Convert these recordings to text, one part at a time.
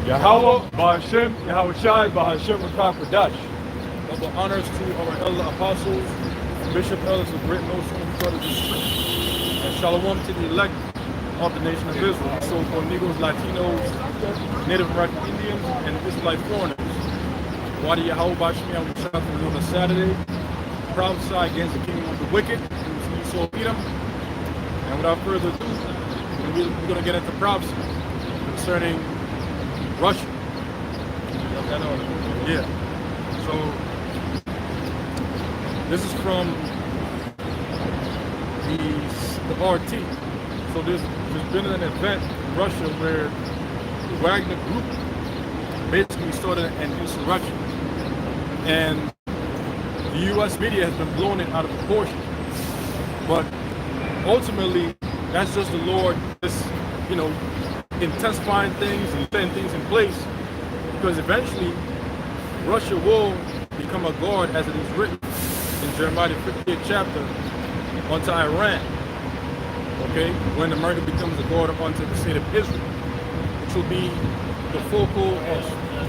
Yahweh, Bahashem, Yahushai, Bahashem, Rakakadash. Double honors to our elder apostles, bishop elders of Great Millstone Brothers and Sisters, and shalom to the elect of the nation of Israel, so-called Negroes, Latinos, Native American Indians, and Israelite foreigners. Wadi Yahweh Bahashem Yahushai on a Saturday, prophesy against the kingdom of the wicked, who is Esau Edom. And without further ado, we're going to get into prophecy concerning Russia. Yeah. So this is from the RT. So there's been an event in Russia where the Wagner Group basically started an insurrection, and the U.S. media has been blowing it out of proportion. But ultimately, that's just the Lord, just, intensifying things and setting things in place, because eventually Russia will become a guard, as it is written in Jeremiah 58th chapter, unto Iran. Okay, when America becomes a guard unto the state of Israel, which will be the focal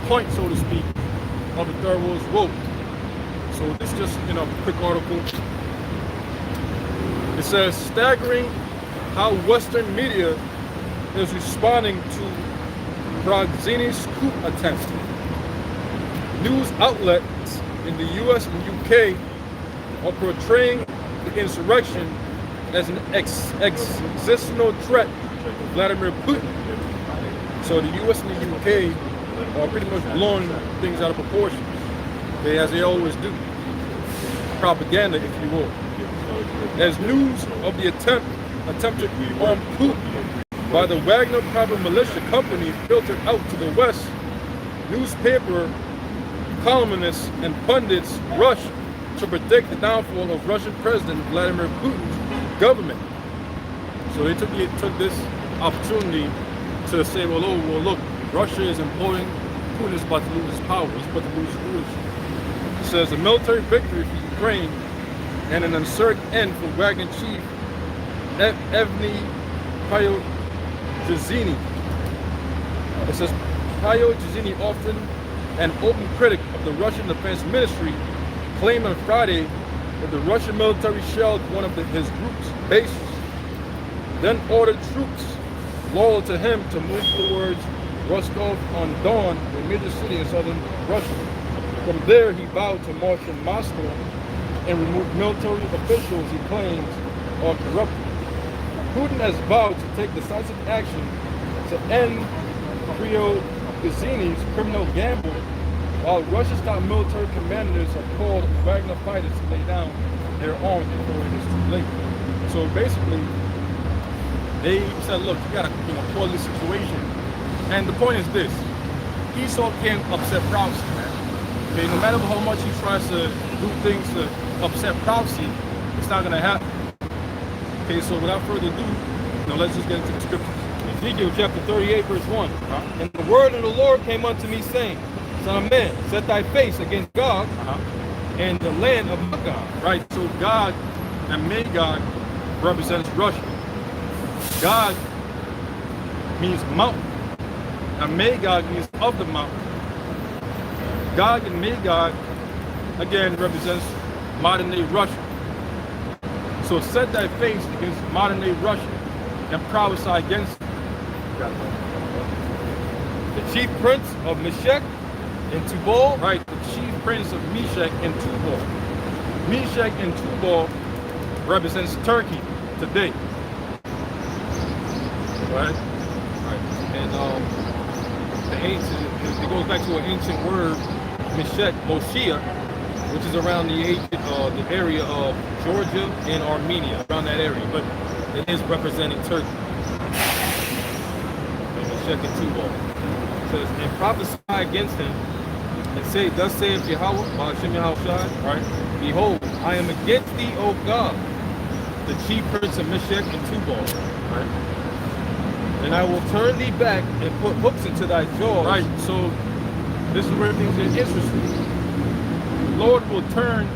point, so to speak, of the Third World War. So this is just a quick article. It says, staggering how Western media is responding to Prigozhin's coup attempt. News outlets in the US and UK are portraying the insurrection as an existential threat to Vladimir Putin. So the US and the UK are pretty much blowing things out of proportion, as they always do. Propaganda, if you will. As news of the attempted on Putin by the Wagner private militia company filtered out to the West, newspaper columnists and pundits rushed to predict the downfall of Russian President Vladimir Putin's government. So they took this opportunity to say, well, look, Russia is imploding, Putin is about to lose his power, he's about to lose his leadership. It says a military victory for Ukraine and an uncertain end for Wagner chief Evgeny Prigozhin. It says Prigozhin, often an open critic of the Russian Defense Ministry, claimed on Friday that the Russian military shelled one of his group's bases, then ordered troops loyal to him to move towards Rostov-on-Don, a major city in southern Russia. From there, he vowed to march in Moscow and remove military officials he claims are corrupt. Putin has vowed to take decisive action to end Prigozhin's criminal gamble, while Russia's top military commanders have called Wagner fighters to lay down their arms before it is too late. So basically, they said, look, you gotta call this situation. And the point is this: Esau can't upset prophecy, man. Okay, no matter how much he tries to do things to upset prophecy, it's not gonna happen. Okay, so without further ado, let's just get into the scriptures. Ezekiel chapter 38, verse 1. And the word of the Lord came unto me, saying, Son of man, set thy face against Gog and the land of Magog. Right, so Gog and Magog represents Russia. Gog means mountain, and Magog means of the mountain. Gog and Magog, again, represents modern-day Russia. So set thy face against modern-day Russia and prophesy against it. The chief prince of Meshech and Tubal. Right, the chief prince of Meshech and Tubal. Meshech and Tubal represents Turkey today. Right? And it goes back to an ancient word, Meshech, Moshia, which is around the area of Georgia and Armenia, around that area, but it is representing Turkey. And Meshech and Tubal. It says, and prophesy against him, and say, thus saith Yahweh, Bahashem Yahushai, right? Behold, I am against thee, O God, the chief prince of Meshech and Tubal, right? And I will turn thee back and put hooks into thy jaws. Right, so this is where things get interesting. The Lord will turn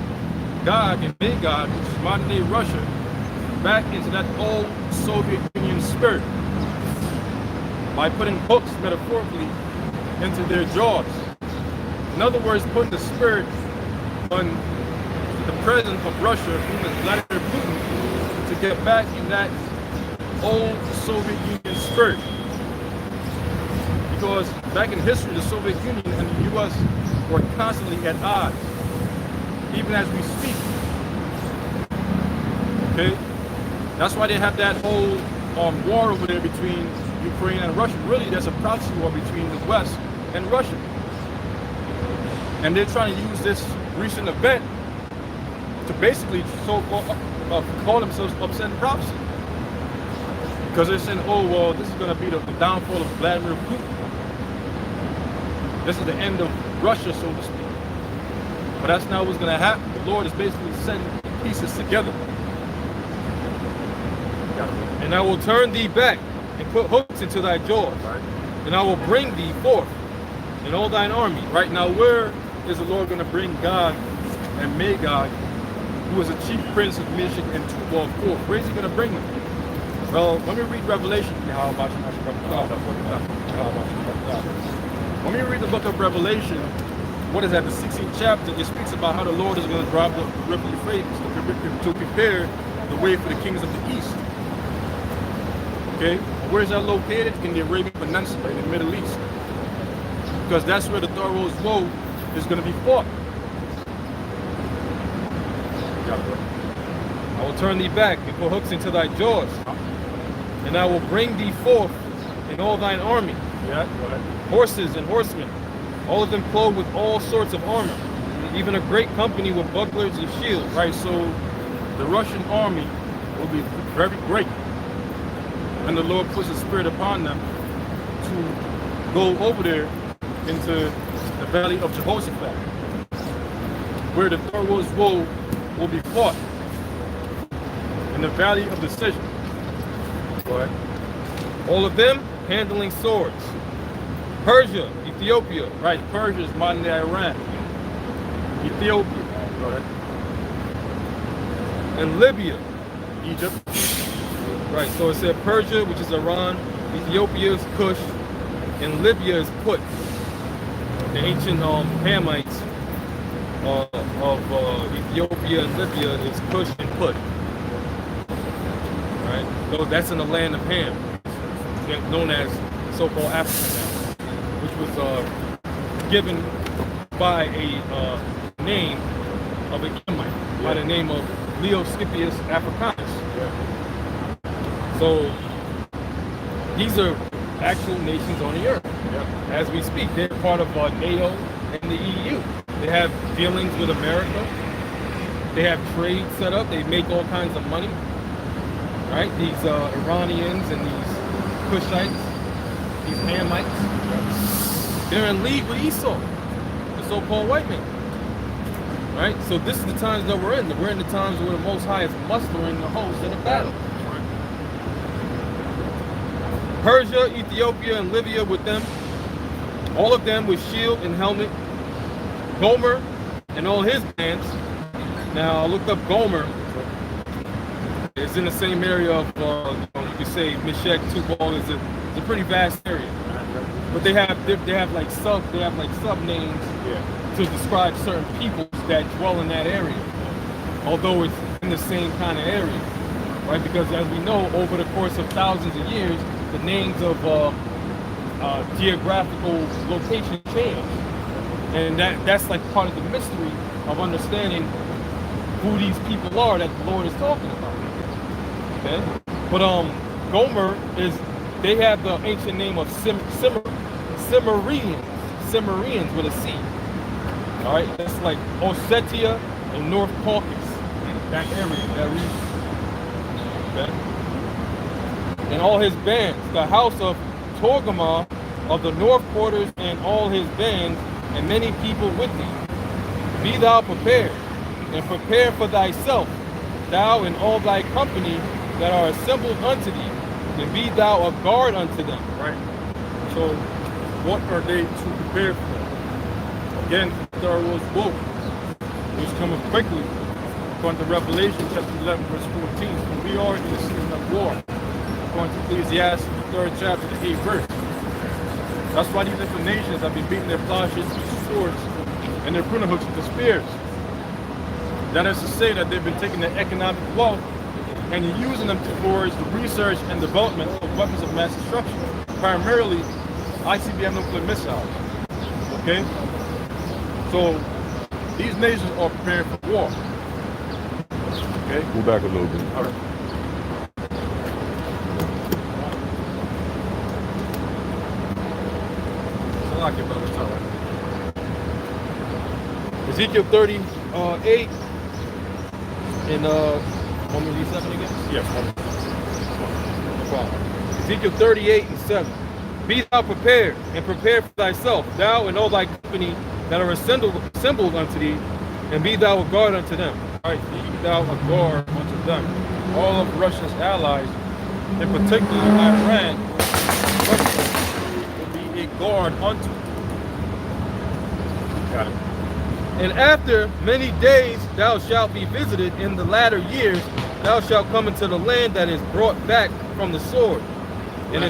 Gog and Magog, which is modern day Russia, back into that old Soviet Union spirit by putting hooks, metaphorically, into their jaws. In other words, putting the spirit on the president of Russia, Vladimir Putin, to get back in that old Soviet Union spirit. Because back in history, the Soviet Union and the U.S. were constantly at odds, even as we speak. Okay? That's why they have that whole war over there between Ukraine and Russia. Really, there's a proxy war between the West and Russia. And they're trying to use this recent event to basically call themselves upset prophecy. Because they're saying, oh, well, this is going to be the downfall of Vladimir Putin. This is the end of Russia, so to speak. But that's not what's going to happen. The Lord is basically setting pieces together. And I will turn thee back and put hooks into thy jaws. Right. And I will bring thee forth in all thine army. Right now, where is the Lord going to bring God and Magog, who is a chief prince of Meshach and Tubal, forth? Where is he going to bring them? Well, when we read Revelation, when we read the book of Revelation, what is that, the 16th chapter, it speaks about how the Lord is going to drop the river Euphrates to prepare the way for the kings of the east. Okay, where is that located? In the Arabian Peninsula, in the Middle East. Because that's where the Thoros Woe is going to be fought. I will turn thee back and put hooks into thy jaws. And I will bring thee forth in all thine army. Yeah, go ahead. Horses and horsemen, all of them clothed with all sorts of armor, even a great company with bucklers and shields. Right, so the Russian army will be very great. And the Lord puts His Spirit upon them to go over there into the valley of Jehoshaphat, where the Thoros Woe will be fought, in the valley of decision. Go ahead. All of them handling swords. Persia, Ethiopia. Right, Persia is modern day Iran. Ethiopia. Go ahead. And Libya. Egypt. Right, so it said Persia, which is Iran, Ethiopia is Cush, and Libya is Put. The ancient Hamites of Ethiopia and Libya is Cush and Put. Right, so that's in the land of Ham, known as so-called Africa now, which was given by a name of a Hamite, by the name of Leo Scipius Africanus. So these are actual nations on the earth. As we speak, they're part of NATO and the EU. They have dealings with America. They have trade set up. They make all kinds of money. Right? These Iranians and these Cushites, these Hamites, they're in league with Esau, the so-called white man. Right? So this is the times that we're in. We're in the times where the Most High is mustering the host in a battle. Persia, Ethiopia, and Libya with them, all of them with shield and helmet. Gomer and all his bands. Now I looked up Gomer. It's in the same area of, you could say, Meshach, Tubal is a pretty vast area. But they have like sub names to describe certain peoples that dwell in that area. Although it's in the same kind of area, right? Because as we know, over the course of thousands of years, the names of geographical locations change, and that's like part of the mystery of understanding who these people are that the Lord is talking about. Okay, but Gomer they have the ancient name of Cimmerians with a C. All right, that's like Ossetia and North Caucasus, that area, that region. Okay. And all his bands, the house of Togarmah of the north quarters, and all his bands, and many people with thee. Be thou prepared, and prepare for thyself, thou and all thy company that are assembled unto thee, and be thou a guard unto them. Right. So, what are they to prepare for? Again, Thoros Woe, which cometh quickly, according to Revelation chapter 11, verse 14. So we are in the season of war. According to Ecclesiastes, the 3rd chapter, the 8th verse. That's why these different nations have been beating their plowshares with swords and their pruning hooks with the spears. That is to say that they've been taking their economic wealth and using them towards the research and development of weapons of mass destruction, primarily ICBM nuclear missiles. Okay? So these nations are preparing for war. Okay? Move back a little bit. All right. I like it, brother. It's all right. Ezekiel 38 and want me to read 7 again? Yes. No problem. Ezekiel 38 and 7. Be thou prepared, and prepare for thyself, thou and all thy company that are assembled unto thee, and be thou a guard unto them. All right, be thou a guard unto them. All of Russia's allies, in particular Iran, Russia will be a guard unto. Got it. And after many days thou shalt be visited in the latter years, thou shalt come into the land that is brought back from the sword, and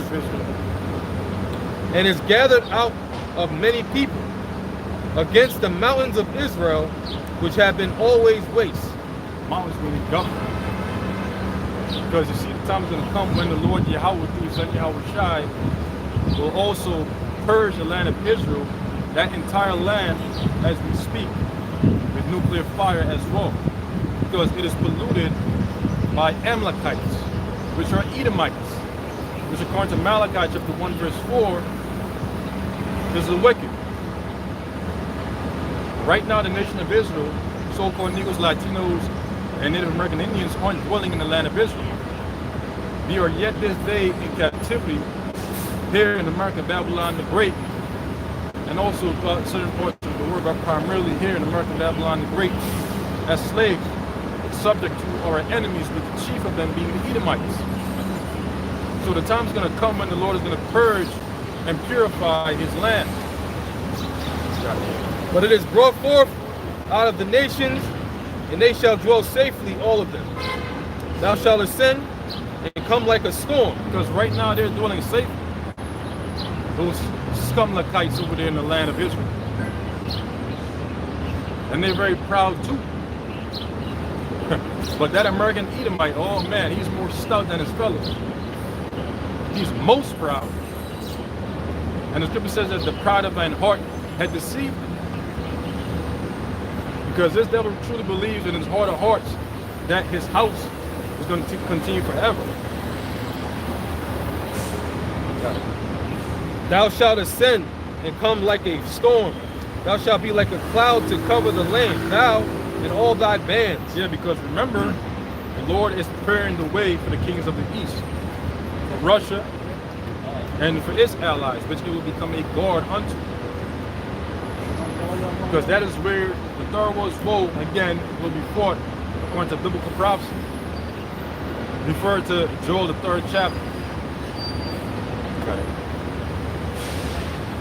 is gathered out of many people, against the mountains of Israel, which have been always waste. Mountains really government. Because you see, the time is going to come when the Lord Yahweh, son Yahweh Shai, will also purge the land of Israel, that entire land, as we speak, with nuclear fire as well. Because it is polluted by Amalekites, which are Edomites, which according to Malachi chapter 1 verse 4, is the wicked. Right now, the nation of Israel, so-called Negroes, Latinos, and Native American Indians aren't dwelling in the land of Israel. They are yet this day in captivity here in America, Babylon the Great, and also certain parts of the world, but primarily here in America, Babylon the Great, as slaves, subject to our enemies, with the chief of them being the Edomites. So the time is going to come when the Lord is going to purge and purify his land. But it is brought forth out of the nations, and they shall dwell safely, all of them. Thou shalt ascend and come like a storm, because right now they're dwelling safely. Those scumlakites over there in the land of Israel. And they're very proud too. But that American Edomite, oh man, he's more stout than his fellows. He's most proud. And the scripture says that the pride of thine heart had deceived him. Because this devil truly believes in his heart of hearts that his house is going to continue forever. Thou shalt ascend and come like a storm. Thou shalt be like a cloud to cover the land, thou and all thy bands. Yeah, because remember, the Lord is preparing the way for the kings of the east, for Russia, and for its allies, which it will become a guard unto. Because that is where the Third World War, again, will be fought according to biblical prophecy. Refer to Joel, the 3rd chapter. Okay.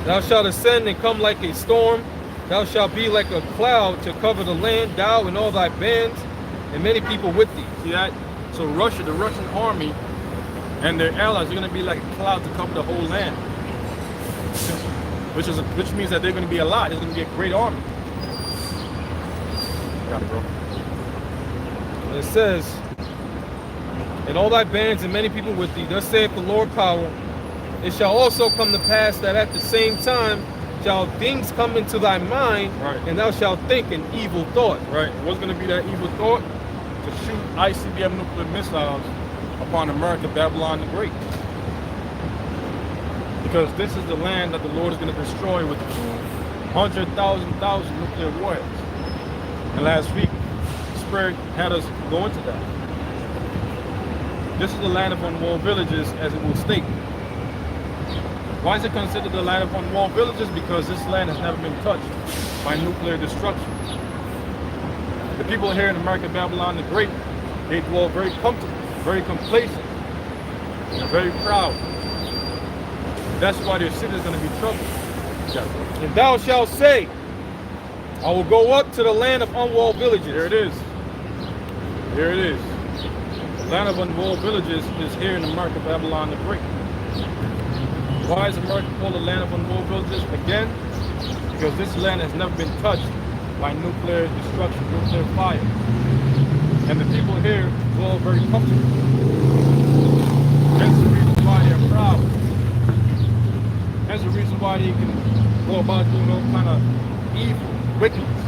Thou shalt ascend and come like a storm. Thou shalt be like a cloud to cover the land, thou and all thy bands, and many people with thee. See that? So Russia, the Russian army, and their allies are going to be like a cloud to cover the whole land. Which means that they're going to be a lot. There's going to be a great army. Got it, bro. And it says, and all thy bands and many people with thee, thus saith the Lord power, it shall also come to pass that at the same time shall things come into thy mind, right, and thou shalt think an evil thought. Right. What's going to be that evil thought? To shoot ICBM nuclear missiles upon America, Babylon the Great. Because this is the land that the Lord is going to destroy with 200,000 nuclear warheads. And last week, the Spirit had us go into that. This is the land of unwalled villages, as it will state. Why is it considered the land of unwalled villages? Because this land has never been touched by nuclear destruction. The people here in America, Babylon the Great, they dwell very comfortable, very complacent, and very proud. That's why their city is going to be troubled. And thou shalt say, I will go up to the land of unwalled villages. There it is. There it is. The land of unwalled villages is here in America, Babylon the Great. Why is America called the land of unwalled villages? Again, because this land has never been touched by nuclear destruction, nuclear fire. And the people here dwell very comfortably. Hence the reason why they're proud. Hence the reason why they can go about doing all kind of evil, wickedness.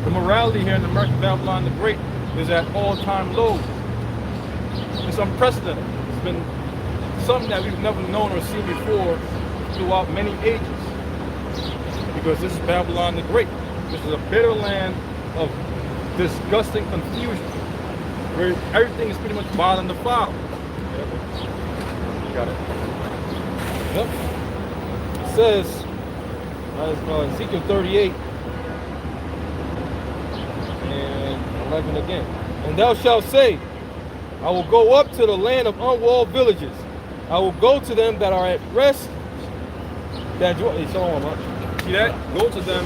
The morality here in America, Babylon the Great, is at all-time lows. It's unprecedented. It's been something that we've never known or seen before throughout many ages. Because this is Babylon the Great. This is a bitter land of disgusting confusion, where everything is pretty much boiling the foul. Got it. Yep. It says, Ezekiel 38 and 11 again. And thou shalt say, I will go up to the land of unwalled villages. I will go to them that are at rest. That see that? Go to them.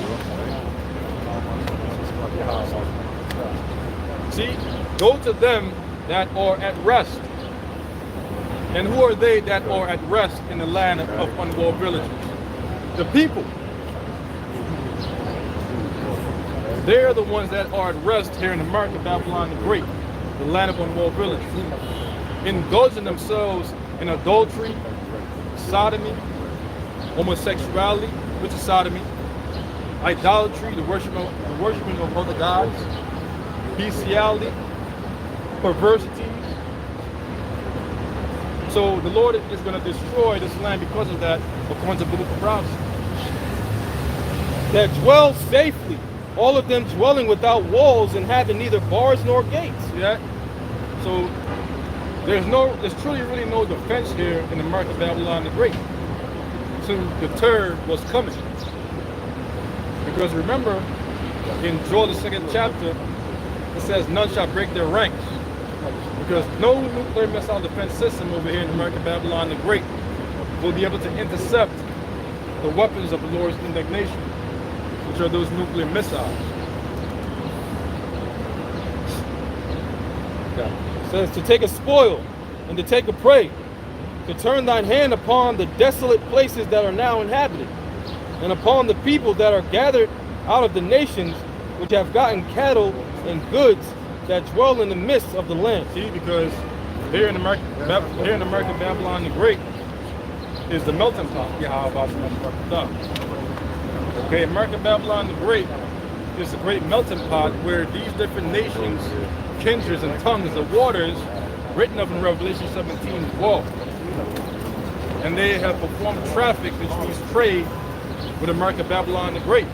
See? Go to them that are at rest. And who are they that are at rest in the land of unwalled villages? The people. They're the ones that are at rest here in America, Babylon the Great, the land of unwalled villages, indulging themselves in adultery, sodomy, homosexuality, which is sodomy, idolatry, the worshiping of other gods, bestiality, perversity. So the Lord is going to destroy this land because of that, according to biblical prophecy. That dwell safely, all of them dwelling without walls and having neither bars nor gates. See that? So there's truly really no defense here in America, Babylon the Great, to deter what's coming. Because remember, in Joel the 2nd chapter, it says none shall break their ranks. Because no nuclear missile defense system over here in America, Babylon the Great, will be able to intercept the weapons of the Lord's indignation, which are those nuclear missiles. It says to take a spoil and to take a prey, to turn thine hand upon the desolate places that are now inhabited, and upon the people that are gathered out of the nations, which have gotten cattle and goods that dwell in the midst of the land. See, because here in America, Babylon the Great is the melting pot. Okay, America, Babylon the Great is the great melting pot where these different nations, kindreds, and tongues, the waters written of in Revelation 17 dwell. And they have performed traffic, which means trade, with America, Babylon the Great.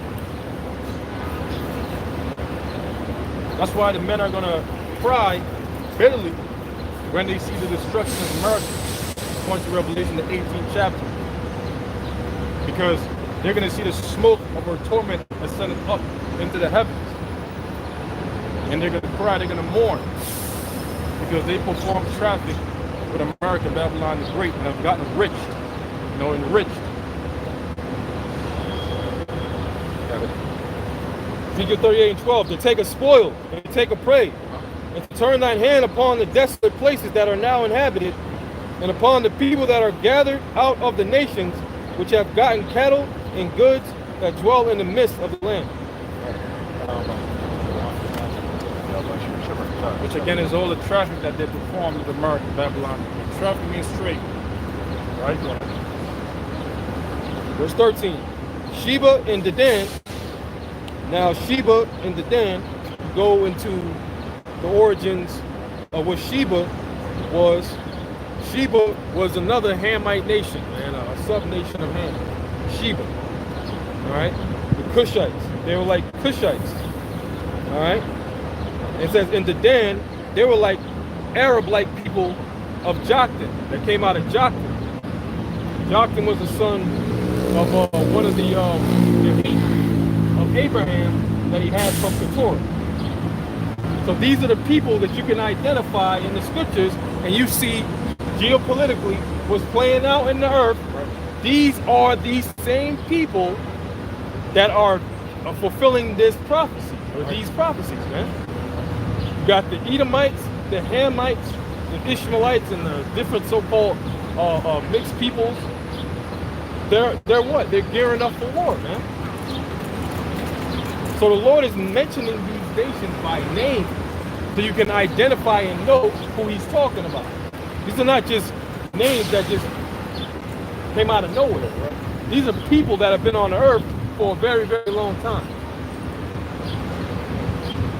That's why the men are going to cry bitterly when they see the destruction of America, according to Revelation, the 18th chapter. Because they're going to see the smoke of her torment ascending up into the heavens. And they're going to cry, they're going to mourn. Because they performed traffic with America, Babylon the Great, and have gotten rich, enriched. Ezekiel 38 and 12, to take a spoil and to take a prey, and to turn thine hand upon the desolate places that are now inhabited, and upon the people that are gathered out of the nations, which have gotten cattle and goods that dwell in the midst of the land. Which again is all the traffic that they perform with America, Babylon. Traffic means trade. Right? Verse 13. Sheba and Dedan. Now Sheba and Dedan go into the origins of what Sheba was. Sheba was another Hamite nation, and a sub-nation of Ham. Sheba. Alright? The Cushites. They were like Cushites. Alright? It says in Dedan, they were like Arab-like people of Joktan, that came out of Joktan. Joktan was the son of one of the of Abraham that he had from Keturah. So these are the people that you can identify in the scriptures, and you see geopolitically what's playing out in the earth. These are these same people that are fulfilling this prophecy, or these prophecies, man. You got the Edomites, the Hamites, the Ishmaelites, and the different so-called mixed peoples, they're what? They're gearing up for war, man. So the Lord is mentioning these nations by name, so you can identify and know who He's talking about. These are not just names that just came out of nowhere, right? These are people that have been on the earth for a very, very long time.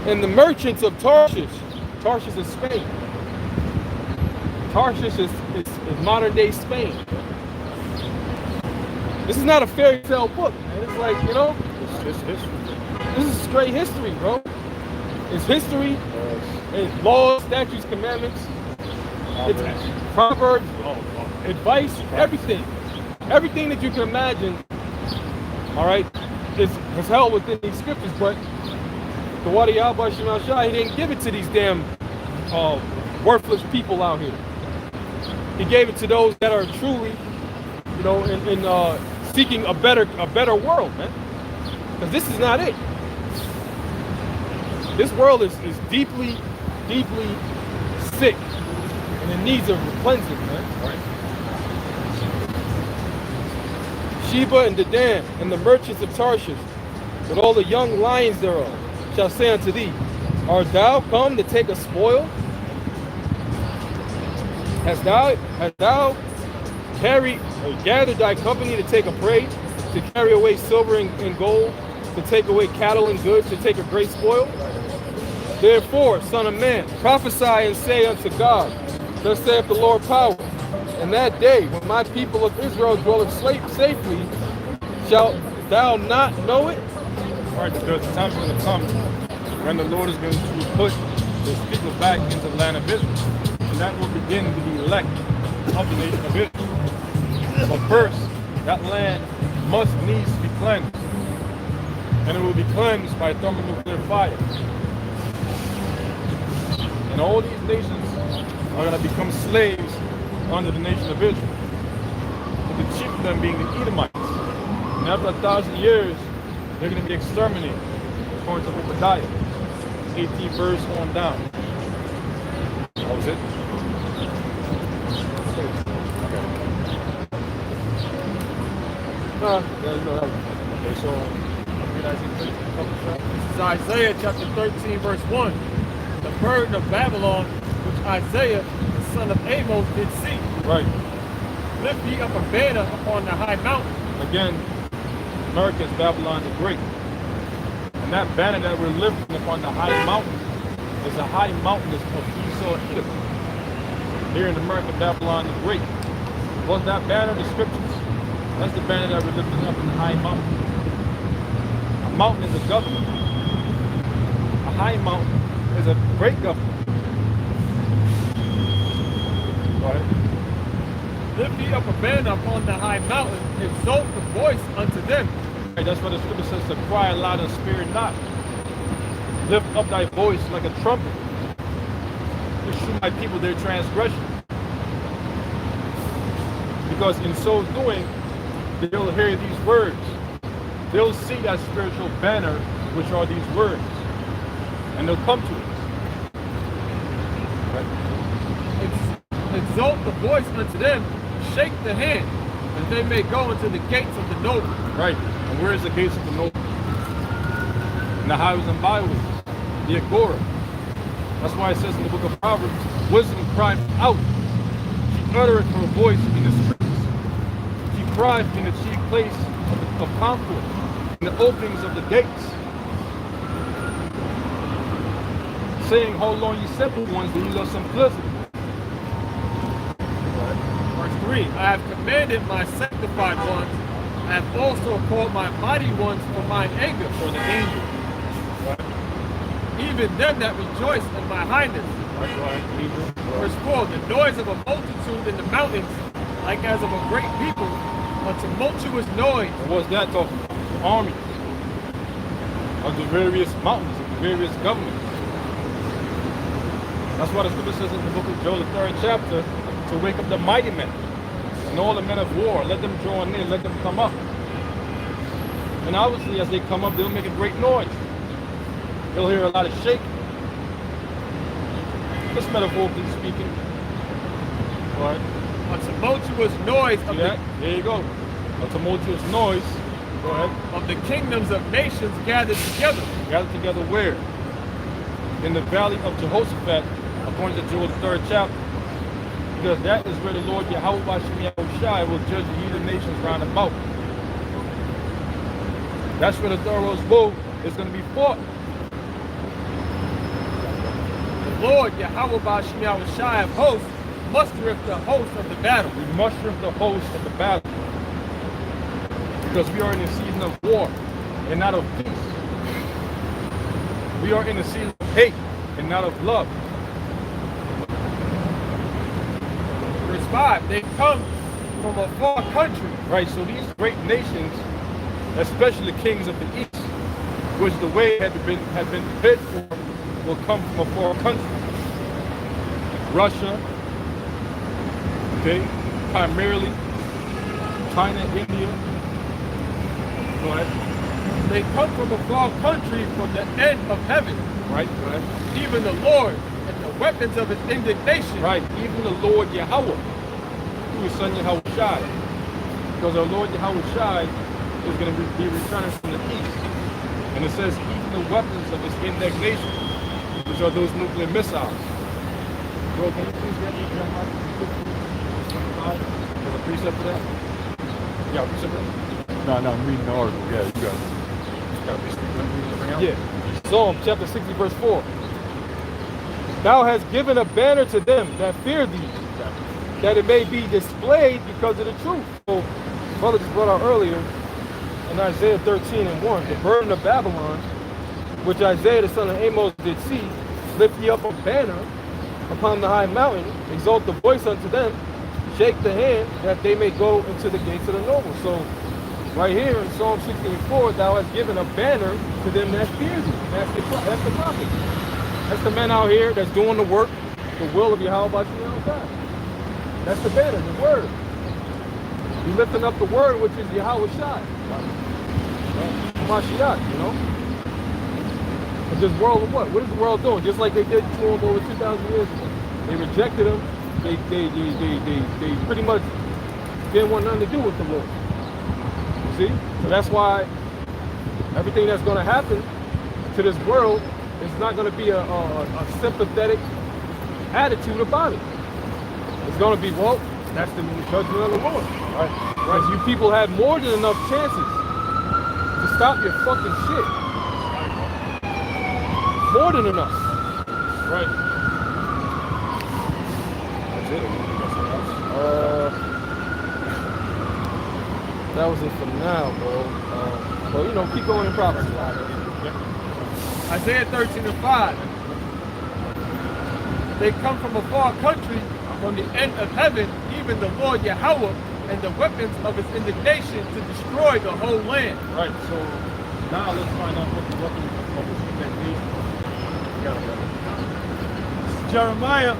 And the merchants of Tarshish is Spain. Tarshish is modern day Spain. This is not a fairy tale book, man. It's like, you know, It's history. this is straight history, bro. It's history, it's laws, statutes, commandments, it's proverbs, advice, everything. Everything that you can imagine, all right, is held within these scriptures, but the Wadi Al Shemal Shah, he didn't give it to these damn worthless people out here. He gave it to those that are truly, you know, in seeking a better world, man. Because this is not it. This world is deeply, deeply sick, and it needs a cleansing, man. Right? Sheba and Dedan and the merchants of Tarshish, with all the young lions thereof, shall say unto thee, art thou come to take a spoil? Hast thou carried or gathered thy company to take a prey, to carry away silver and gold, to take away cattle and goods, to take a great spoil? Therefore, son of man, prophesy and say unto God, thus saith the Lord power, in that day when my people of Israel dwelleth safely, shalt thou not know it? Right, because the time is going to come when the Lord is going to put His people back into the land of Israel. And that will begin to be elect of the nation of Israel. But first, that land must needs be cleansed. And it will be cleansed by thermonuclear fire. And all these nations are going to become slaves under the nation of Israel. With the chief of them being the Edomites. And after 1,000 years, they're going to be exterminated, according to Obadiah, 18 verse on down. That was it. Okay, so This is Isaiah chapter 13, verse 1. The burden of Babylon, which Isaiah, the son of Amos, did see. right. Lift ye up a banner upon the high mountain. Again, America is Babylon the Great. And that banner that we're lifting upon the high mountain is the high mountain of Esau Edom. Here in America, Babylon the Great. What's that banner? The scriptures. That's the banner that we're lifting up in the high mountain. A mountain is a government. A high mountain is a great government. Go ahead. Lift ye up a banner upon the high mountain, exalt the voice unto them. Right, that's what the scripture says, to cry aloud and spare not. Lift up thy voice like a trumpet. To shew my people their transgression. Because in so doing, they'll hear these words. They'll see that spiritual banner, which are these words. And they'll come to it. Right? Exalt the voice unto them, shake the hand, that they may go into the gates of the noble. Right. And where is the gates of the noble? In the highways and byways. The agora. That's why it says in the book of Proverbs, wisdom cried out. She uttereth her voice in the streets. She cried in the chief place of concourse, in the openings of the gates. Saying, how long ye simple ones, that ye love simplicity. Verse 3, I have commanded my sanctified ones, I have also called my mighty ones for mine anger, For the angel. even them that rejoice in my highness. Verse 4, the noise of a multitude in the mountains, like as of a great people, a tumultuous noise. And what's that talking about? The armies of the various mountains, of the various governments. That's why the scripture says in the book of Joel, the 3rd chapter, to wake up the mighty men and all the men of war. Let them draw near, let them come up. And obviously, as they come up, they'll make a great noise. You'll hear a lot of shaking. Just metaphorically speaking. All right. a tumultuous noise See that? There you go. A tumultuous noise. Go ahead. of the kingdoms of nations gathered together. Gathered together where? In the valley of Jehoshaphat, according to Joel the 3rd chapter. Because that is where the Lord Yahweh Bashem Yahushai will judge the heathen nations round about. That's where the Thoros bull is going to be fought. The Lord Yahweh Ba'ashem Yahushai of hosts mustereth the host of the battle. We muster the host of the battle. Because we are in a season of war and not of peace. We are in a season of hate and not of love. Verse 5, they come from a far country. Right, so these great nations, especially the kings of the east, which the way had been prepared for, will come from a foreign country. Russia, okay, primarily China, India. Go ahead. They come from a far country from the end of heaven. Right, go ahead. Even the Lord and the weapons of his indignation. Right, even the Lord Yahweh, who is son Yahweh Shai. Because our Lord Yahweh Shai is going to be returning from the east. And it says, even the weapons of his indignation, which are those nuclear missiles. Bro, can you please get me Jeremiah 55? There's a precept for that? Yeah, a precept for that? No, I'm reading the article. Yeah, you got it. Got a precept for that? Yeah. Psalm chapter 60, verse 4. Thou hast given a banner to them that fear thee, that it may be displayed because of the truth. So, brother just brought out earlier in Isaiah 13:1, the burden of Babylon, which Isaiah the son of Amos did see, lift ye up a banner upon the high mountain, exalt the voice unto them, shake the hand, that they may go into the gates of the noble. So, right here in Psalm 16:4, thou hast given a banner to them that fear thee. That's the prophet. That's the men out here that's doing the work, the will of Yahweh Ba'ashem Yahushai. That's the banner, the word. You're lifting up the word, which is Yahweh Shai. Mashiach, you know? But this world of what? What is the world doing? Just like they did to him over 2,000 years ago. They rejected him. They pretty much didn't want nothing to do with the Lord. You see? So that's why everything that's going to happen to this world is not going to be a sympathetic attitude about it. It's going to be, well, that's the judgment of the Lord. Right? Because you people had more than enough chances to stop your fucking shit. More than enough. Right. That's it. That was it for now, bro. But you know, keep going in prophecy. Isaiah 13:5. They come from a far country, from the end of heaven, even the Lord Yahweh, and the weapons of his indignation to destroy the whole land. Right, so now let's find out what the weapons of his indignation. Jeremiah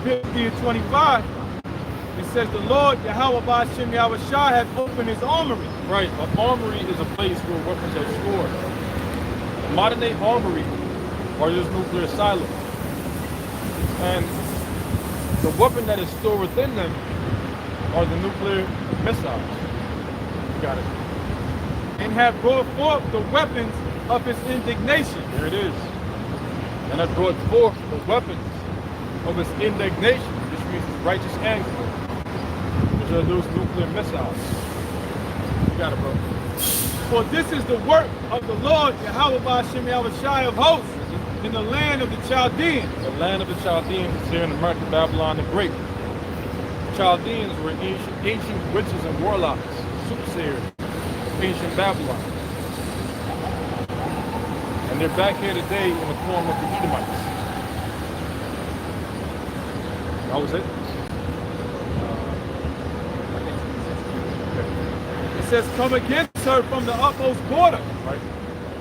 50:25. It says, the Lord Yahweh Ba'ashem Yahushai hath opened his armory. Right, an armory is a place where weapons are stored. A modern day armory are just nuclear silos. And the weapon that is stored within them are the nuclear missiles. You got it. And have brought forth the weapons of his indignation. There it is. And I brought forth the weapons of his indignation, which means his righteous anger, which are those nuclear missiles. You got it, bro. For this is the work of the Lord Yahweh Ba'ashem Yahushai of hosts in the land of the Chaldeans. The land of the Chaldeans is here in America, Babylon the Great. The Chaldeans were ancient witches and warlocks, soothsayers of ancient Babylon. And they're back here today in the form of the Edomites. That was it? It says, come against her from the utmost border. Right?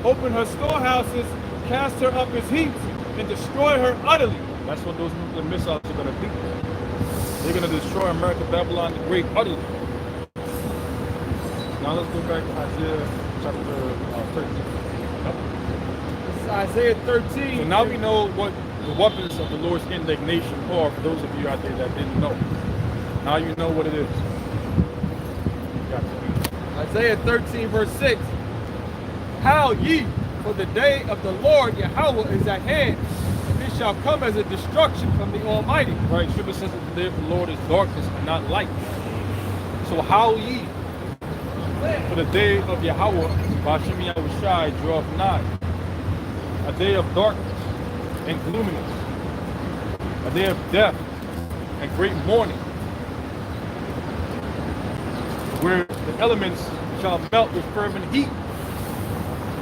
Open her storehouses, cast her up as heaps, and destroy her utterly. That's what those nuclear missiles are going to do. They're going to destroy America, Babylon the Great utterly. Now let's go back to Isaiah chapter 13. This is Isaiah 13. So now we know what the weapons of the Lord's indignation are, for those of you out there that didn't know. Now you know what it is. Isaiah 13, verse 6. Howl ye, for the day of the Lord Yahweh is at hand, and it shall come as a destruction from the Almighty. Right, Scripture says that the day of the Lord is darkness and not light. So howl ye, for the day of Yahweh, Ba'ashem Yahushai, draweth nigh. A day of darkness and gloominess. A day of death and great mourning. Where the elements shall melt with fervent heat.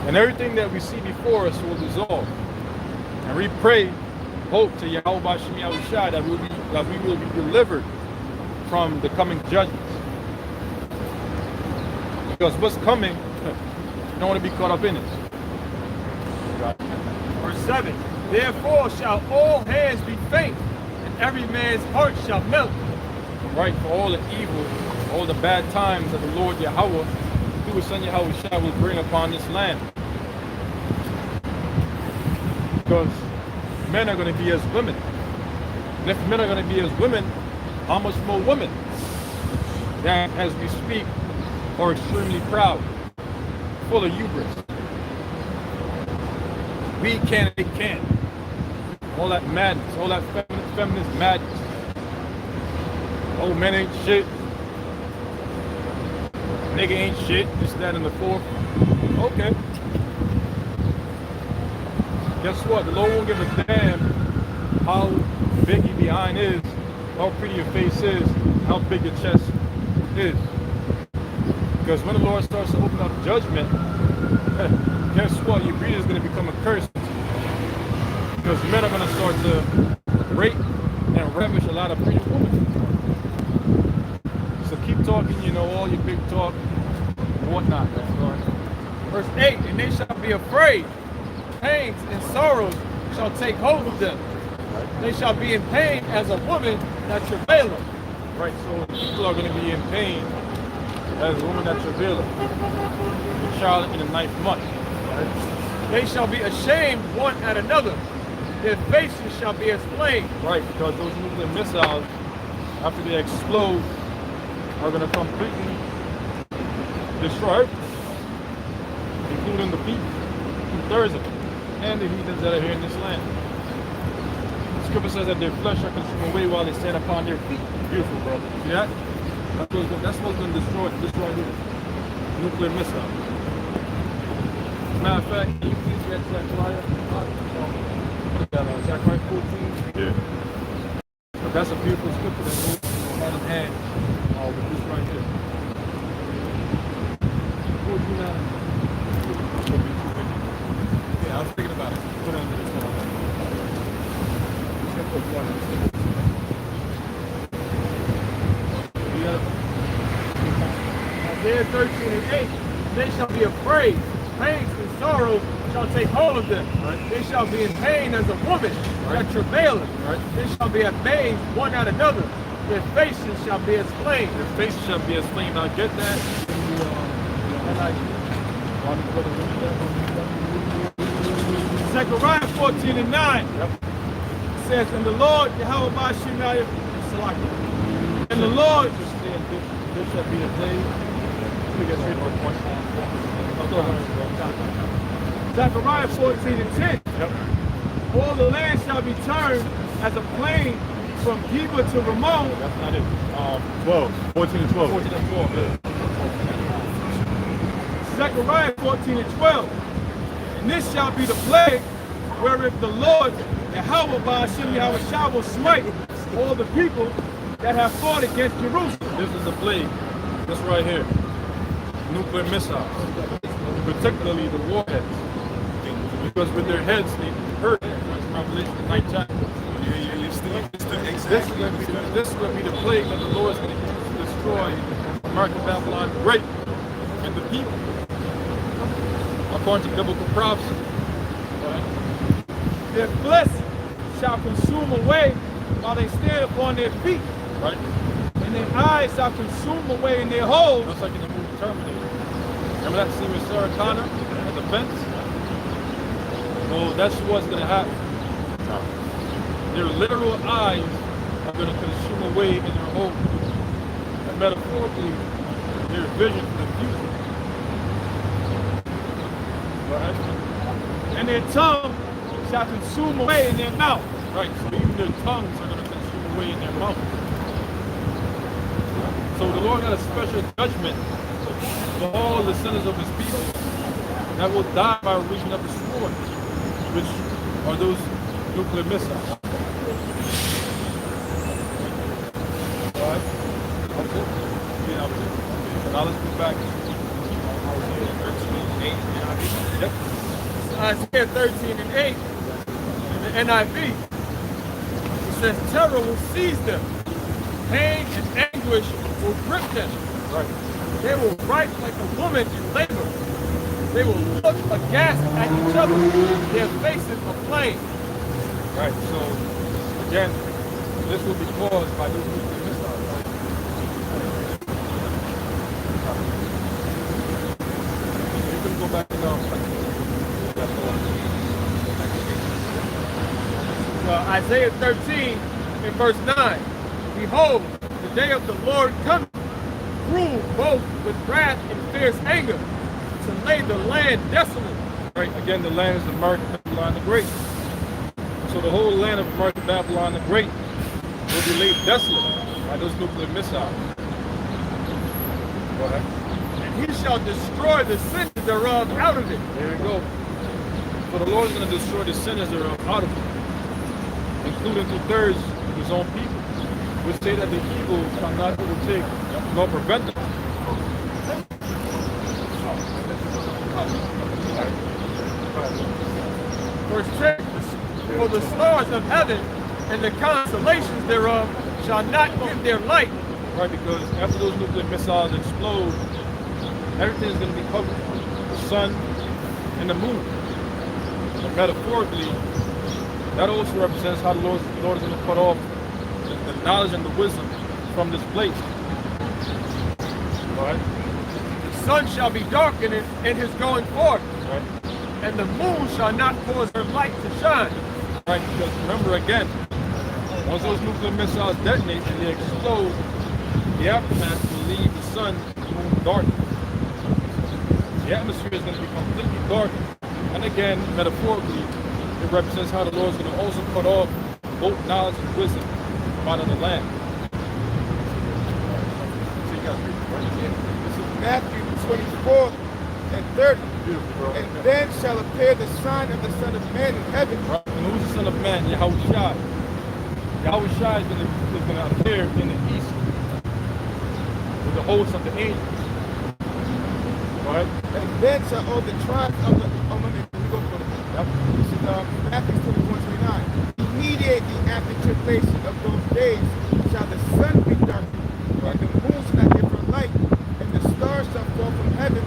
And everything that we see before us will dissolve. And we pray, hope to Yahweh Ba'ashem Yahushai that we will be delivered from the coming judgments. Because what's coming, you don't want to be caught up in it. Verse 7. Therefore shall all hands be faint, and every man's heart shall melt. Right, for all the evil, all the bad times that the Lord Yahweh, through his son Yahushua, will bring upon this land. Because men are going to be as women. And if men are going to be as women, how much more women that, as we speak, are extremely proud, full of hubris. We can, they can. All that madness, all that feminist madness. Oh, men ain't shit. Nigga ain't shit. This, that, and the fourth. Okay. Guess what? The Lord won't give a damn how big your behind is, how pretty your face is, how big your chest is. Because when the Lord starts to open up judgment, guess what? Your breed is going to become a curse. Because men are going to start to rape and ravish a lot of pretty women. So keep talking, you know, all your big talk and whatnot. Verse 8. And they shall be afraid. Pains and sorrows shall take hold of them. They shall be in pain as a woman that travaileth. Right, so people are going to be in pain as a woman that travaileth. The child in the 9th month. Right? They shall be ashamed one at another. Their faces shall be as flame. Right, because those nuclear missiles, after they explode, are going to completely destroy everything, including the people, 2/3 of it, and the heathens that are here in this land. The scripture says that their flesh shall consume away while they stand upon their feet. Beautiful, bro. See that? That's what's going to destroy this nuclear missile. Matter of fact, can you please get Zechariah? Zechariah 14. Yeah. But that's a beautiful scripture that goes hand in hand with this right here. 14 now. Yeah, I was thinking about it. Put it under this one. Isaiah 13 and 8. They shall be afraid. Pains and sorrows shall take hold of them. Right. They shall be in pain as a woman that travaileth. Right. They shall be amazed one at another. Their faces shall be as flame. Their faces shall be as flame. Now get that. Zechariah 14 and 9 Yep. says, and the Lord, Yahweh Ba'ashem Yahushai, and the Lord, This shall be a day. Zechariah 14 and 10, Yep. all the land shall be turned as a plain from Geba to Ramon. That's not it. 14 and 12. 14 and 12. Zechariah 14 and 12. And this shall be the plague wherewith the Lord, Yahweh Ba'ashem Yahushai, will smite all the people that have fought against Jerusalem. This is the plague. This right here. Nuclear missiles. Particularly the warheads. Because with their heads, they hurt. That's Revelation 9 chapter. This is going to be the plague that the Lord is going to use to destroy American Babylon great and the people. According to biblical prophecy. Their flesh shall consume away while they stand upon their feet, Right? and their eyes shall consume away in their holes. Just like in the movie Terminator. Remember that scene with Sarah Connor at the fence? Well, that's what's going to happen. Their literal eyes are going to consume away in their holes. metaphorically their vision for the future. Right? And their tongue shall consume away in their mouth. Right, so even their tongues are going to consume away in their mouth. So the Lord got a special judgment for all the sinners of his people that will die by reason of the sword, which are those nuclear missiles. Alright? That's it. Yeah, that was it. So now let's go back to Isaiah 13:8. Yep. Isaiah 13 and 8 in the NIV. It says, terror will seize them. Pain and anguish will grip them. Right. They will write like a woman in labor. They will look aghast at each other. Their faces aflame. Right. So again, this will be caused by those nuclear missiles. Right? You can go back and Isaiah 13 in verse 9. Behold, the day of the Lord cometh, cruel both with wrath and fierce anger, to lay the land desolate. Right. Again, the land is American Babylon the Great. So the whole land of American Babylon the Great will be laid desolate by those nuclear missiles. Go ahead. And he shall destroy the sinners thereof out of it. There you go. So the Lord is going to destroy the sinners thereof out of it, including 2/3 of his own people, which say that the evil shall not overtake nor prevent them. Verse 10. For the stars of heaven and the constellations thereof shall not give their light. Right, because after those nuclear missiles explode, everything is going to be covered. The sun and the moon. And metaphorically, that also represents how the Lord is going to cut off the knowledge and the wisdom from this place. Right? The sun shall be darkened in his going forth, Right? and the moon shall not cause her light to shine. Right, because remember again, once those nuclear missiles detonate and they explode, the aftermath will leave the sun and the moon dark. The atmosphere is going to be completely dark. And again, metaphorically, it represents how the Lord is going to also cut off both knowledge and wisdom from out of the land. So you got to read it, right? This is Matthew 24 and 30. Beautiful, bro. And then shall appear the sign of the Son of Man in heaven. Right? And who's the Son of Man? Yahushua. Yahushua is going to appear in the east with the host of the angels. Right? And then shall all the tribes of the This is Matthew 24:29. Immediately after tribulation of those days shall the sun be darkened, and the moon shall not give her light, and the stars shall fall from heaven,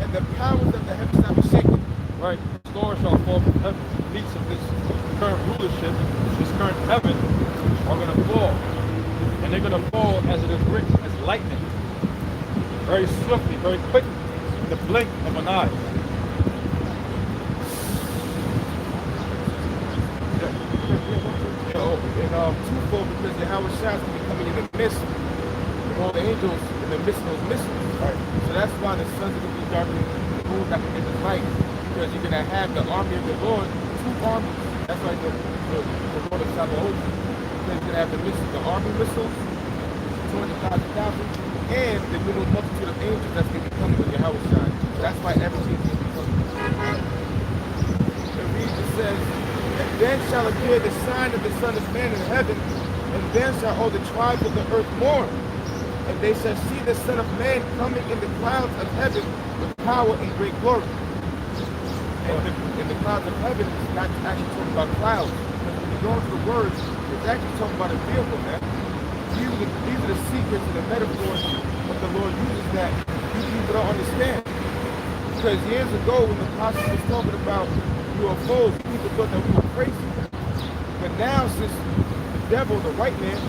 and the powers of the heavens shall be shaken. Right? The stars shall fall from heaven. The peaks of this current rulership, this current heaven, are going to fall. And they're going to fall as it is written, as lightning. Very swiftly, very quickly, in the blink of an eye. Twofold, because Yahweh Shai is going to be coming in the midst of all the angels in the midst of those missiles. Right. So that's why the sun's going to be darkened, the moon's not going to get the light, because you're going to have the army of the Lord, two armies. That's why the Lord of Sabaoth, because you're going to have the army missiles, 200,000, and the little multitude of angels that's going to be coming with Yahweh Shai. So that's why everything's going to be coming. The reason says, and then shall appear the sign of the Son of Man in heaven, and then shall all the tribes of the earth mourn. And they shall see the Son of Man coming in the clouds of heaven with power and great glory. And the clouds of heaven is not actually talking about clouds. Because when you go into the words, it's actually talking about a vehicle, man. These are the secrets and the metaphors that the Lord uses that you people don't understand. Because years ago, when the apostle was talking about UFOs, people thought that we were crazy. But now, since the devil, the white man,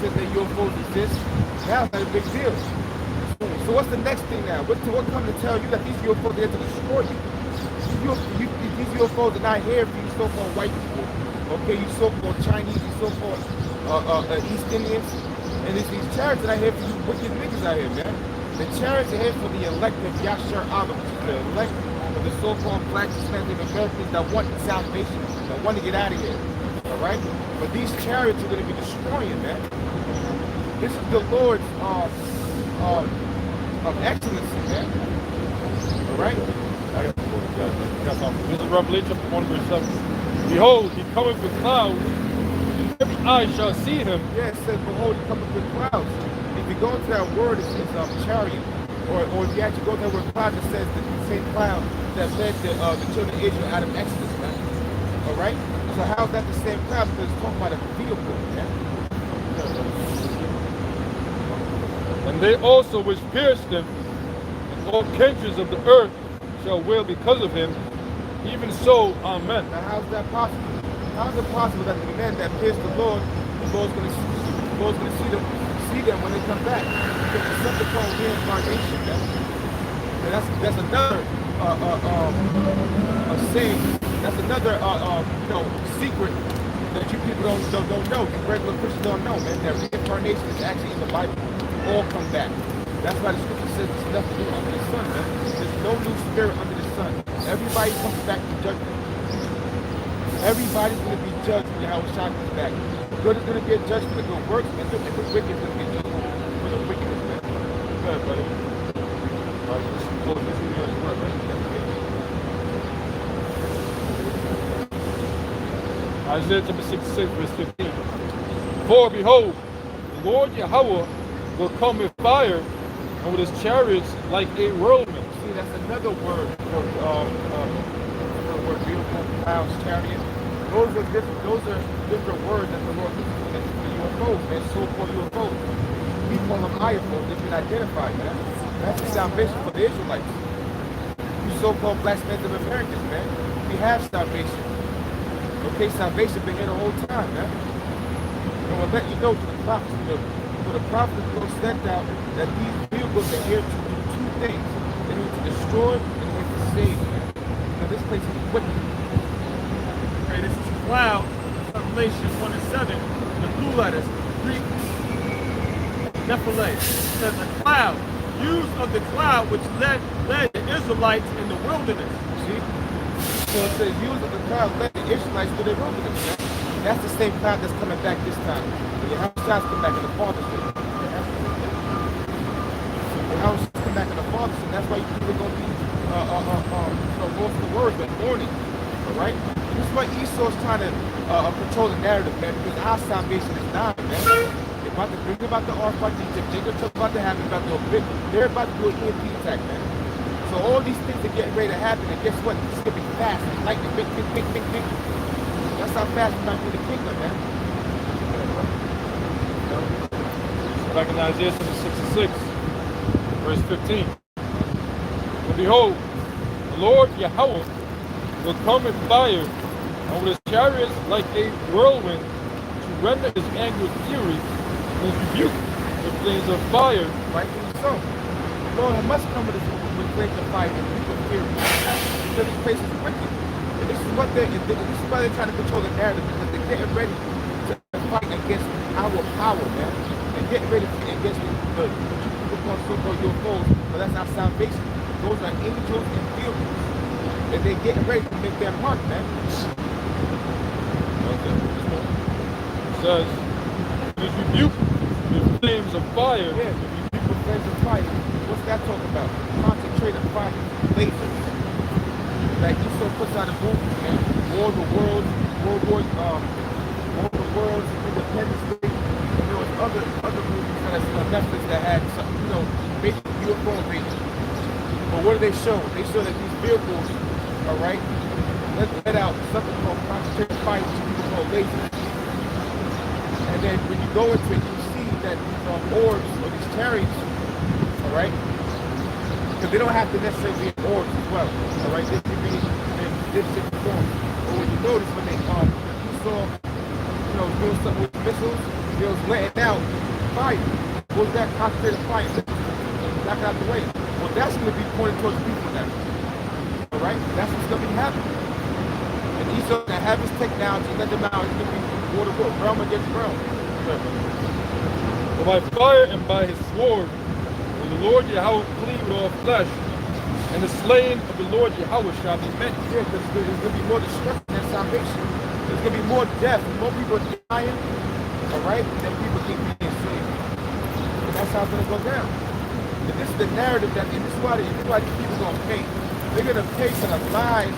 says that UFOs exist, now it's not a big deal. So what's the next thing now? What come to tell you that these UFOs are here to destroy you? These UFOs are not here for you so-called white people. Okay, you so-called Chinese, you so-called East Indians. And it's these chariots that I hear for you wicked niggas out here, man. The chariots are here for the elect of Yashar Allah, which is the elect of the so-called black Hispanic Americans that want salvation, that want to get out of here. All right? But these chariots are going to be destroying, man. This is the Lord's of excellency, man. All right? This is Revelation 1 verse 7. Behold, he cometh with clouds, and every eye shall see him. Yeah, it says, behold, he cometh with clouds. If you go into that word, it's chariot. Or if you actually go to that word cloud, it says the same cloud that led the children of Israel out of Exodus, man. All right? So how's that the same cloud? Because it's talking about a vehicle, man. And they also which pierced him, and all kindreds of the earth shall wail because of him. Even so, amen. Now how's that possible? How is it possible that the men that pierced the Lord going to see them when they come back? Because it's something called reincarnation, man. And that's another saying. That's another secret that you people don't know. You regular Christians don't know, man. That reincarnation is actually in the Bible. All come back. That's why the scripture says there's nothing new under the sun, man. There's no new spirit under the sun. Everybody comes back to judgment. Everybody's going to be judged when Yahushua comes back. The good is going to get judged for the good works, and the wicked is going to get judged for the wickedness, man. Go ahead, buddy. All right, let's close this video as well, right? Isaiah chapter 66 verse 15. For behold, the Lord Yahweh will come with fire, and with his chariots like a whirlwind. See, that's another word for beautiful clouds, chariot. Those are different words that the Lord uses for the UFOs, man. So-called UFOs. We call them IFOs. They've been identified, man. That's the salvation for the Israelites. You so-called black Native Americans, man. We have salvation. Okay, salvation been here the whole time, man. And we'll let you know to the prophets. For the prophets will sent out that these vehicles are here to do two things. They need to destroy and they need to save, man. Now this place is wicked. Okay, this is cloud, Revelation 1 and 7, the blue letters, Greek, Nephilim. It says a cloud, used of the cloud which led the Israelites in the wilderness. See? So it says, use of the cloud led the Israelites to their wilderness, man. That's the same cloud that's coming back this time. When the house come back in the Father's Day. The house come back in the Father's Day. That's why you people are going to be lost the words, but mourning. Alright? This is why Esau's trying to control the narrative, man, because our salvation is not, man. They're about to bring about the ark like Egypt. They're going to talk about the happen, about the big. They're about to do an EMP attack, man. So all these things are getting ready to happen, and guess what? It's going to be fast. It's lightning, big. That's how fast we're not through the kingdom, man. Back in Isaiah 66 verse 15. And behold, the Lord Yahweh will come with fire, and with his chariots like a whirlwind, to render his anger fury, and his rebuke with flames of fire. Rightfully so. The Lord must come with flames of fire and people fury. Because this place is wicked. And this is why they're trying to control the narrative, because they're getting ready to fight against our power, man. They're getting ready to fight against the people called so-called UFOs, but that's our salvation. Those are angels and vehicles. And they're getting ready to make their mark, man. Okay. It says, his rebuke with flames of fire. Yeah, the rebuke with flames of fire. What's that talking about? Concentrated fire, lasers. Like Esau puts out a movie, man. War of the Worlds, War of the Worlds, Independence Day. And there was other movies on Netflix that had some, basically UFO invasion. But what do they show? They show that these vehicles, all right, let out something called concentrated fire, which people call lasers. And then when you go into it, you see that these orbs or these chariots, all right, because they don't have to necessarily be orbs as well, all right. They can be in different forms. But when you notice when they you saw, doing something with missiles, they was letting out fire. What was that? Concentrated fire. Knock it out the way. Well, that's going to be pointed towards people now. All right, that's what's going to be happening. And Esau that have his technology, let them out. It's going to be war, realm against realm. But by fire and by his sword will the Lord Yahweh plead with all flesh, and the slaying of the Lord Yahweh shall be met. Yeah, because there's going to be more destruction than salvation. There's going to be more death, more people dying, all right, than people keep being saved. And that's how it's going to go down. And this is the narrative that, and this is why these people going to pay. They're going to pay for the lies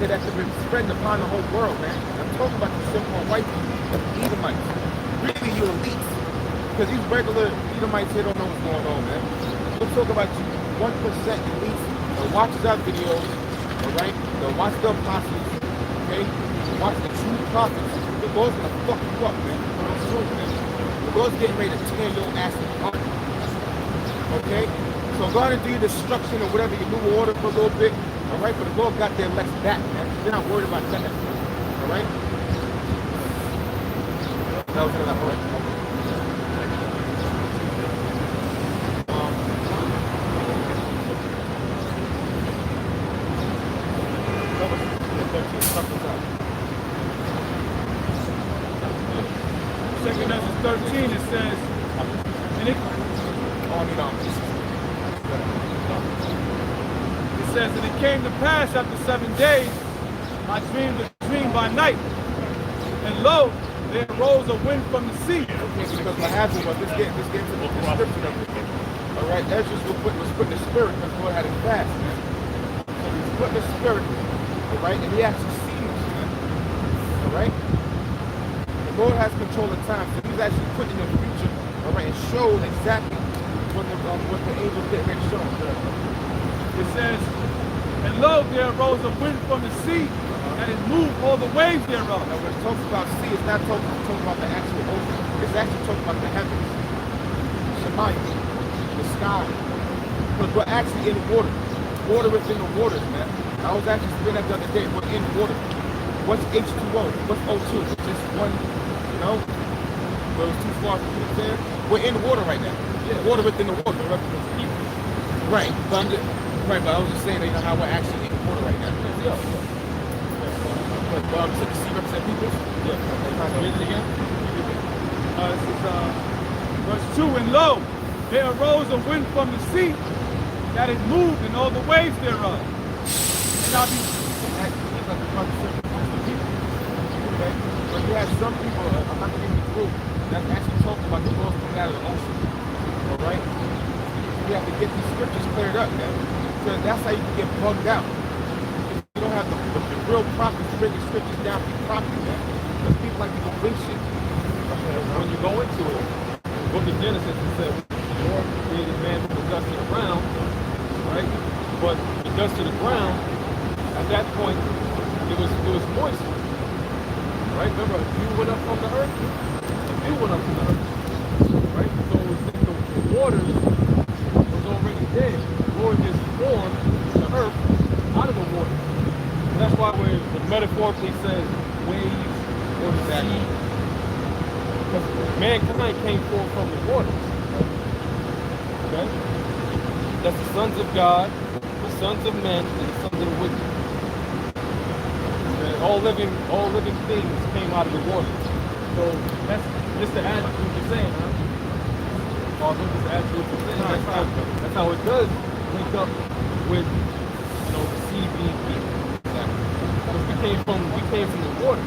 that have been spread upon the whole world, man. I'm talking about the so-called white people, the Edomites. Really, you elites. Because these regular Edomites here don't know what's going on, man. We'll talk about you 1% elites that watches our videos, all right? That watch the apostles, okay? That watch the true prophets. The Lord's going to fuck you up, man. I'm serious, man. The Lord's getting ready to tear your ass apart. Okay? So God will do your destruction or whatever, your new order for a little bit. All right? But the Lord got their elects back, man. They're not worried about that. All right? That was enough, right? Second Ezra 13, it says, and it says, and it came to pass after 7 days, I dreamed a dream by night, and lo, there arose a wind from the sea. Okay, because what happened was, let's get into the description of it. All right, Ezra was put in the spirit because the Lord had it fast, man. So he was put in the spirit, all right, and he actually seen this, man. All right? The Lord has control of time, so he's actually put in the future, all right, and showed exactly what the angels did and showed. It says, and lo, there arose a wind from the sea, and it moved all the waves thereof. Now, when it talks about sea, it's not talking about the actual ocean. It's actually talking about the heavens, Shemayim, the sky. Because we're actually in water. Water within the waters, man. I was actually spinning that the other day. We're in water. What's H2O? What's O2? It's just one, you know? But it was too far from you there. We're in water right now. Yeah. Water within the water. Right. But I was just saying, you know, how we're actually in water right now. Yeah. But so the sea represent people? Yeah. Read it again. This is verse 2, and lo, there arose a wind from the sea, that it moved in all the waves thereof. And I be Okay. But you have some people, I'm not going to give you the group, that's actually talking about the Lord coming out of the ocean. All right? You have to get these scriptures cleared up, man. Because that's how you can get bugged out. You don't have the real prophets bringing scriptures down properly, man. Because people like to go bring shit. When you go into it, the book of Genesis, it says, the Lord created man from the dust of the ground, right? But the dust of the ground, at that point, it was moist. Right? Remember, you went up from the earth, and you went up from the earth. Right? So the waters was already there. The Lord just formed the earth out of the water. And that's why when it metaphorically says waves or the sea, because mankind came forth from the waters. Okay? That's the sons of God, the sons of men, and the sons of the wicked. All living things came out of the water. So that's just to add to what you're saying, huh? Just to add to what you're saying. That's how it does link up with, you know, the sea being people. Because we came from the water.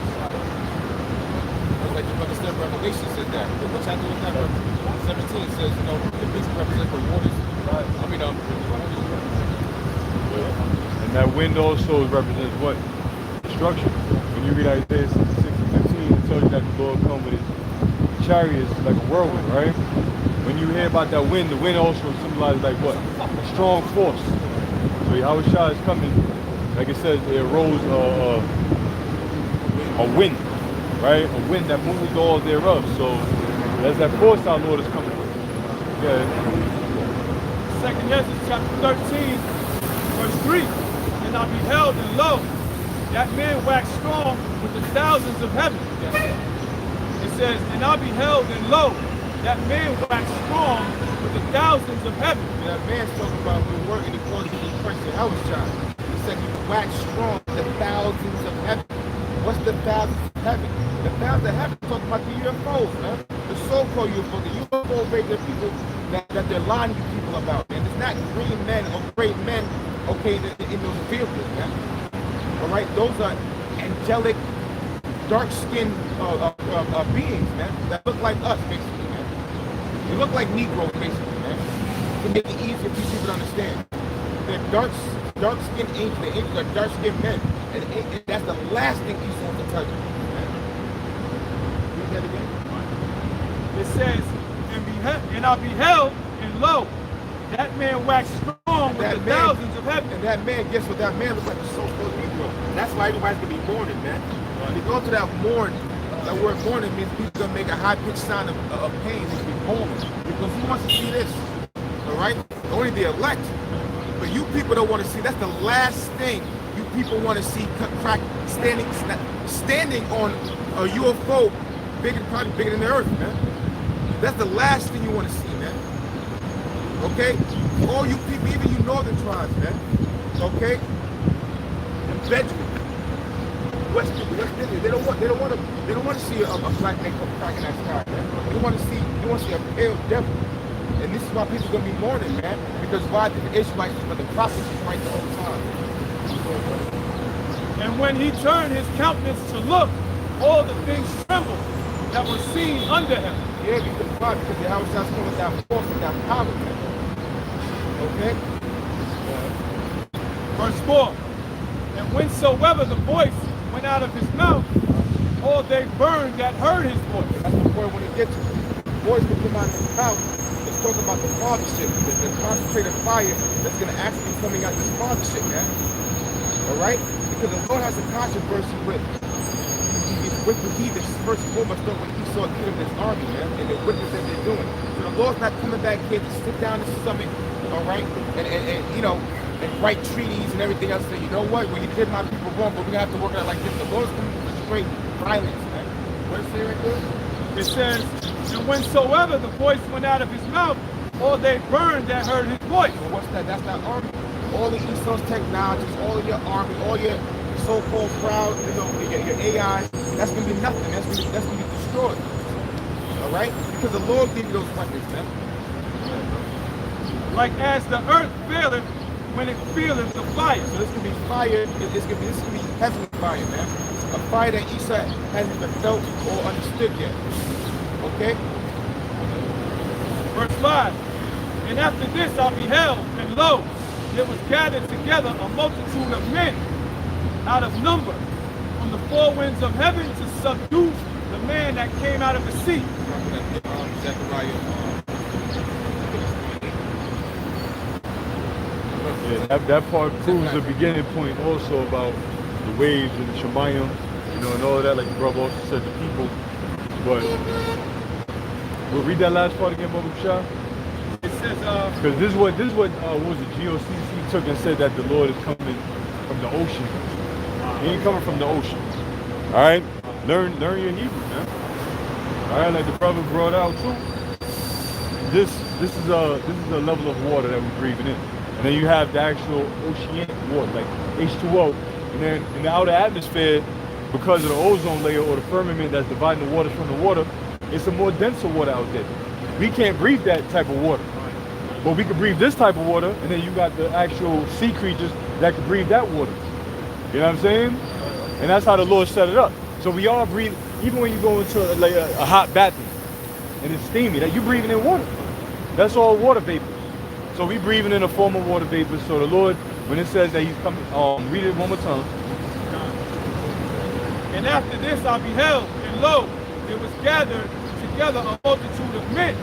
Like the brother said, Revelation said that. What chapter was that? 17 says, you know, the beast represents the waters. I mean, And that wind also represents what? Destruction. When you read Isaiah 66:15, it tells you that the Lord comes with his chariots like a whirlwind, right? When you hear about that wind, the wind also symbolizes like what? A strong force. So Yahweh Shah is coming, like it says, it arose a wind, right? A wind that moves all thereof. So that's that force our Lord is coming with. Yeah. Second Ezra chapter 13, verse 3. And I beheld, and lo, that man waxed strong with the thousands of heaven. It says, and I beheld, and lo, that man waxed strong with the thousands of heaven. and that man's talking about when we're working according to the Christ of Howard Shah. He said he waxed strong with the thousands of heaven. What's the thousands of heaven? The thousands of heaven talking about the UFOs, man. The so-called UFO. The UFO race, the people that they're lying to people about, man. It's not green men or great men, okay, in those vehicles, man. All right, those are angelic, dark-skinned beings, man, that look like us, basically, man. They look like Negroes, basically, man. To make it easier for people to understand. They're dark-skinned angels. The angels are dark-skinned men, and that's the last thing Esau wants to touch. Man. Read that again. It says, and I beheld, and lo, that man waxed strong with the thousands of heaven. And that man, guess what? That man looks like a so-called Negro. And that's why everybody's gonna be mourning, man. When you go to that mourn, that word mourning means people gonna make a high-pitched sound of pain. They be mourning because who wants to see this? All right, only the elect. But you people don't want to see. That's the last thing you people want to see. Crack standing on a UFO, probably bigger than the Earth, man. That's the last thing you want to see, man. Okay, all you people, even you northern tribes, man. Okay, and Benjamin, West Indian, they don't want to see a black man cracking that sky, man. They want to see a pale devil. And this is why people are going to be mourning, man. Because why the Israelites, but the prophets is right the whole time. And when he turned his countenance to look, all the things trembled that were seen under him. Yeah, because why? Because the house is coming down force and down power, man. Okay? Verse 4. And whensoever the voice went out of his mouth, all they burned that heard his voice. That's the point when it gets to the voice will come out of his mouth. Talk about the fathership, the concentrated fire that's going to actually be coming out this fathership, man. All right? Because the Lord has a controversy with the heathens. First and foremost, when he saw Edom in his army, man, and the wickedness that they're doing. So the Lord's not coming back here to sit down in the summit, all right, and you know, and write treaties and everything else. Say, you know what? Well, you did my people wrong, but we have to work out like this. The Lord's coming to straight violence, man. What does it say right there? It says, and whensoever the voice went out of his mouth, all they burned that heard his voice. Well, what's that? That's not army. All the Esau's technologies, all of your army, all your so-called crowd, you know, your AI, that's gonna be nothing. That's gonna be destroyed. All right? Because the Lord gave you those weapons, man. Like as the earth faileth when it feeleth the fire. So this can be fire. This can be heavenly fire, man. A fire that Esau hasn't been felt or understood yet. Okay? Verse 5. And after this I beheld, and lo, there was gathered together a multitude of men out of number from the four winds of heaven to subdue the man that came out of the sea. Yeah, that part proves the beginning point also about the waves and the Shemayim, you know, and all of that, like the brother also said, the people. But we'll read that last part again, Brother Shah. It says, because this is what was it? GOCC took and said that the Lord is coming from the ocean. He ain't coming from the ocean. All right, learn your Hebrew, man. All right, like the brother brought out too. This is a level of water that we're breathing in, and then you have the actual oceanic water, like H2O, and then in the outer atmosphere, because of the ozone layer or the firmament that's dividing the waters from the water, it's a more denser water out there. We can't breathe that type of water, but we can breathe this type of water, and then you got the actual sea creatures that can breathe that water. You know what I'm saying? And that's how the Lord set it up. So we all breathe, even when you go into a hot bathroom and it's steamy, that you breathing in water. That's all water vapor. So we breathing in a form of water vapor. So the Lord, when it says that he's coming, read it one more time. and after this I beheld, and lo, there was gathered together a multitude of men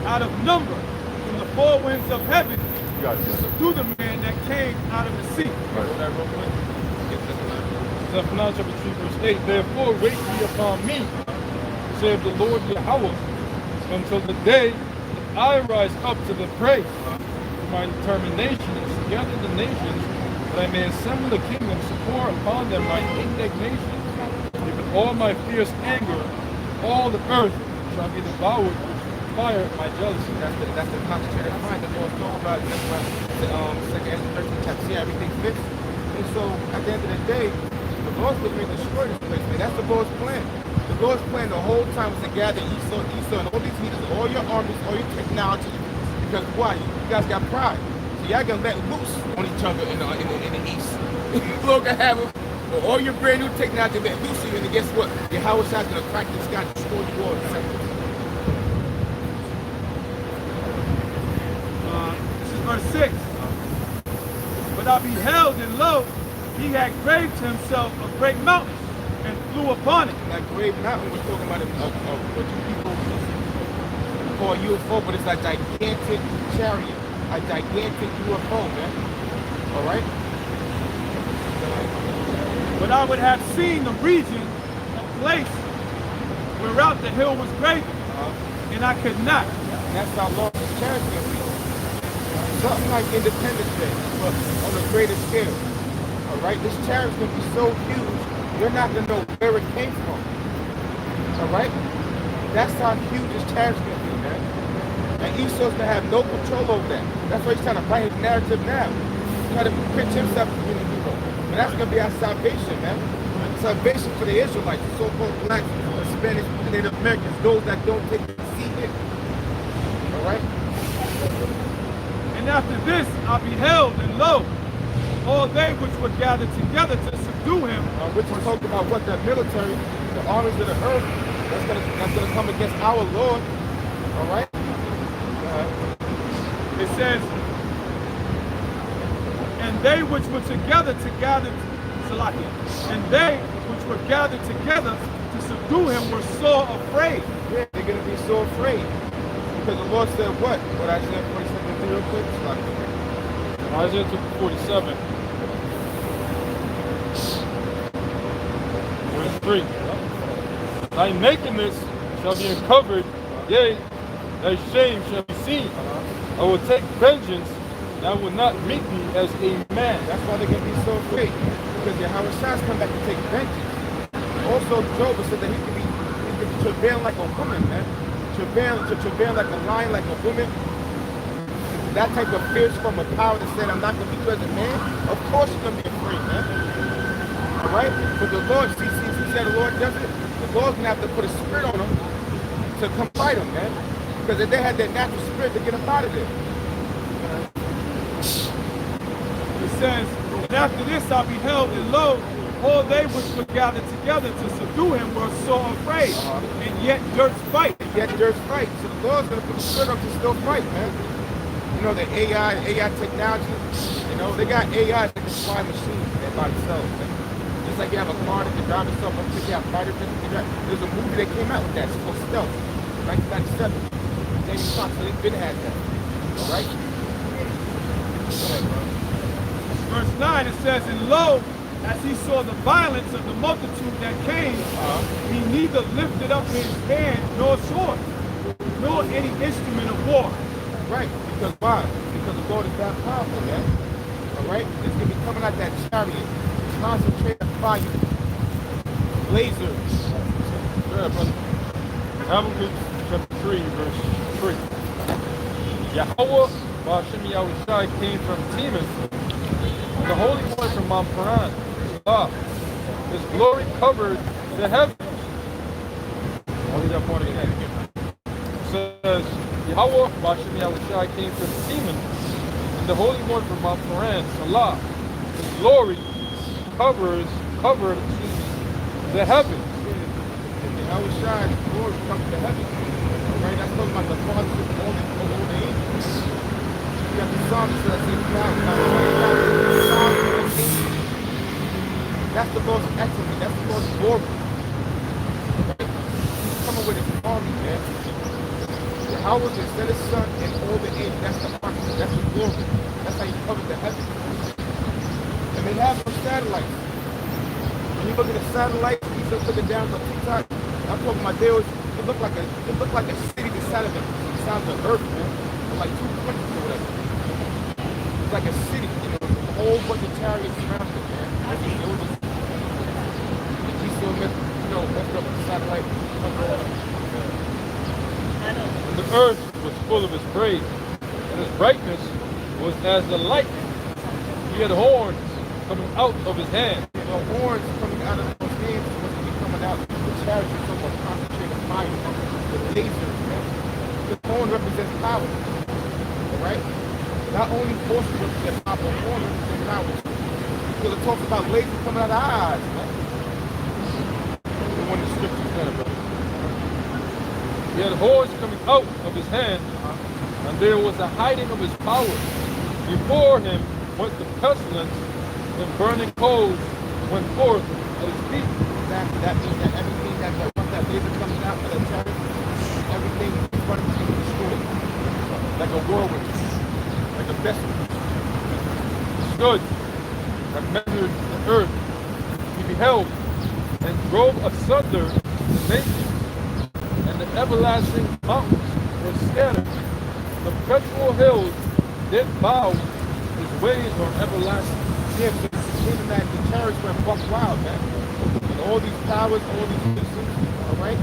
out of number from the four winds of heaven to subdue the man that came out of the sea. Zephaniah chapter 3, verse 8. Therefore wait ye upon me, saith the Lord Yahweh, until the day that I rise up to the prey. For my determination is to gather the nations, that I may assemble the kingdoms to pour upon them my indignation. Even all my fierce anger, all the earth shall be devoured with fire of my jealousy. That's the concentrated mind that Lord's talking about. That's why the second and 13th chapter, see everything fixed. And so at the end of the day, the Lord's going to destroy this place, man. That's the Lord's plan. The Lord's plan the whole time was to gather Esau, and all these leaders, all your armies, all your technology. Because why? You guys got pride. So y'all gonna let loose on each other in the east. Lord gonna have all your brand new technology let loose you, and guess what? Your Howard Shot's gonna crack the sky, destroy you all in seconds. This is verse 6. But I beheld, and lo, he had graved himself a great mountain, and flew upon it. That great mountain, we're talking about what you people call UFO, but it's a gigantic chariot, a gigantic UFO, man. All right? But I would have seen the region, a place whereout the hill was graven, and I could not. And that's how long this chariot's gonna be. Something like Independence Day, but on a greater scale. All right? This chariot's gonna be so huge, you're not gonna know where it came from. All right? That's how huge this chariot's gonna be, man. And Esau's gonna have no control over that. That's why he's trying to fight his narrative now. He's trying to pitch himself to be the hero. And that's gonna be our salvation, man. Salvation for the Israelites, the so-called blacks, Hispanics, Native Americans, those that don't take the seat in. All right? And after this I beheld, and lo, all they which were gathered together to subdue him. Which is talking about what the military, the armies of the earth, that's gonna come against our Lord. All right? It says, and they which were together to gather, Salakia, and they which were gathered together to subdue him were sore afraid. Yeah, they're gonna be so afraid. Because the Lord said what? What Isaiah 47 real quick? Isaiah 47. Verse 3. Thy nakedness shall be uncovered, yea, thy shame shall be seen. I will take vengeance, and I will not meet thee as a man. That's why they're going to be so afraid. Because Yahweh Shah's come back to take vengeance. Also, Job said that he could be travailing like a woman, man. Travailing like a lion, like a woman. That type of fierce from a power that said, I'm not going to be you as a man. Of course you're going to be afraid, man. All right? But the Lord, see, he said the Lord does it. The Lord's going to have to put a spirit on them to come fight them, man. Because if they had that natural spirit to get them out of there. It says, and after this I beheld, and lo, all they which were gathered together to subdue him were sore afraid, and yet durst fight. Yet durst fight. So the Lord's going to put the spirit on to still fight, man. You know, the AI technology, you know, they got AI that can fly machines, man, by themselves, man. Just like you have a car that can drive itself up to you, fighter that can drive. There's a movie that came out with that. It's called Stealth, 1997. James Fox, so they've been had that. All right? Go ahead, bro. Verse 9, it says, and lo, as he saw the violence of the multitude that came, he neither lifted up his hand nor sword, nor any instrument of war. Right, because why? Because the Lord is that powerful, man. All right? It's going to be coming out that chariot, concentrated fire, lasers. Yeah, brother. Habakkuk chapter 3, verse 3. Yahweh Ba'ashem Yahushai came from Teman, the Holy One from Mount Paran. His glory covered the heavens. I'll read that part again. It says, Yahweh Ba'ashem Yahushai came from Teman, and the Holy One from Mount Paran, Salah. His glory covered the heavens. Yahweh Shai's glory comes to the heavens. Right? That's talking about the Father of all the angels. You got the psalmist that says, that's the most excellent. That's the most glory. Right? He's coming with his army, man. Yahweh just set his son and all the angels. That's the army. That's the glory. That's how you cover the heavens. And they have some satellites. When you look at the satellites, he's just looking down the TikTok. I'm talking about it looked like a city beside of the earth, man. Like 2 countries or whatever. It's like a city, you know, a whole bunch of chariots surrounding it, man. It was just, he still messed up with the satellite. And the earth was full of his praise, and his brightness was as the lightning. He had horns coming out of his hand, the horns coming out of those hands is what's going to be coming out. The chariots are talking about concentrated fire, the lasers, man. The horn represents power, all right? Not only forces represent power, but horn represents power. Because it talks about lasers coming out of our eyes, man. When the scripture's done, brother. He had horns coming out of his hand, and there was a hiding of his power. Before him went the pestilence, and burning coals went forth at his feet. Exactly. That means that everything once that laser comes out of that chariot, everything in front of it is going to be destroyed. Like a whirlwind, like a vessel. He stood and measured the earth. He beheld and drove asunder the nations, and the everlasting mountains were scattered. The perpetual hills did bow, his ways are everlasting. Yeah, so it's meaning that the chariots went buck wild, man. And all these powers, all these systems, all right,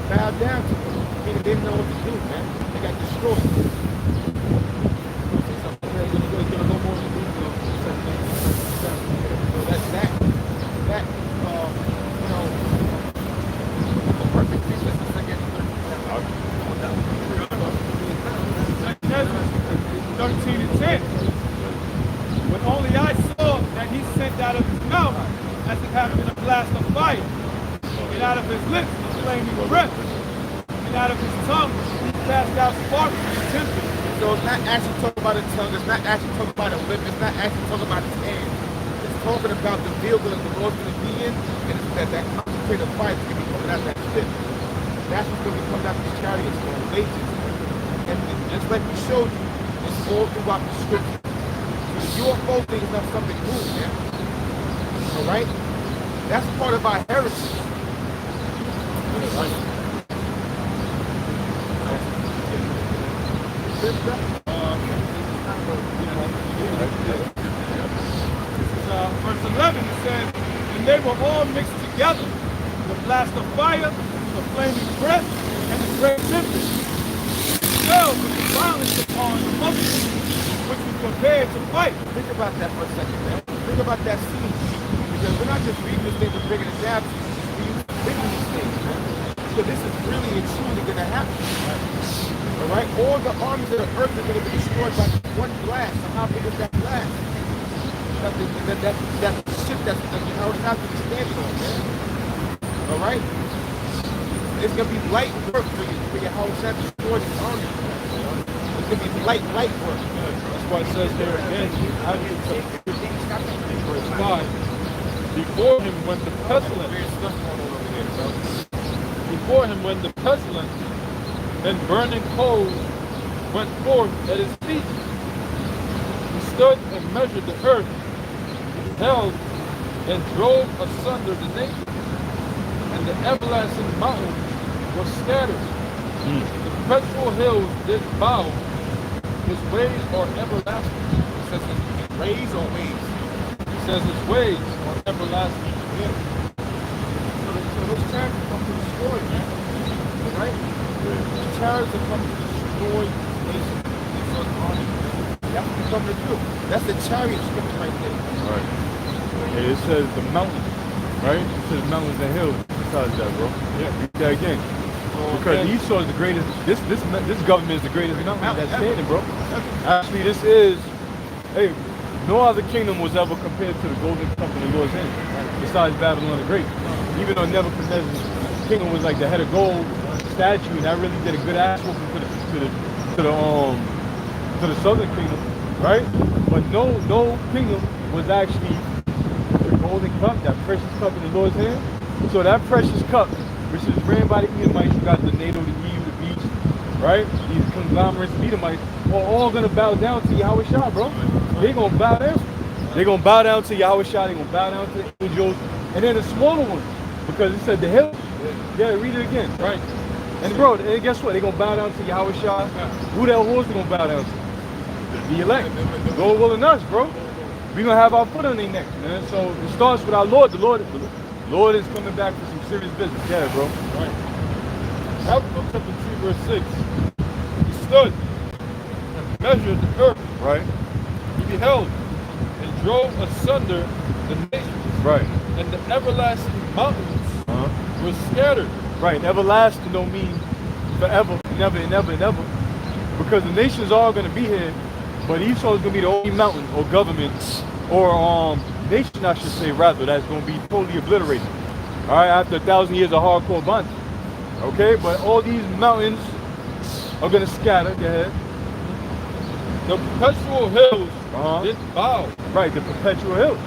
bowed down to them. Meaning they didn't know what to do, man. They got destroyed. So that's that. That, you know, a perfect piece. That's the second. 13 and 10. When only I saw that he sent out of his mouth as it had been a blast of fire, and out of his lips a flaming breath, and out of his tongue he cast out sparks and tempest. So it's not actually talking about a tongue, it's not actually talking about a lip, it's not actually talking about his hand. It's talking about the vehicle that the Lord's going to be in, and it's that concentrated fire is going to be coming out of that lip. That's what's going to be coming out of these chariots, man, lasers. And just like we showed you, it's all throughout the scripture. So the UFO thing is not something new, man. All right? That's part of our heritage. Verse 11, it says, and they were all mixed together, the blast of fire, the flaming breath, and the great tempest. Fell with violence upon the multitude, which was prepared to fight. Think about that for a second, man. Think about that scene. Because we're not just reading this thing to bring it down to you. We're thinking these things, man. So this is really and truly going to happen. All right? All the armies of the earth are going to be destroyed by one blast. So how big is that blast? That ship that's, how it's not to be standing on, man. All right? It's going to be light work for your house that destroys the army. It's going to be light work. That's why it says there again, verse 5, before him went the pestilence. Before him went the pestilence, and burning coals went forth at his feet. He stood and measured the earth, held and drove asunder the nations, and the everlasting mountains were scattered. The perpetual hills did bow, his ways are everlasting. It says his ways or ways. He says his ways are everlasting. So those chariots come to destroy, man. Right? The chariots are coming to destroy nations. That's what they're coming to do. That's the chariot scripture right there. Right. And it says the mountains, right? It says mountains and hills besides that, bro. Yeah. Read that again. Because Esau is the greatest, this government is the greatest mountain that's standing, bro. Actually, this is, hey, no other kingdom was ever compared to the golden cup in the Lord's hand, besides Babylon the Great. Even though Nebuchadnezzar's kingdom was like the head of gold statue, and that really did a good ass whooping to the southern kingdom, right? But no kingdom was actually the golden cup, that precious cup in the Lord's hand. So that precious cup, which is ran by the Edomites, you got the NATO, the EU, the beast, right? These conglomerates, Edomites, are all gonna bow down to Yahweh Shah, bro. They're gonna bow down. They're gonna bow down to Yahweh Shah, they're gonna bow down to the angels, and then the smaller ones, because it said the hill. Yeah, read it again, right? And bro, and guess what? They're gonna bow down to Yahweh Shah. Who the hell was they gonna bow down to? The elect. Lord willing us, bro. We're gonna have our foot on their neck, man. So it starts with our Lord. The Lord is coming back for some serious business. Yeah, bro. Right. Habakkuk chapter 3, verse 6. He stood and measured the earth. Right? He beheld and drove asunder the nations. Right. and the everlasting mountains were scattered. Right, and everlasting don't mean forever, never and never and ever. Because the nations are going to be here, but Esau is going to be the only mountain or government or nation, I should say, rather, that's going to be totally obliterated. All right, after 1,000 years of hardcore bondage. Okay, but all these mountains are going to scatter. Go ahead. The perpetual hills Uh-huh. did bow. Right, the perpetual hills.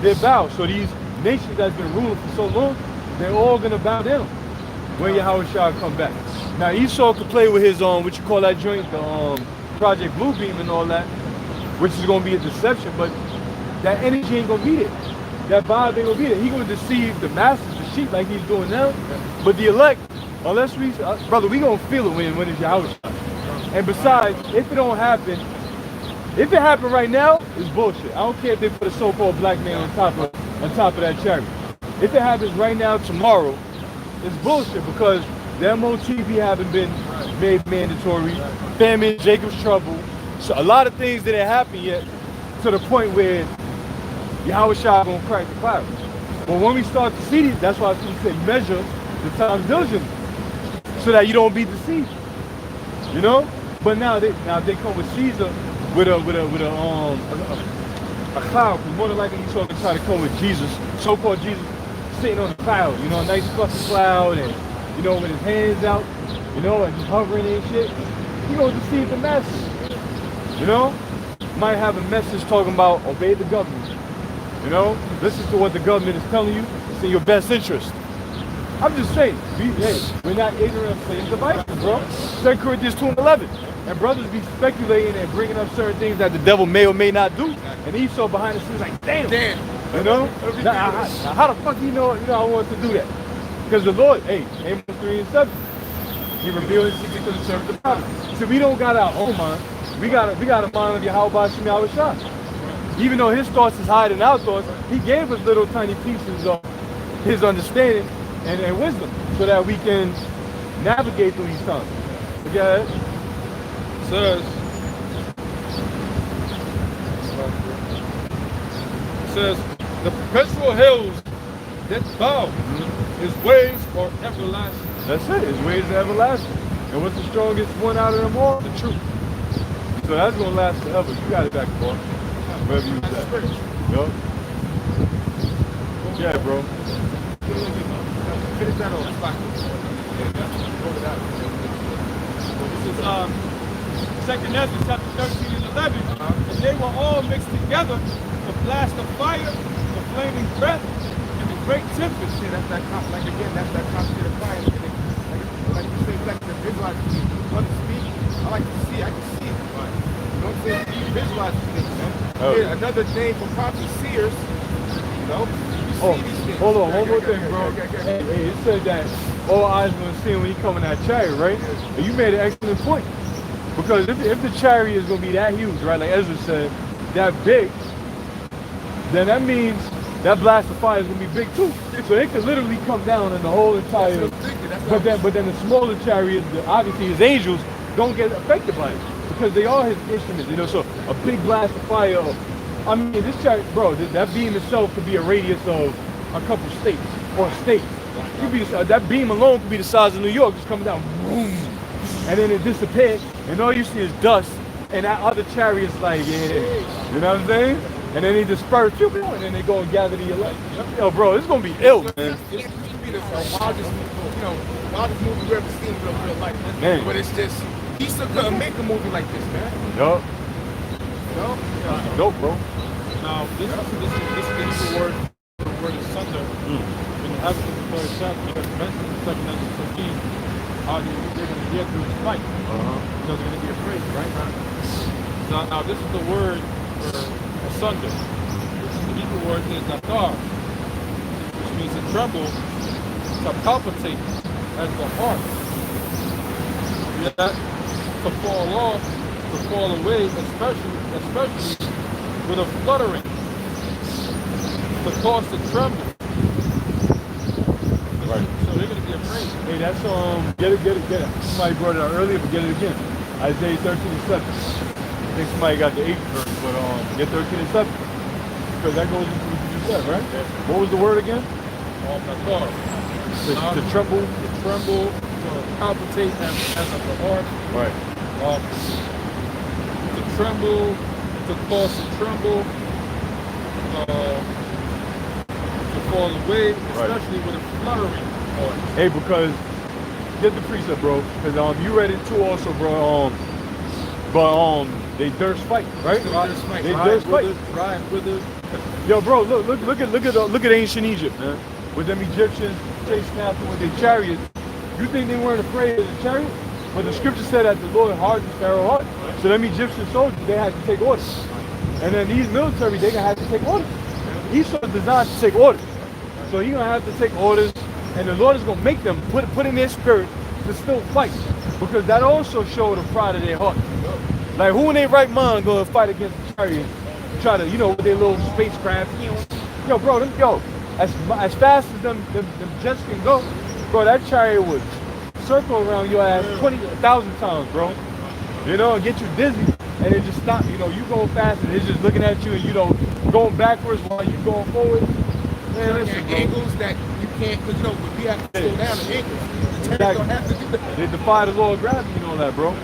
They bow. So these nations that's been ruling for so long, they're all going to bow down when Yahushua come back. Now Esau could play with his what you call that joint, the Project Bluebeam and all that, which is gonna be a deception, but that energy ain't gonna be there. That vibe ain't gonna be there. He gonna deceive the masses, the sheep, like he's doing now. But the elect, unless we, brother, we gonna feel it when it's Yahushua. And besides, if it don't happen, if it happened right now, it's bullshit. I don't care if they put a so-called black man on top of that chariot. If it happens right now, tomorrow, it's bullshit because the MOTB haven't been made mandatory. Famine, Jacob's trouble. So a lot of things didn't happen yet to the point where Yahushua gonna crack the cloud. But when we start to see these, that's why I say measure the times diligently, so that you don't be deceived. You know? But now they come with Caesar with a cloud, because more than likely he's going to try to come with Jesus, so-called Jesus, sitting on a cloud, you know, a nice fluffy cloud, and you know, with his hands out, you know, and he's hovering and shit. He gonna deceive the masses. You know? Might have a message talking about obey the government. You know? Listen to what the government is telling you. It's in your best interest. I'm just saying, we're not ignorant of Satan's devices, bro. 2 Corinthians 2:11. And brothers be speculating and bringing up certain things that the devil may or may not do. And Esau behind the scenes like, damn. You know? Now, how the fuck you know I want to do that? Because the Lord, Amos 3:7, he revealed his secret to the servant of the prophet. So we don't got our own mind. We got a mind of Yahweh Shem Yahushua. Even though his thoughts is higher than our thoughts, he gave us little tiny pieces of his understanding and wisdom so that we can navigate through these times. Okay? It says, the perpetual hills that bow, his ways are everlasting. That's it. His ways are everlasting. And what's the strongest one out of them all? The truth. So that's gonna last forever. You got it back, bro. Wherever you was at. Yup. Yeah, bro. Finish that on spot. This is 2nd Ezra chapter 13 and 11. And they were all mixed together, the blast of fire, the flaming breath, and the great tempest. Yeah, that's that complicated fire. Like you say, like the visualize things. When you speak, I like to see. I can see it. You know what I'm saying? You visualize things, man. Oh. Yeah, another name for prophet seers. You know, you see these things. Hold on, one more thing, bro. Hey, it said that all eyes gonna see him when he come in that chariot, right? And you made an excellent point. Because if the chariot is gonna be that huge, right, like Ezra said, that big, then that means that blast of fire is gonna be big too. So it could literally come down in the whole entire. But then the smaller chariots, obviously his angels, don't get affected by it because they are his instruments, you know. So a big blast of fire. I mean, this chariot, bro, that beam itself could be a radius of a couple states or states. Could be that beam alone could be the size of New York, just coming down, boom, and then it disappears, and all you see is dust. And that other chariot's like, yeah, you know what I'm saying? And then they disperse, and then they go and gather the elect. Yo, bro, it's gonna be ill, man. This could be the wildest movie we've ever seen in real life. Man. But it's just, he still couldn't make a movie like this, man. Yup. No? Dope, bro. Now, this is the word is thunder. In the African third chapter, it mentions in 2nd Ezra 13 how they're going to get through this fight. So they're going to be afraid, right? Now, this is the word for asunder. The Hebrew word is nathar, which means to tremble, to palpitate as the heart. Yet, to fall off, to fall away, especially with a fluttering, to cause to tremble. Right. So they're going to be afraid. Hey, that's get it. Somebody brought it out earlier, but get it again. Isaiah 13:7. I think somebody got the 8th verse, but get 13:7 because that goes into what you just said, right? What was the word again? Nakar. To tremble. To tremble, to palpitate as of the heart. Right. To tremble, to cause to tremble, to fall away, especially with a fluttering heart. Hey, because get the precept, bro. Because you read it too, also, bro. But they durst fight, right? They durst fight. Ride with it. Yo, bro, look at ancient Egypt, man. With them Egyptians chasing after with their chariots. You think they weren't afraid of the chariot? But the scripture said that the Lord hardened Pharaoh's heart. So them Egyptian soldiers, they had to take orders. And then these military, they gonna have to take orders. Esau is designed to take orders. So he gonna have to take orders, and the Lord is gonna make them put in their spirit to still fight. Because that also showed the pride of their heart. Like, who in their right mind gonna fight against the chariot? Try to, with their little spacecraft. Yo, bro, as fast as them jets can go, bro, that chariot would circle around your ass 20,000 times, bro. And get you dizzy, and it just stop. You going fast, and it's just looking at you, and going backwards while you going forward. Man, listen, bro. Angles that you can't, because we have to slow down the angles. The chariot don't have to do that. They defy the law of gravity and all that, bro.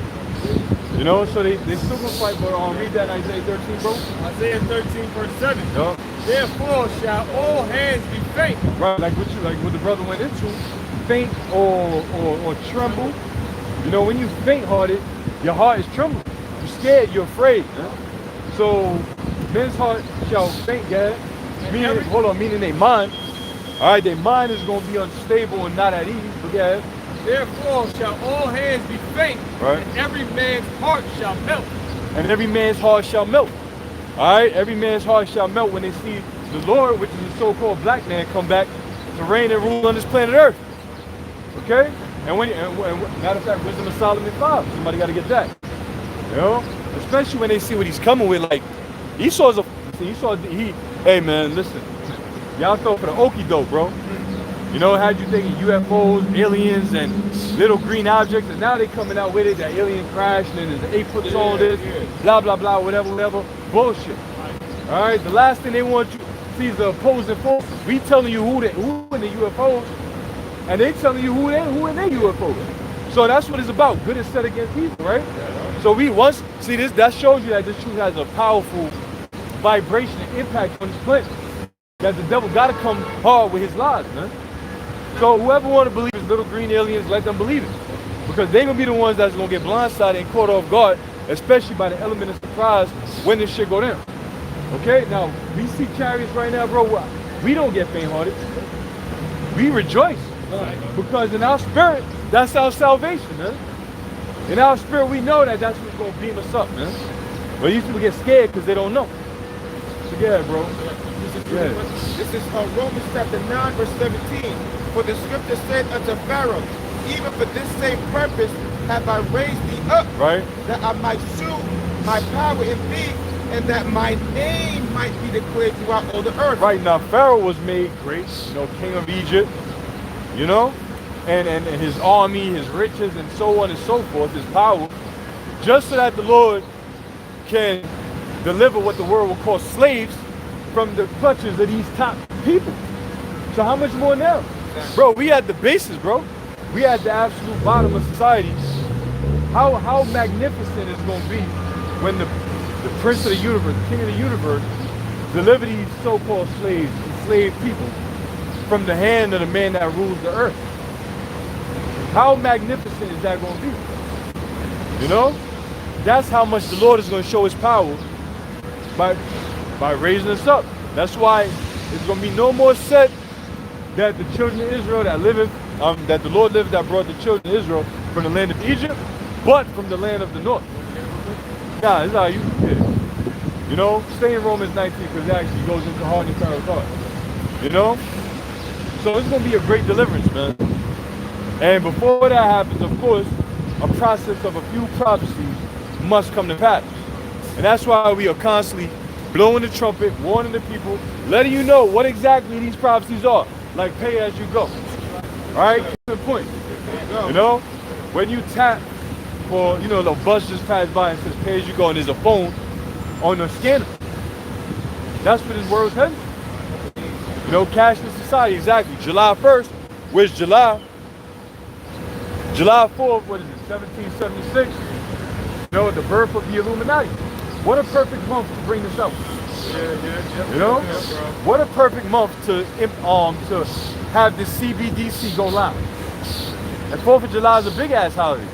So they still gonna fight, but read that Isaiah 13, bro. Isaiah 13, verse 7. Yup. Therefore shall all hands be faint. Right, like what the brother went into, faint or tremble. When you faint-hearted, your heart is trembling. You're scared, you're afraid. So men's heart shall faint, guys. Meaning their mind. All right, their mind is gonna be unstable and not at ease. But yeah. Therefore shall all hands be faint, right. And every man's heart shall melt. And every man's heart shall melt. All right, every man's heart shall melt when they see the Lord, which is the so-called black man, come back to reign and rule on this planet Earth. Okay? And matter of fact, Wisdom of Solomon 5. Somebody got to get that. Especially when they see what he's coming with. Like, hey man, listen. Y'all throw for the okie doke, bro. Had you thinking UFOs, aliens, and little green objects, and now they coming out with it, that alien crashed, and there's 8 foot tall, blah, blah, blah, whatever. Bullshit. All right, the last thing they want you to see is the opposing force. We telling you who in the UFOs, and they telling you who in their UFOs. So that's what it's about. Good is set against evil, right? So that shows you that this truth has a powerful vibration and impact on this planet. That the devil got to come hard with his lies, man. So whoever want to believe is little green aliens, let them believe it. Because they're going to be the ones that's going to get blindsided and caught off guard, especially by the element of surprise when this shit go down. Okay, now, we see chariots right now, bro. We don't get faint-hearted. We rejoice. Because in our spirit, that's our salvation, man. In our spirit, we know that that's what's going to beam us up, man. But these people get scared because they don't know. So yeah, bro. This is Romans chapter 9, verse 17. For the scripture said unto Pharaoh, even for this same purpose have I raised thee up, right? That I might shew my power in thee, and that my name might be declared throughout all the earth. Right, now Pharaoh was made great, king of Egypt, and his army, his riches, and so on and so forth, his power, just so that the Lord can deliver what the world will call slaves from the clutches of these top people. So how much more now? Bro, we at the basis, bro. We at the absolute bottom of society. How magnificent it's going to be when the prince of the universe, the king of the universe, deliver these so-called slaves, enslaved people, from the hand of the man that rules the earth. How magnificent is that going to be? That's how much the Lord is going to show his power by raising us up. That's why it's going to be no more said that the children of Israel that the Lord liveth that brought the children of Israel from the land of Egypt, but from the land of the north. Yeah, that's how you stay in Romans 19 because it actually goes into hardening Pharaoh's heart. So it's going to be a great deliverance, man. And before that happens, of course, a process of a few prophecies must come to pass. And that's why we are constantly blowing the trumpet, warning the people, letting you know what exactly these prophecies are. Like pay as you go. All right, keep the point. When you tap for, the bus just passed by and says pay as you go, and there's a phone on the scanner. That's what this world's heading. You know, cashless society, exactly. July 1st, where's July? July 4th, what is it, 1776? You know, the birth of the Illuminati. What a perfect month to bring this out. You know? What a perfect month to have the CBDC go live. And 4th of July is a big ass holiday.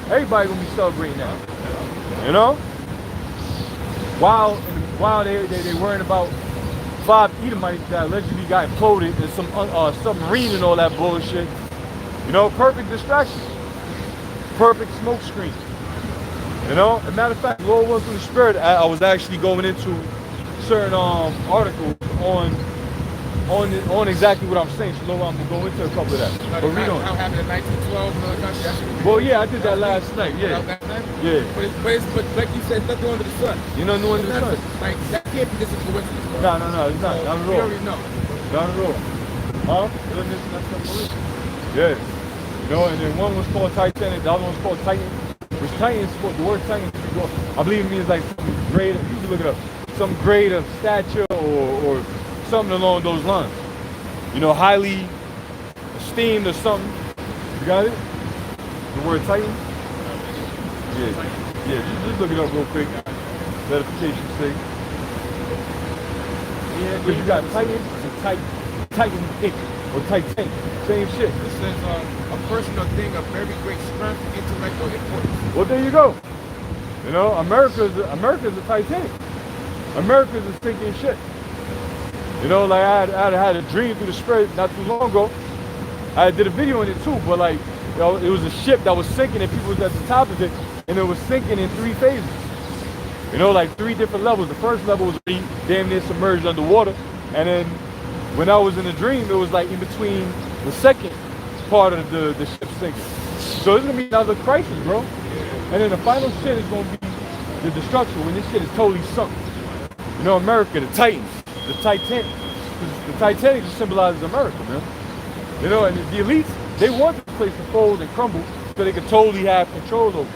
Everybody gonna be celebrating that. You know? While they worrying about 5 Edomites that allegedly got imploded and some submarine and all that bullshit. You know, perfect distraction. Perfect smoke screen. You know? As a matter of fact, Lord was in the spirit. I was actually going into certain articles on exactly what I'm saying. So Lord, I'm gonna go into a couple of that. But read on. How happened in 1912? Well, yeah, I did that last night. Yeah. Yeah. But like you said, nothing under the sun. You know, new under the sun. Like, that can't be just a coincidence, bro. No, it's not. Not at You all. already know. Not at all. Huh? Yeah. You know, and then one was called Titanic, the other one was called Titan. Which Titan is the word Titan, I believe it means like some grade, you can look it up, some grade of stature or something along those lines. You know, highly esteemed or something. You got it? The word Titan? Yeah, just look it up real quick. Verification's sake. Yeah, because you got Titan and Titan Inc. or Titan. Same shit. It says a person or thing of very great strength, intellect, or importance. Well, there you go. You know, America's a Titanic. America's a sinking ship. You know, like I had a dream through the spirit not too long ago. I did a video on it too, but like, you know, it was a ship that was sinking and people was at the top of it, and it was sinking in 3 phases. You know, like 3 different levels. The first level was already damn near submerged underwater, and then when I was in the dream, it was like in between the second part of the ship sinking. So it's gonna be another crisis, bro. And then the final shit is gonna be the destruction when this shit is totally sunk. You know, America, the Titans, the Titanic. The Titanic just symbolizes America, man. You know, and the elites, they want this place to fold and crumble so they can totally have control over it.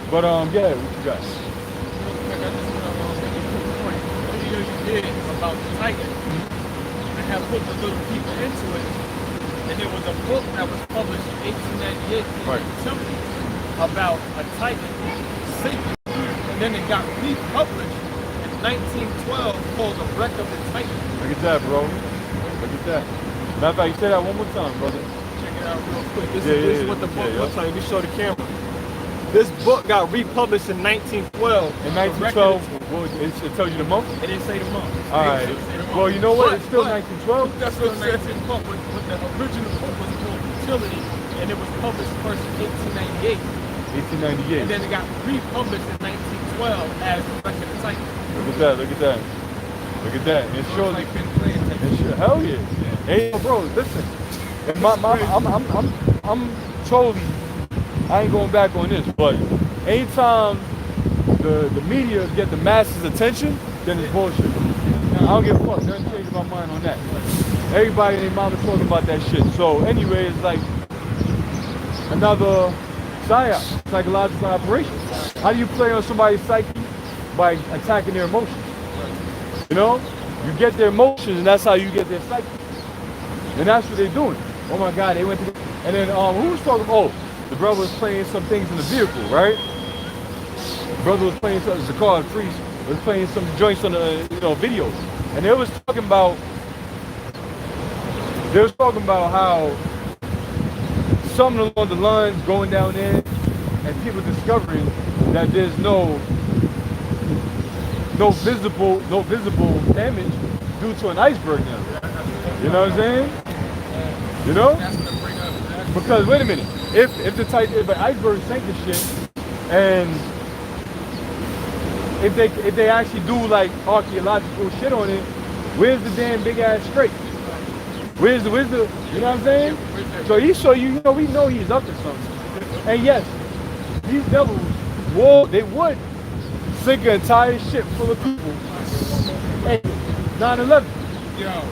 But yeah, what you got? You did about the Titan. I have put the little people into it. And there was a book that was published in 1898 about a Titan sinking. And then it got republished in 1912 called The Wreck of the Titan. Look at that, bro. Look at that. Matter of fact, you say that one more time, brother. Check it out real quick. This is what the book looks like. Let me show the camera. This book got republished in 1912. In 1912, it tells you the month? It didn't say the month. All right. Well, you know what? It's still 1912. That's what it says in the book. But the original book was called Utility, and it was published first in 1898. 1898. And then it got republished in 1912 as The Wreck of the Titan. Look at that, look at that. Look at that. It shows Like been playing hell yeah. Hey, bro, listen. I'm totally, I ain't going back on this, but anytime the media get the masses' attention, then it's bullshit. I don't give a fuck. Nothing changed my mind on that. Everybody and their mama talking about that shit. So anyway, it's like another PSYOP, psychological operation. How do you play on somebody's psyche? By attacking their emotions. You know? You get their emotions and that's how you get their psyche. And that's what they're doing. Oh my God, they went to, and then who was talking? Oh, the brother was playing some things in the vehicle, right? The brother was playing some, the car priest was playing some joints on the videos, and they was talking about how something along the lines going down there, and people discovering that there's no visible damage due to an iceberg now. You know what I'm saying? You know? Because wait a minute, if an iceberg sank the shit, and if they actually do like archaeological shit on it, where's the damn big ass strait? Where's the you know what I'm saying? So we know he's up to something. And yes, these devils they would sink an entire ship full of people. Hey, 9/11. Yo,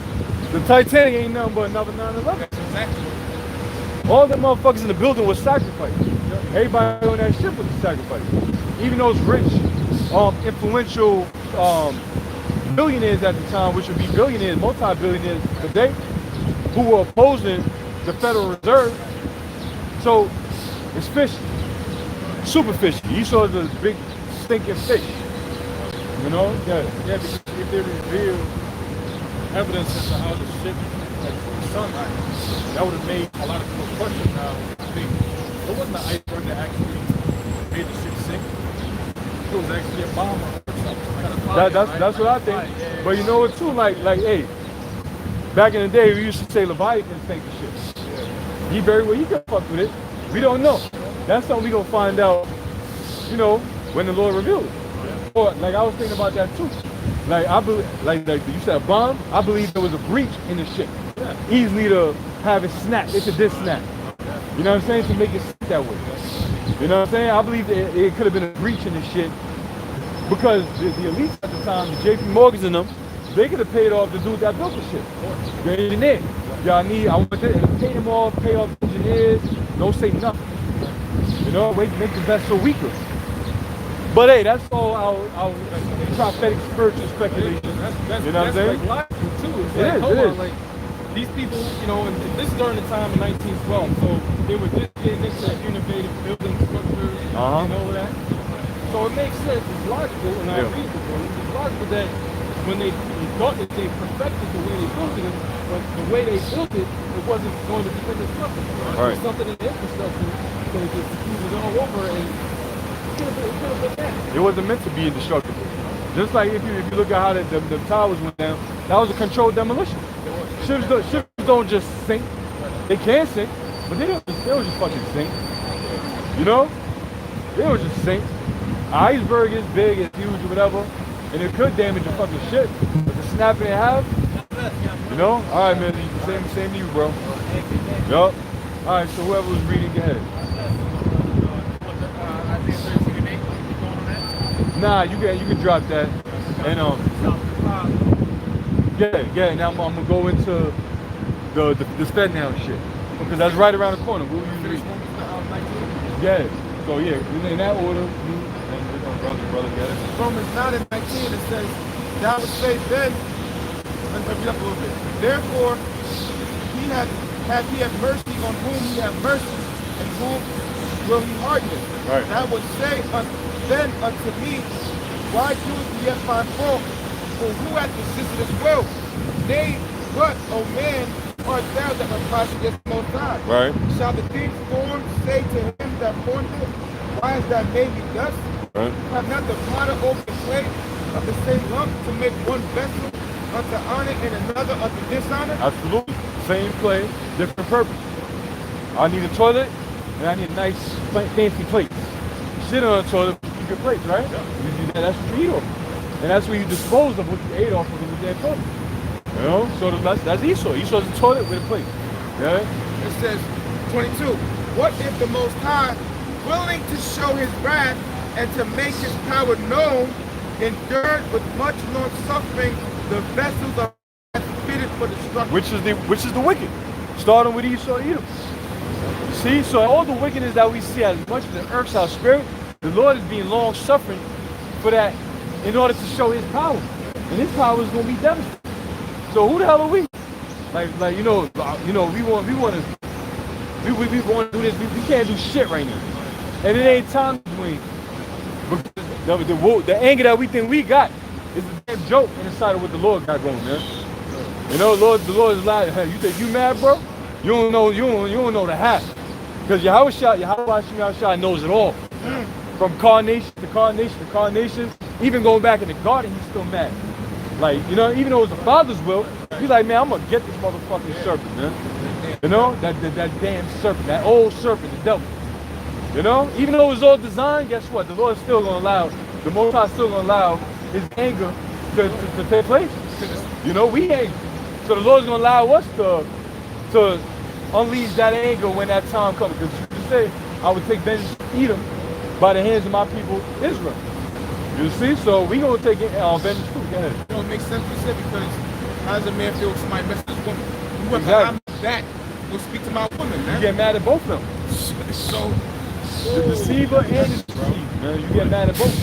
The Titanic ain't nothing but another 9/11. exactly. All the motherfuckers in the building was sacrificed. Everybody on that ship was sacrificed. Even those rich, influential billionaires at the time, which would be billionaires, multi-billionaires today, who were opposing the Federal Reserve. So it's fishy, super fishy. Esau's a big stinking fish. You know? Yeah. Yeah, because if they reveal evidence as to how the ship like sunk, that would have made a lot of people question now. It wasn't an iceberg that actually made the ship sink. It was actually a bomb or something. That's what I think. But you know what too? Like, hey, back in the day, we used to say Leviathan sank the ship. He very well, he can fuck with it. We don't know. That's something we gonna find out, you know, when the Lord reveals it. Or like I was thinking about that too. Like I believe, like you said, a bomb. I believe there was a breach in the ship, easily to have it snap. It could just snap. You know what I'm saying? To make it sit that way. You know what I'm saying? I believe it could have been a breach in the shit because the elites at the time, the JP Morgans and them, they could have paid off the dude that built the shit. The engineer. I want to pay them all, pay off the engineers. Don't say nothing. You know, make the vessel weaker. But hey, that's all our prophetic spiritual speculation. That's, you know what I'm saying? Like logical too. It's It like, is, hold it on, is. like these people, you know, and this is during the time of 1912, so they were just getting into innovative building structures and all of that. So it makes sense. It's logical and reasonable. It's logical that when they thought that they perfected the way they built it, but the way they built it, it wasn't going to be indestructible. Right. There's something in the infrastructure that just fuses all over and it could have been that. It wasn't meant to be indestructible. Just like if you look at how the towers went down, that was a controlled demolition. Ships don't just sink. They can sink, but they don't just fucking sink. You know? They don't just sink. An iceberg is big, it's huge or whatever, and it could damage a fucking ship. But the snapping in half, you know? Alright man, same to you, bro. Yup. Alright, so whoever was reading, go ahead. Nah, you can drop that. And yeah. Now I'm gonna go into the Fed now shit because that's right around the corner. We'll usually yeah. So yeah, in that order. Brother, get it. Romans 9 and 19 it says, "Thou would say then." Let me read up a little bit. Therefore, he had mercy on whom he had mercy, and whom will he harden? Right. Thou would say then unto me, why doest thou yet find fault? For who hath resisted his will? Nay, but, O man, art thou that repliest against the Most High? Right. Shall the thing formed say to him that formed it, why hast thou made me thus? Right. Have not the potter over the clay of the same lump to make one vessel unto honor and another unto dishonor? Absolutely. Same play, different purpose. I need a toilet and I need a nice fancy plate. Sit on a toilet with good plates, right? Yeah. That's what you eat off. And that's where you dispose of what you ate off of in the damn toilet. You know? So that's Esau. Esau's a toilet with a plate. Yeah? It says, 22, what if the Most High, willing to show his wrath and to make his power known, endured with much long suffering the vessels of fitted for destruction? Which is the wicked. Starting with Esau, Edom. See, so all the wickedness that we see, as much as it irks our spirit, the Lord is being long suffering for that in order to show his power. And his power is gonna be devastating. So who the hell are we? Like you know, we want to do this. We can't do shit right now. And it ain't time to win. The anger that we think we got is a damn joke inside of what the Lord got going, man. You know, the Lord is like, hey, you think you mad, bro? You don't know the half. Because Yahweh knows it all. From carnation to carnation to carnation. Even going back in the garden, he's still mad. Like, you know, even though it's the Father's will, he's like, man, I'm gonna get this motherfucking serpent, man. You know, that damn serpent, that old serpent, the devil. You know, even though it's all designed, guess what? The Lord's still gonna allow, the Most High still gonna allow his anger to take place. You know, we angry. So the Lord's gonna allow us to unleash that anger when that time comes. Because you say, I would take vengeance to Edom by the hands of my people, Israel. You see? So we gonna take vengeance too. Go ahead. You know, it makes sense what you said, because how does a man feel if somebody messes his woman? You went Exactly. behind that, go speak to my woman, You man. get mad at both of them. So, The deceiver and the deceived, man. You get mad at both of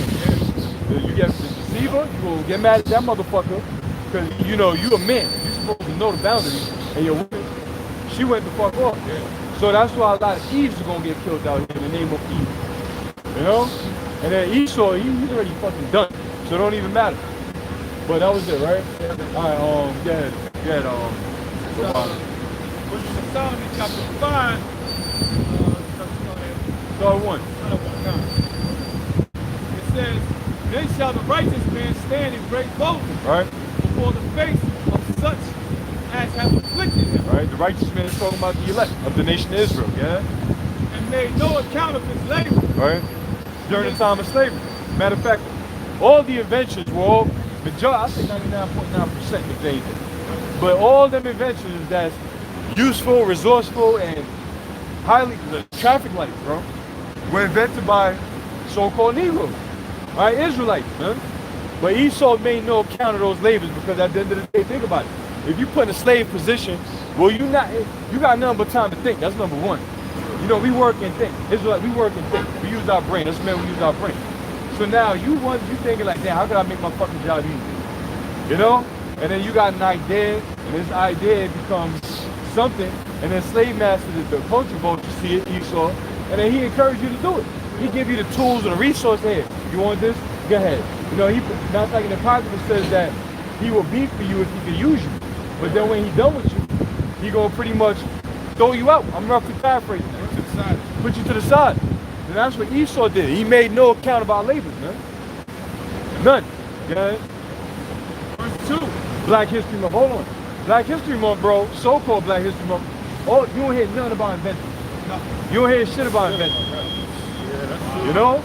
them. You get the deceiver, you gonna get mad at that motherfucker, because you know you a man, you supposed to know the boundaries, and your woman, she went the fuck off. So that's why a lot of Eves are gonna get killed out here in the name of Eve. You know? And then Esau, he's already fucking done, so it don't even matter. But that was it, right? Alright, go ahead, Which is in Solomon chapter 5. Start one. It says, then shall the righteous man stand in great boldness Right? before the face of such as have afflicted him, Right? The righteous man is talking about the elect of the nation of Israel, yeah? and made no account of his labor. Right? During the time of slavery. Matter of fact, all the inventions were all, I say 99.9% if anything. But all them inventions that's useful, resourceful, and highly, the traffic lights, bro, were invented by so-called Negroes, right? Israelites, man. But Esau made no account of those labors because at the end of the day, think about it. If you put in a slave position, well, you got nothing but time to think. That's number one. You know, we work and think. Israelite, we work and think. We use our brain. That's when we use our brain. So now you thinking like, damn, how can I make my fucking job easy? You know? And then you got an idea, and this idea becomes something, and then slave master, the culture vulture, see it, Esau, and then he encouraged you to do it. He give you the tools and the resources. Hey, you want this? Go ahead. You know, not like in the Apocrypha says that he will be for you if he can use you. But then when he done with you, he gonna pretty much throw you out. I'm roughly paraphrasing. Put you to the side. And that's what Esau did. He made no account of our labors, man. None. Yeah. Verse 2. Black History Month. Hold on. Black History Month, bro. So-called Black History Month. Oh, you don't hear nothing about inventions. You don't hear shit about inventions. You know?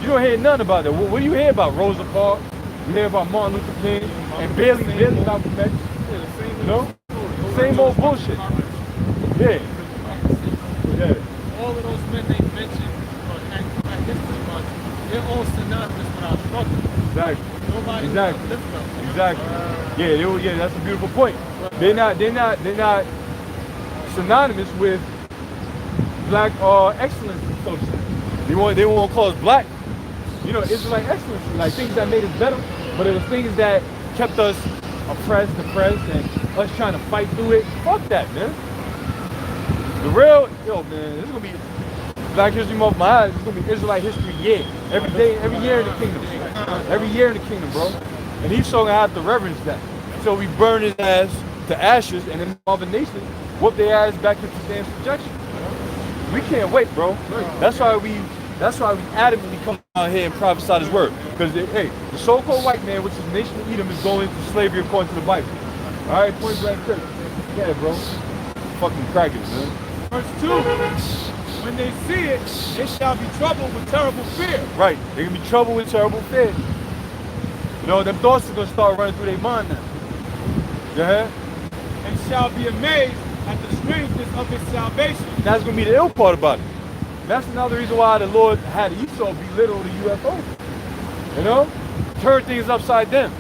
You don't hear nothing about that. What do you hear about? Rosa Parks. You hear about Martin Luther King and Bailey Malcolm X. You know? Same old bullshit. Yeah. Yeah. All of those men they mentioned Black History Month, they're all synonymous with our struggle. Exactly. Nobody Exactly. lift them. Exactly. Yeah, that's a beautiful point. They're not synonymous with black excellence, so to say. They won't call us black. You know, it's like excellence, like things that made us better, but it was things that kept us oppressed, depressed, and us trying to fight through it. Fuck that, man. The real, man, this is gonna be Black History Month. My eyes, it's gonna be Israelite History Year. Every day, every year in the kingdom. Every year in the kingdom, bro. And he's gonna have to reverence that. So we burn his ass to ashes, and then all the nations whoop their ass back into damn subjection. We can't wait, bro. That's why we adamantly come out here and prophesy this word. Because hey, the so-called white man, which is the nation of Edom, is going into slavery according to the Bible. All right, point blank. Yeah, bro. Fucking crackers, man. Verse 2. When they see it, they shall be troubled with terrible fear. Right. They're gonna be troubled with terrible fear. You know, them thoughts are gonna start running through their mind now. Yeah? And shall be amazed at the strangeness of his salvation. That's gonna be the ill part about it. That's another reason why the Lord had Esau belittle the UFO. You know? Turn things upside down.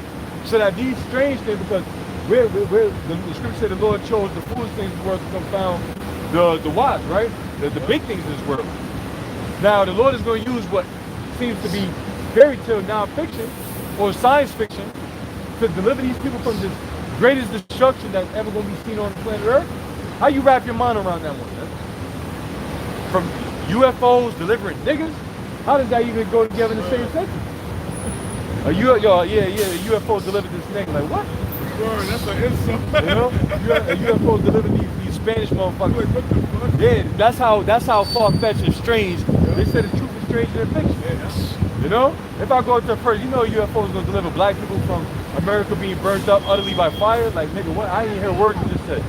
So that these strange things, because the scripture said the Lord chose the foolish things of the world to confound the wise, right? The big things in this world. Now the Lord is going to use what seems to be fairy tale nonfiction or science fiction to deliver these people from this greatest destruction that's ever going to be seen on the planet Earth. How you wrap your mind around that one, man? From UFOs delivering niggas? How does that even go together in the same sentence? A UFO delivered this nigga. Like what? Word, that's an insult. You know, a UFO delivered these Spanish motherfuckers. Yeah, that's how far-fetched and strange. They said the truth is stranger than fiction. You know, if I go to first, you know, UFO is gonna deliver black people from America being burnt up utterly by fire. Like nigga, what? I ain't hear a word you just said.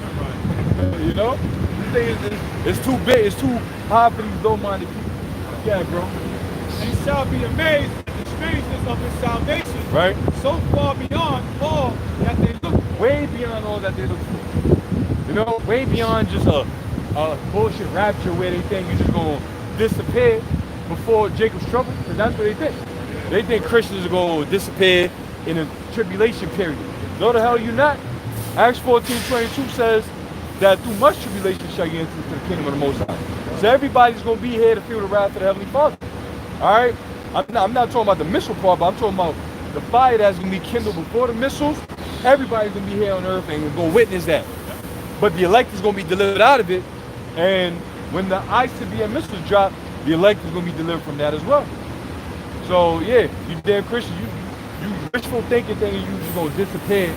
You know, this thing is too big. It's too high for these low-minded people. Yeah, bro. And shall be amazed at the strangeness of his salvation. Right. So far beyond all that they look for. Way beyond all that they look for. You know, way beyond just a bullshit rapture where they think you're just gonna disappear before Jacob's trouble, because that's what they think. They think Christians are gonna disappear in a tribulation period. No, the hell you not. Acts 14:22 says that through much tribulation shall you enter into the kingdom of the Most High. So everybody's gonna be here to feel the wrath of the Heavenly Father. All right. I'm not talking about the missile part, but I'm talking about the fire that's gonna be kindled before the missiles, everybody's gonna be here on earth and go witness that. But the elect is gonna be delivered out of it, and when the ICBM missiles drop, the elect is gonna be delivered from that as well. So yeah, you damn Christian, you wishful thinking that you just gonna disappear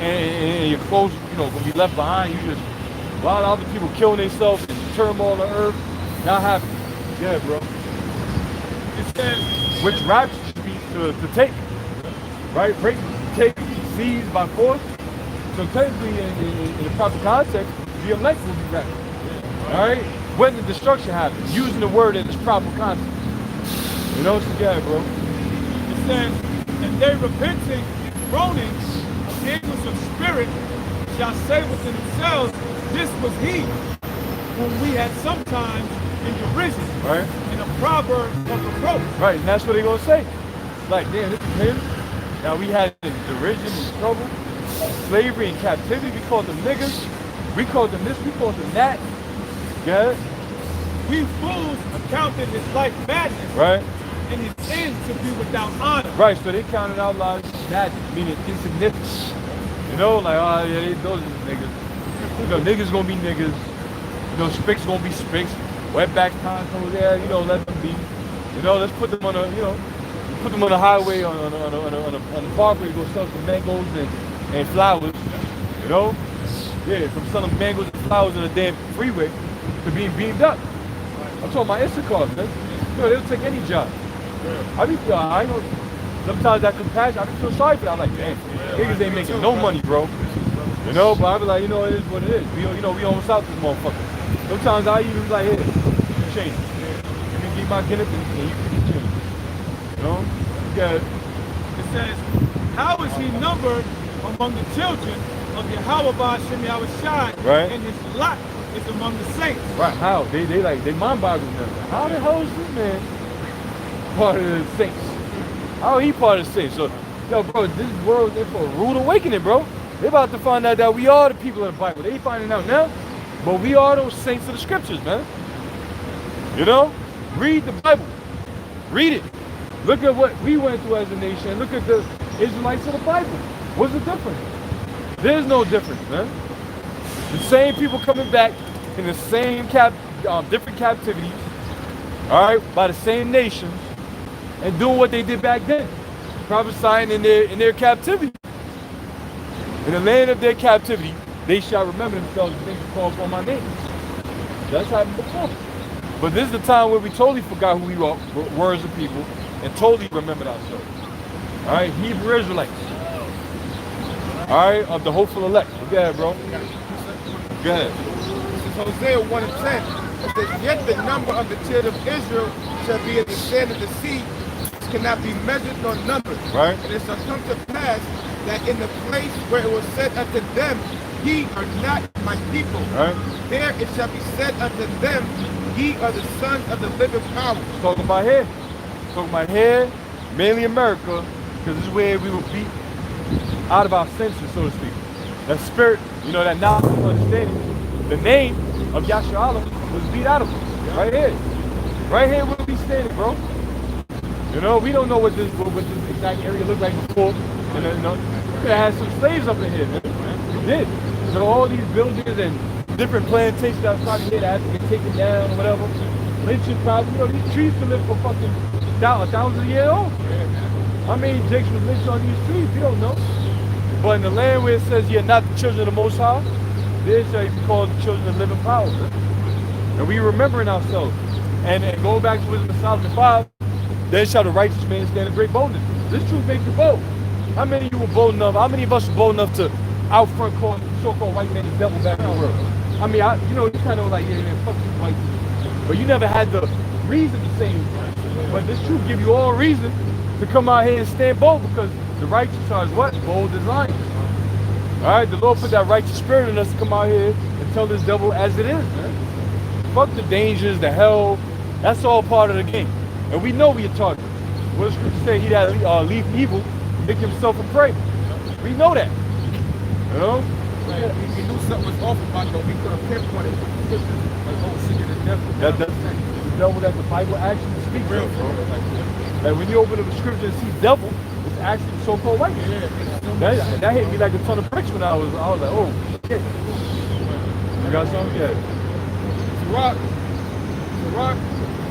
and your clothes, gonna be left behind. You just, while other people killing themselves and turmoil on earth, not happy. Yeah, bro. It says, Which rapture should be to take, right? Take, seize by force. So technically, in the proper context, the elect will be raptured. All right? When the destruction happens, using the word in its proper context. So yeah, bro. it says, and they repenting and groaning, angels of spirit shall say within themselves, this was he whom we had sometimes in derision, Right? in a proverb of reproach. Right, and that's what they're gonna say. Like, damn, this is him. Now we had derision and trouble, slavery and captivity. We called them niggas. We called them this. We called them that. Yeah. We fools accounted his life madness, Right. and his end to be without honor. Right. So they counted our lives madness, meaning insignificant. Like, oh yeah, those are the niggas. Niggas gonna be niggas. Spicks gonna be spicks. Wetbacks time over there. Let them be. Let's put them on a. Put them on the highway on a parkway to go sell some mangoes and flowers. Yeah, from selling mangoes and flowers on the damn freeway to being beamed up. I'm talking about Instacart, man. They'll take any job. I know sometimes that compassion, I feel sorry for that. I'm like, damn, niggas ain't making no money, bro. But I be like, it is what it is. We almost out this motherfucker. Sometimes I even be like, here, change. Let me get my Guinness and you can change. Yeah. It says, how is he numbered among the children of Yahweh Ba'ashem Yahushai, Right. and his lot is among the saints? Right, how? They mind boggling them. How the hell is this man part of the saints? How he part of the saints? So, bro, this world is in for a rude awakening, bro. They about to find out that we are the people of the Bible. They finding out now, but we are those saints of the scriptures, man. Read the Bible. Read it. Look at what we went through as a nation. Look at the Israelites of the Bible. What's the difference? There's no difference, man. The same people coming back in the same different captivities, all right, by the same nations, and doing what they did back then, prophesying in their captivity. In the land of their captivity, they shall remember themselves and they shall call upon my name. That's happened before. But this is the time where we totally forgot who we were as a people and totally remembered ourselves. All right, Hebrew Israelites. All right, of the hopeful elect. Go ahead, bro. Go ahead. This is Hosea 1:10. It says, yet the number of the children of Israel shall be as the sand of the sea, which cannot be measured nor numbered. Right. And it shall come to pass that in the place where it was said unto them, ye are not my people, Right. there it shall be said unto them, ye are the sons of the living power. Talking about here. Talking about here, mainly America, because this is where we were beat out of our senses, so to speak. That spirit, that knowledge and understanding. The name of Yasharallah was beat out of us. Right here. Right here where we standing, bro. We don't know what this exact area looked like before. We could have had some slaves up in here, man. We did. So all these buildings and different plantations that was probably here that had to get taken down or whatever. Lynching probably, these trees can live for fucking 1,000 years old. How many jakes was lynched on these trees? We don't know. But in the land where it says you're not the children of the Most High, there shall you be called the children of living power. And we remembering ourselves. And going back to Wisdom of Solomon 5, then shall the righteous man stand in great boldness. This truth makes you bold. How many of you were bold enough? How many of us were bold enough to out front call the so-called white man the devil back in the world? I mean, you kind of like, yeah, fuck you white people. But you never had the reason to say anything. But this truth give you all reason to come out here and stand bold, because the righteous are what? Bold as lions. All right, the Lord put that righteous spirit in us to come out here and tell this devil as it is, man. Fuck the dangers, the hell. That's all part of the game. And we know we are targeted. What does Scripture say? He that leave evil, make himself a prey. We know that. We knew something was off about it, we could have pinpointed with the scriptures, like, oh, see, the devil. The devil that the Bible actually speaks of, bro. Like when you open up the scripture and see devil, it's actually so-called white man. That hit me like a ton of bricks when I was like, oh shit. You got something? Yeah. Sirach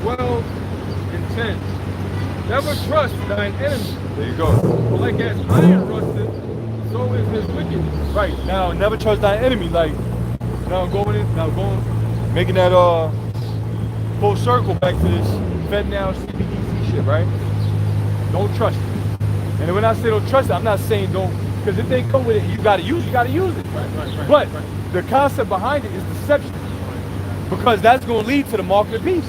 12 and 10. Never trust thine enemy, There you go. for like as iron rusteth, so is his wickedness. Right now, never trust thy enemy. Like now, making that full circle back to this FedNow CBDC shit, right? Don't trust it. And when I say don't trust it, I'm not saying don't, because if they come with it, you gotta use it. But the concept behind it is deception, because that's gonna lead to the market of beast.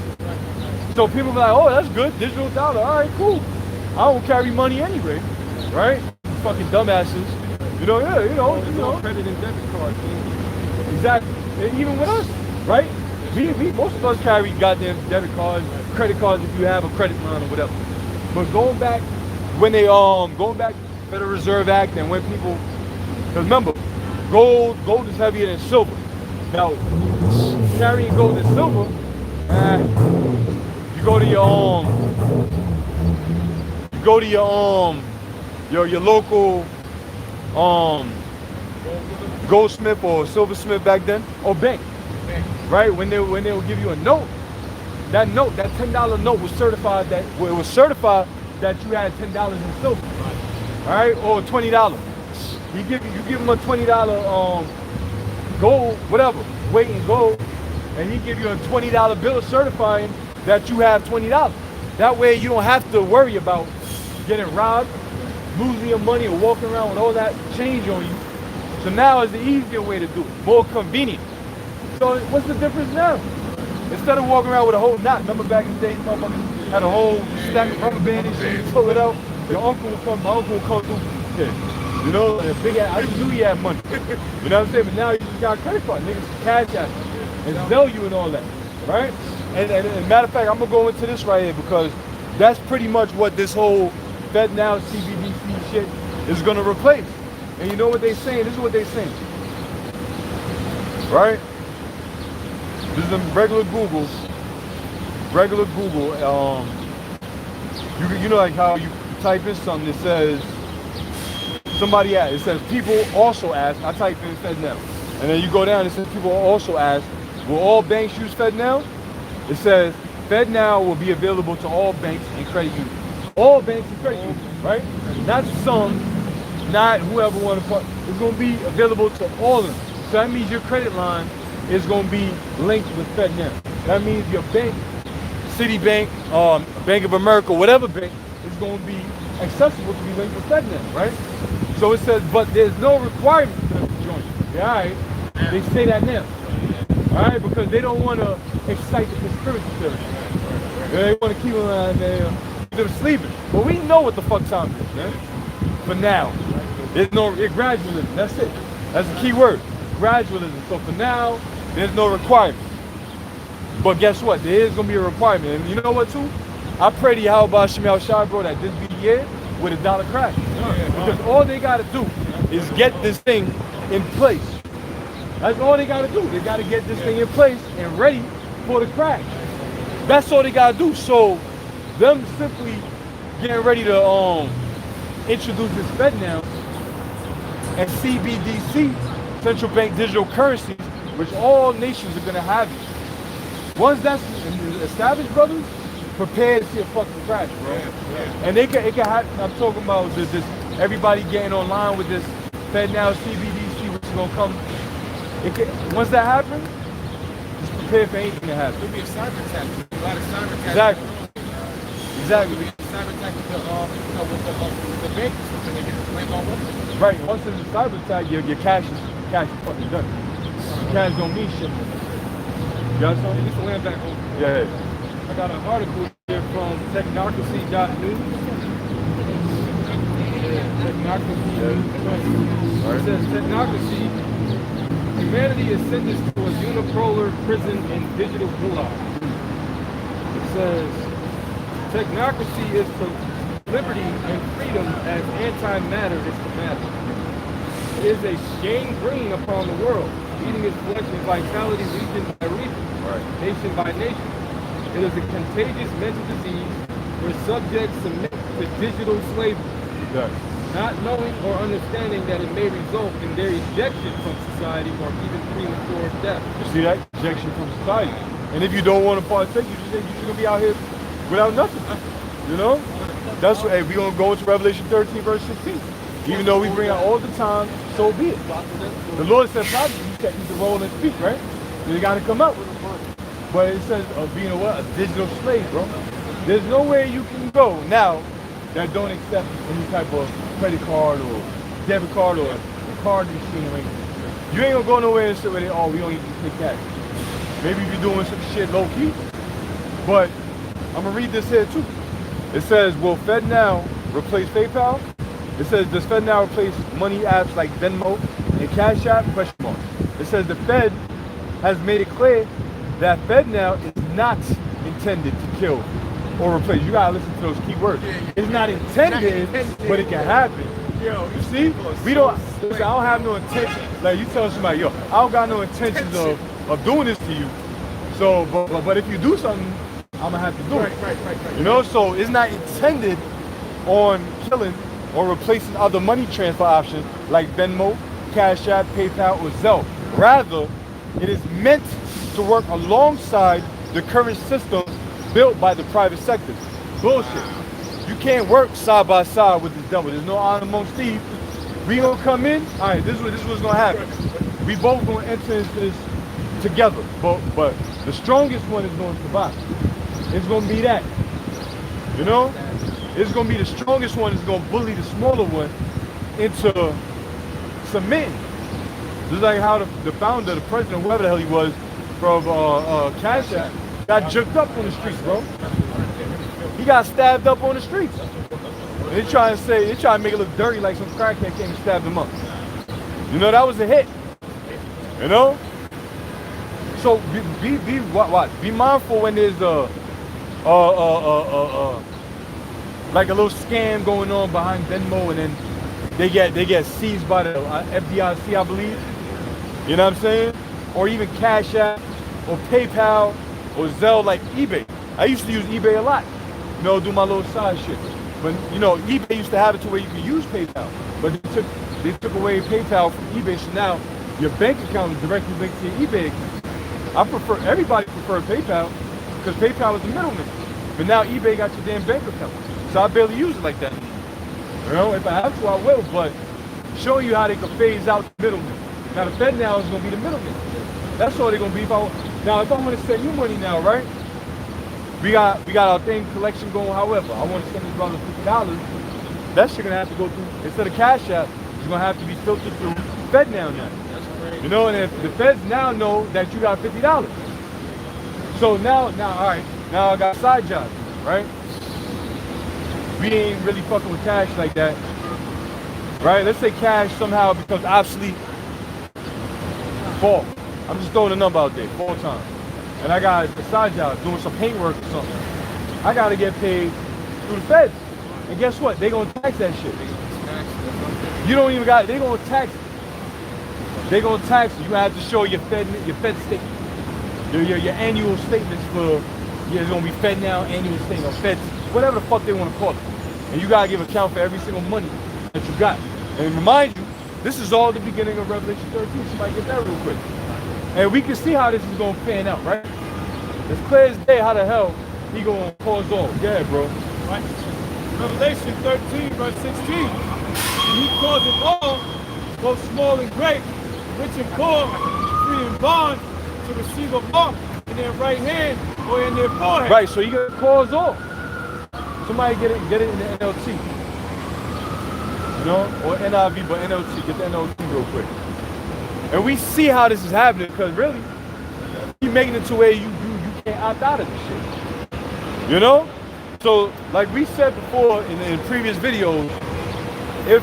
So people be like, oh, that's good, digital dollar, all right, cool. I don't carry money anyway, right? Fucking dumbasses. You know, Credit and debit card. exactly. And even with us, right? We most of us carry goddamn debit cards, credit cards if you have a credit line or whatever. But going back Federal Reserve Act, and when people, because remember, gold is heavier than silver. Now, carrying gold and silver, you go to your local goldsmith or silversmith back then, or bank, right? When they will give you a note, that $10 note was certified that you had $10 in silver, all right, or $20. You give him a $20 gold, whatever, weight in gold, and he give you a $20 bill certifying that you have $20. That way you don't have to worry about getting robbed, losing your money, or walking around with all that change on you. So now is the easier way to do it, more convenient. So what's the difference now? Instead of walking around with a whole knot, remember back in the day, motherfuckers had a whole stack of rubber band and shit, you pull it out, my uncle will come through, yeah. You know, a big ass, I just knew he had money. You know what I'm saying? But now you just got a credit card, niggas can cash out and sell you and all that, right? And matter of fact, I'm gonna go into this right here because that's pretty much what this whole FedNow CBDC shit is gonna replace. And you know what they're saying? This is what they're saying, right? This is a regular Google. You know, like how you type in something that says somebody asked. It says people also ask. I type in FedNow, and then you go down. It says people also ask, will all banks use FedNow? It says FedNow will be available to all banks and credit unions. All banks and credit unions, right? Not some, not whoever want to put. It's going to be available to all of them. So that means your credit line is going to be linked with FedNow. That means your bank, Citibank, Bank of America, whatever bank, is going to be accessible to be linked with FedNow, right? So it says, but there's no requirement for them to join. Yeah, all right. They say that now. All right, because they don't want to excite the conspiracy theory. They want to keep them sleeping. But we know what the fuck time it is, man. For now, there's no gradualism. That's it. That's the key word, gradualism. So for now, there's no requirement. But guess what? There is gonna be a requirement. And you know what too? I pray to Yahweh Shemel Shai, bro, that this be the year with a dollar crash. Because all they gotta do is get this thing in place. That's all they gotta do. They gotta get this thing in place and ready for the crash. That's all they gotta do. So them simply getting ready to introduce this FedNow and CBDC, central bank digital currencies, which all nations are gonna have it. Once that's established, brothers, prepare to see a fucking crash, bro. And it can happen. I'm talking about this everybody getting online with this FedNow CBDC, which is gonna come. Once that happens, just prepare for anything to happen. It'll be a cyber attack. A lot of cyber attacks. Exactly. It'll be a cyber attack with the bank system. They get the blame on one. Right. Once there's a cyber attack, your cash is fucking done. Cash don't mean shit. You got something? Just to land back over. Yeah. I got an article here from technocracy.news. Technocracy. It says technocracy. Humanity is sentenced to a unipolar prison and digital gulag. It says technocracy is to liberty and freedom as anti-matter is to matter. It is a gangrene upon the world, eating its flesh and vitality region by region, nation by nation. It is a contagious mental disease where subjects submit to digital slavery. Yes. not knowing or understanding that it may result in their ejection from society or even premature death. You see that? Ejection from society. And if you don't want to partake, you just say you're going to be out here without nothing. You know? That's what, hey, we're going to go into Revelation 13, verse 16. Even though we bring out all the time, so be it. The Lord said, probably you set you to roll and speak, right? So you got to come out. But it says being a digital slave, bro. There's nowhere you can go now that don't accept any type of credit card or debit card or card machine or anything. You ain't gonna go nowhere and say, we don't need to take cash. Maybe if you're doing some shit low key. But I'm gonna read this here too. It says, will FedNow replace PayPal? It says, does FedNow replace money apps like Venmo and Cash App? Question mark. It says the Fed has made it clear that FedNow is not intended to kill or replace. You gotta listen to those key words. It's not intended, but it can happen. You see? We don't, listen, I don't have no intention. Like you tell somebody, yo, I don't got no intentions of doing this to you. So, but if you do something, I'm gonna have to do it. Right. You know, so it's not intended on killing or replacing other money transfer options like Venmo, Cash App, PayPal, or Zelle. Rather, it is meant to work alongside the current systems built by the private sector. Bullshit. You can't work side by side with the devil. There's no honor amongst thieves. We gonna come in. All right, this is what's gonna happen. We both gonna enter into this together. But the strongest one is gonna survive. It's gonna be that. You know? It's gonna be the strongest one is gonna bully the smaller one into submitting. Just like how the founder, the president, whoever the hell he was, from Cash App, got juked up on the streets, bro. He got stabbed up on the streets. They try to make it look dirty like some crackhead came and stabbed him up. You know, that was a hit. You know? So be mindful when there's like a little scam going on behind Venmo, and then they get seized by the FDIC, I believe. You know what I'm saying? Or even Cash App or PayPal or Zelle, like eBay. I used to use eBay a lot. You know, do my little side shit. But you know, eBay used to have it to where you could use PayPal. But they took away PayPal from eBay, so now your bank account is directly linked to your eBay account. Everybody prefer PayPal because PayPal is the middleman. But now eBay got your damn bank account. So I barely use it like that. You know, if I have to, I will, but showing you how they can phase out the middleman. Now the Fed now is gonna be the middleman. That's all they're gonna be. If I want to send you money now, right? We got our thing collection going. However, I want to send this brother $50. That shit gonna have to go through, instead of Cash App, it's gonna have to be filtered through FedNow now. You know, and if the Feds now know that you got $50. So now, all right, now I got side jobs, right? We ain't really fucking with cash like that, right? Let's say cash somehow becomes obsolete. Fall. I'm just throwing a number out there, 4 times. And I got a side job doing some paint work or something. I gotta get paid through the Feds. And guess what? They gonna tax that shit. You don't even got, they gonna tax it. They gonna tax it. You have to show your Fed statement. Your annual statements for, it's gonna be FedNow annual statement, or Fed, whatever the fuck they wanna call it. And you gotta give account for every single money that you got. And remind you, this is all the beginning of Revelation 13. Somebody get that real quick. And we can see how this is gonna pan out, right? It's clear as day how the hell he gonna cause all. Yeah, bro. Right? Revelation 13, verse 16. And he causeth all, both small and great, rich and poor, free and bond, to receive a mark in their right hand or in their forehead. Right, so you gonna cause all. Somebody get it in the NLT. You know, or NIV, but NLT. Get the NLT real quick. And we see how this is happening, because really, you making it to where you can't opt out of this shit. You know? So, like we said before in previous videos, if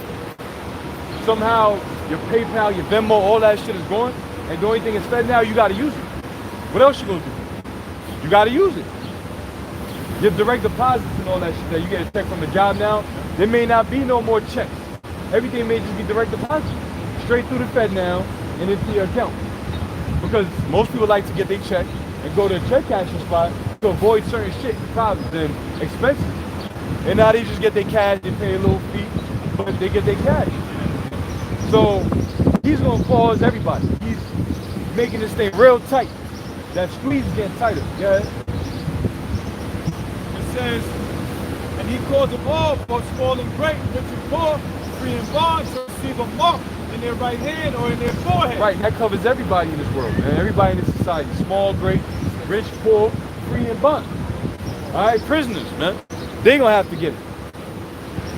somehow your PayPal, your Venmo, all that shit is gone, and the only thing is Fed now, you gotta use it. What else you gonna do? You gotta use it. Your direct deposits and all that shit that you get a check from the job now, there may not be no more checks. Everything may just be direct deposit. Straight through the Fed now and into your account. Because most people like to get their check and go to a check cashing spot to avoid certain shit, problems and expenses. And now they just get their cash and pay a little fee. but they get their cash. So he's gonna pause everybody. He's making this thing real tight. That squeeze is getting tighter. Yeah. It says, and he calls them all, both small and great, rich and poor, free and bond, to receive a mark in their right hand or in their forehead. Right, and that covers everybody in this world, man. Everybody in this society. Small, great, rich, poor, free and bond. Alright, prisoners, man. They ain't gonna have to get it.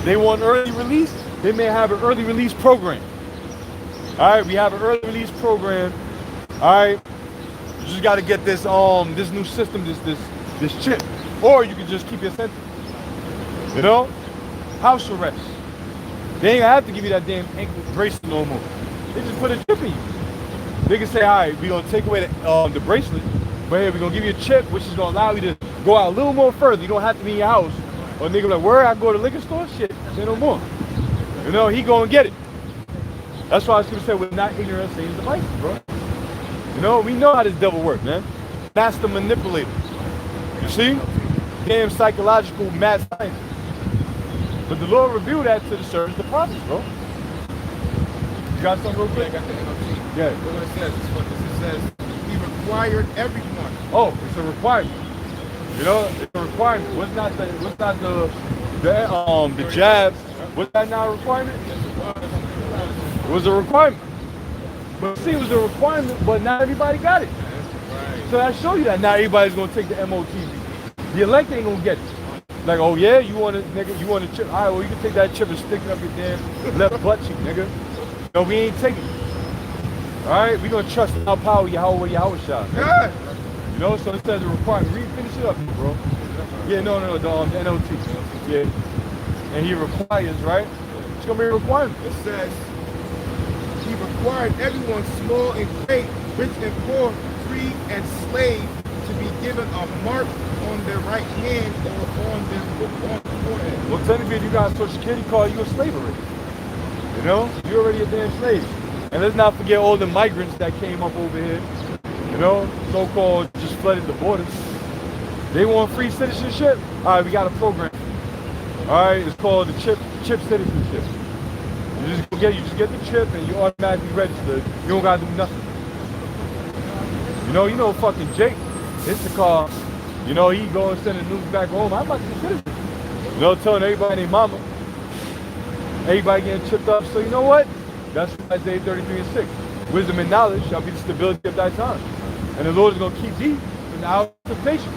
They want early release, they may have an early release program. Alright, we have an early release program. Alright. You just gotta get this this new system, this chip. Or you can just keep your sentence. You know? House arrest. They ain't gonna have to give you that damn ankle bracelet no more. They just put a chip in you. They can say, alright, we're gonna take away the bracelet, but hey, we're gonna give you a chip, which is gonna allow you to go out a little more further. You don't have to be in your house. Or nigga like, where I go to the liquor store? Shit, say no more. You know, he go and get it. That's why I was gonna say we're not ignorant of Satan's devices, bro. You know, we know how this devil works, man. Master manipulator. You see? Damn psychological mad scientist. But the Lord revealed that to the servants, the prophets, bro. You got something real quick? I got the NLT. Yeah. Look what it says. It's funny. It says, he required everyone. Oh, it's a requirement. You know, it's a requirement. What's not the jab? Was that not a requirement? It was a requirement. But see, it was a requirement, but not everybody got it. So I show you that not everybody's gonna take the MOTV. The elect ain't gonna get it. Like, oh yeah, you want a chip? All right, well you can take that chip and stick it up your damn left butt cheek, nigga. No, we ain't taking it. All right, we gonna trust in our power, Yahweh shot. Yeah. You know, so it says a requirement. Finish it up, bro. Yeah, no, the NLT. Yeah, and he requires, right? It's gonna be a requirement. It says, he required everyone, small and great, rich and poor, free and slave, to be given a mark on their right hand or on their forehead. Well, technically, if you got a Social Security card, you a slave already. You know, you're already a damn slave. And let's not forget all the migrants that came up over here. You know, so-called just flooded the borders. They want free citizenship. All right, we got a program. All right, it's called the chip citizenship. You just get the chip and you automatically registered. You don't gotta do nothing. You know, fucking Jake, hits the car. You know, he go and send the news back home. I'm about to be a citizen. You know, telling everybody and their mama. Everybody getting chipped up. So you know what? That's Isaiah 33:6. Wisdom and knowledge shall be the stability of thy time. And the Lord is going to keep thee in the hour of temptation,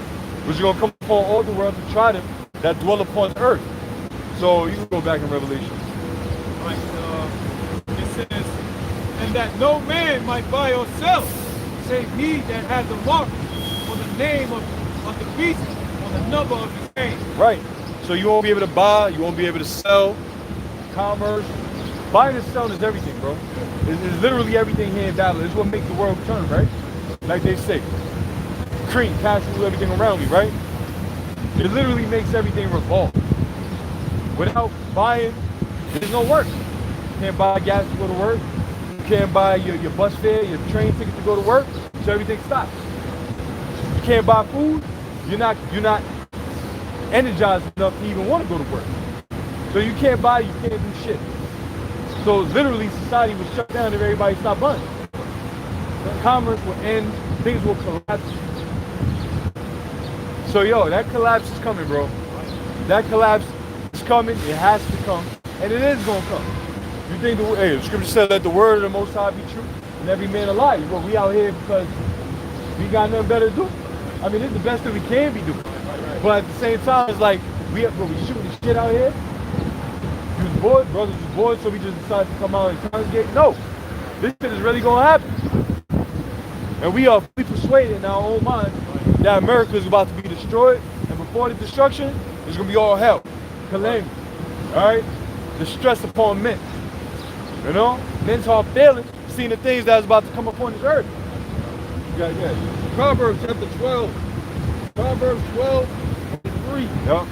which is going to come upon all the world to try them that dwell upon the earth. So you can go back in Revelation. Right, it says, and that no man might buy or sell, save he that has the mark or the name of the beast or the number of his name. Right. So you won't be able to buy, you won't be able to sell, commerce. Buying and selling is everything, bro. It's literally everything here in Babylon. It's what makes the world turn, right? Like they say. Cream passes through everything around me, right? It literally makes everything revolve. Without buying, there's no work. You can't buy gas to go to work. You can't buy your bus fare, your train ticket to go to work. So everything stops. You can't buy food. You're not energized enough to even want to go to work. So you can't buy, you can't do shit. So literally society was shut down if everybody stopped buying. Commerce will end, things will collapse. So yo, that collapse is coming, bro. That collapse is coming, it has to come, and it is gonna come. You think the scripture said that the word of the Most High be true, and every man a liar. Well, we out here because we got nothing better to do. I mean, it's the best that we can be doing. But at the same time, it's like we shooting the shit out here. You was bored, brothers was bored, so we just decided to come out and congregate. No, this shit is really gonna happen. And we are fully persuaded in our own minds that America is about to be destroyed, and before the destruction, it's gonna be all hell, calamity, all right? Distress upon men, you know? Men's heart failing, seeing the things that's about to come upon this earth. Yeah. Proverbs chapter 12. Proverbs 12:3. Yep.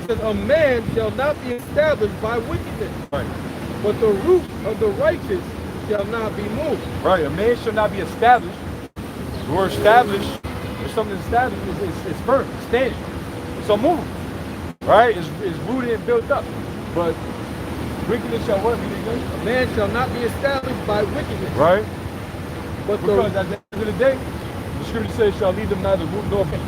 It says, a man shall not be established by wickedness, Right. but the root of the righteous shall not be moved. Right. A man should not be established. The word established, if something is established, it's firm, it's standing, it's unmovable. Right? It's rooted and built up. But Wickedness shall what? Read it again. A man shall not be established by wickedness. Right? But Because at the end of the day, the scripture says, shall lead them neither root nor fruit.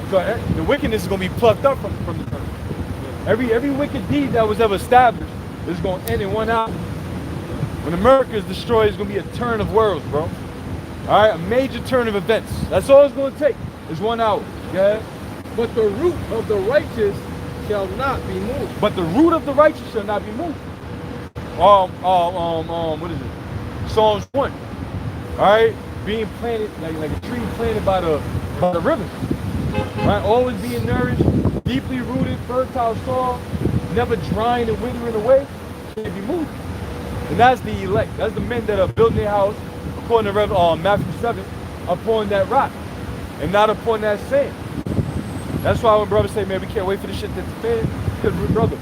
So the wickedness is going to be plucked up from the earth. Every wicked deed that was ever established is going to end in 1 hour. When America is destroyed, it's going to be a turn of worlds, bro. All right, a major turn of events. That's all it's going to take. Is 1 hour. Yeah. But the root of the righteous shall not be moved. But the root of the righteous shall not be moved. What is it? Psalms 1. All right, being planted like a tree planted by the river. Right, always being nourished, deeply rooted, fertile soil, never drying and withering away, can't be moved. And that's the elect. That's the men that are building their house, according to Matthew 7, upon that rock, and not upon that sand. That's why when brothers say, man, we can't wait for this shit to defend, because brother,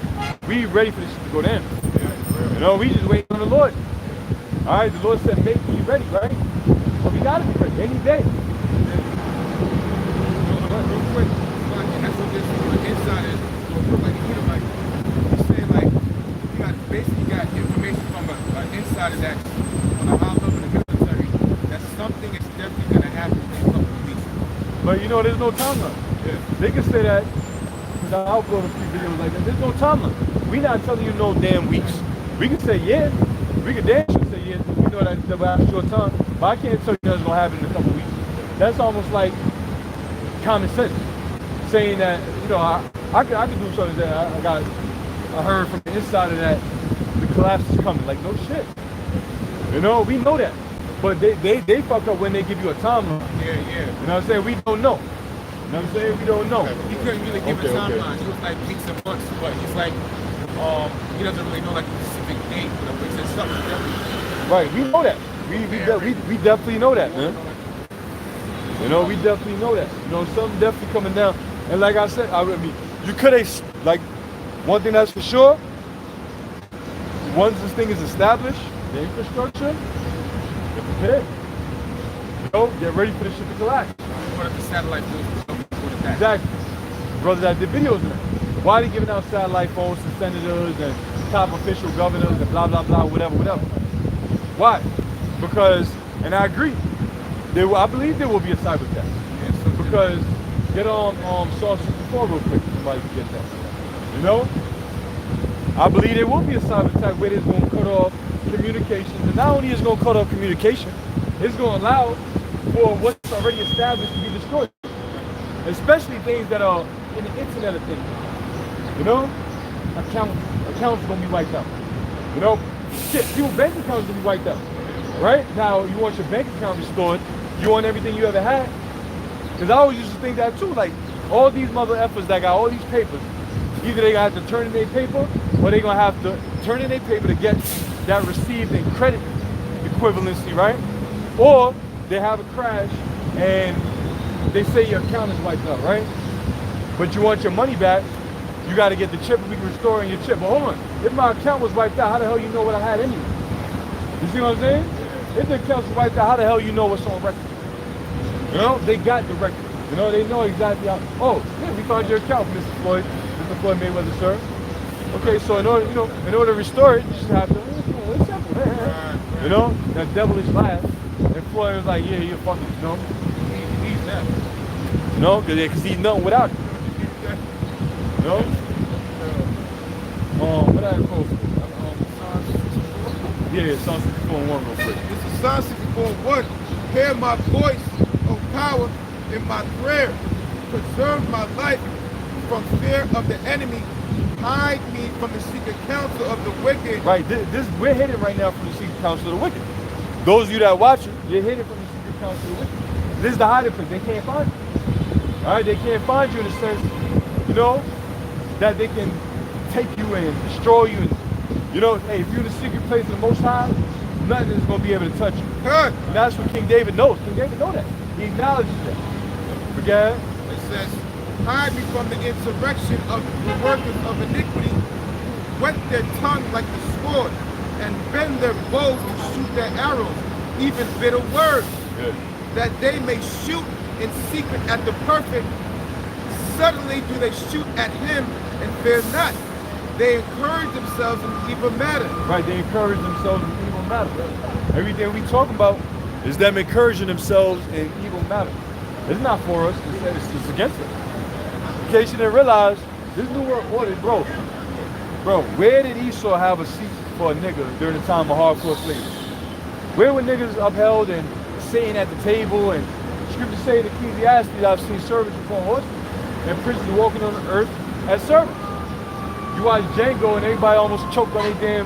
we ready for this shit to go down. You know, we just waiting on the Lord. All right, the Lord said, make me ready, right? So we gotta be ready any day. Real quick, that's what this inside is. Like, you know, like, you say, like, you got basically got information from an insider that's on a high level in the military that something is definitely going to happen in a couple of weeks. But you know, there's no timeline. Yeah. They can say that, because I'll upload a few videos like that. There's no timeline. We not telling you no damn weeks. We can say yeah. We can damn sure say yeah. We know that we'll have a short time. But I can't tell you that's going to happen in a couple of weeks. That's almost like common sense. Saying that, you know, I can do something that I heard from the inside of that the collapse is coming. Like, no shit. You know, we know that. But they fuck up when they give you a timeline. Yeah. You know what I'm saying? We don't know. You know what I'm saying? We don't know. He couldn't really give a timeline. It was like weeks and months, but he's like, he doesn't really know like a specific date, but he said something definitely. Right, we know that. We definitely know that, man. You know, we definitely know that. You know, something definitely coming down. And like I said, I mean, you could have, like, one thing that's for sure, once this thing is established, the infrastructure, get prepared. You know, get ready for this shit to collapse. What if the satellite phones were before the fact? Exactly. Brothers that did videos on it. Why are they giving out satellite phones to senators and top official governors and blah, blah, blah, whatever. Why? Because, and I agree, I believe there will be a cyber attack. Yeah, so Because, get on Psalm 64 real quick, if somebody can get that. You know? I believe there will be a cyber attack where it's going to cut off communications. And not only is it going to cut off communication, it's going to allow for what's already established to be destroyed. Especially things that are in the Internet of Things. You know? Accounts are going to be wiped out. You know? Shit, people's bank accounts are going to be wiped out. Right? Now, you want your bank account restored, you want everything you ever had. Because I always used to think that too, like, all these mother effers that got all these papers, either they gonna have to turn in their paper, or they gonna have to turn in their paper to get that received in credit equivalency, right? Or they have a crash and they say your account is wiped out, right? But you want your money back, you gotta get the chip and we can restore your chip. But hold on, if my account was wiped out, how the hell you know what I had anyway? You see what I'm saying? If the account was wiped out, how the hell you know what's on record? You know, they got the record. You know, they know exactly how. Oh, yeah, we found your account, Mr. Floyd Mayweather, sir. Okay, so in order to restore it, you just have to. It's simple, man. You know, that devilish laugh. And Floyd was like, yeah, you're fucking, you know. he's that. You know, because he's nothing without it. You know? What I call Yeah, Psalm 64:1 real quick. This is Psalm 64:1. Hear my voice, O power, in my prayer. Preserve my life from fear of the enemy. Hide me from the secret counsel of the wicked. Right, we're hidden right now from the secret counsel of the wicked. Those of you that watch it, you're hidden from the secret counsel of the wicked. This is the hiding place. They can't find you. All right, they can't find you in the sense, you know, that they can take you and destroy you. And, you know, hey, if you're in the secret place of the Most High, nothing is going to be able to touch you. Good. And that's what King David knows. King David knows that. He acknowledges that. Forget it? It says, hide me from the insurrection of the workers of iniquity, who whet their tongue like the sword, and bend their bows to shoot their arrows, even bitter words, Good. that they may shoot in secret at the perfect. Suddenly do they shoot at him and fear not. they encourage themselves in evil matter. Right, they encourage themselves in evil matter. Everything we talk about is them encouraging themselves in evil matter. It's not for us, it's against us. In case you didn't realize, this New World Order, bro, where did Esau have a seat for a nigga during the time of hardcore slavery? Where were niggas upheld and sitting at the table? And scriptures say in Ecclesiastes, I've seen servants upon horses and princes walking on the earth as servants. You watch Django and everybody almost choked on their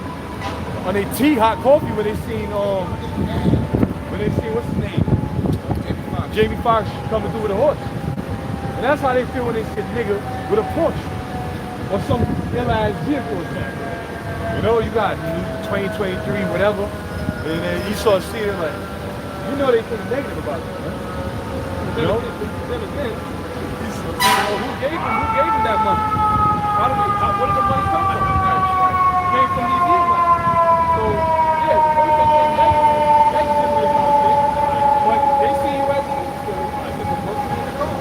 tea, hot coffee when they seen what's his name? Jamie Foxx coming through with a horse. And that's how they feel when they see a nigga with a Porsche or some ill-ass vehicle or something. You know, you got 2023, whatever, and then Esau see it like, you know they think negative about it, man. You know? Then again, who gave him that money? Where did the money come from? It came from these Israelites. So, yeah, the first thing they negative about it, but they see you as an Easter. I think it's supposed to be the goal.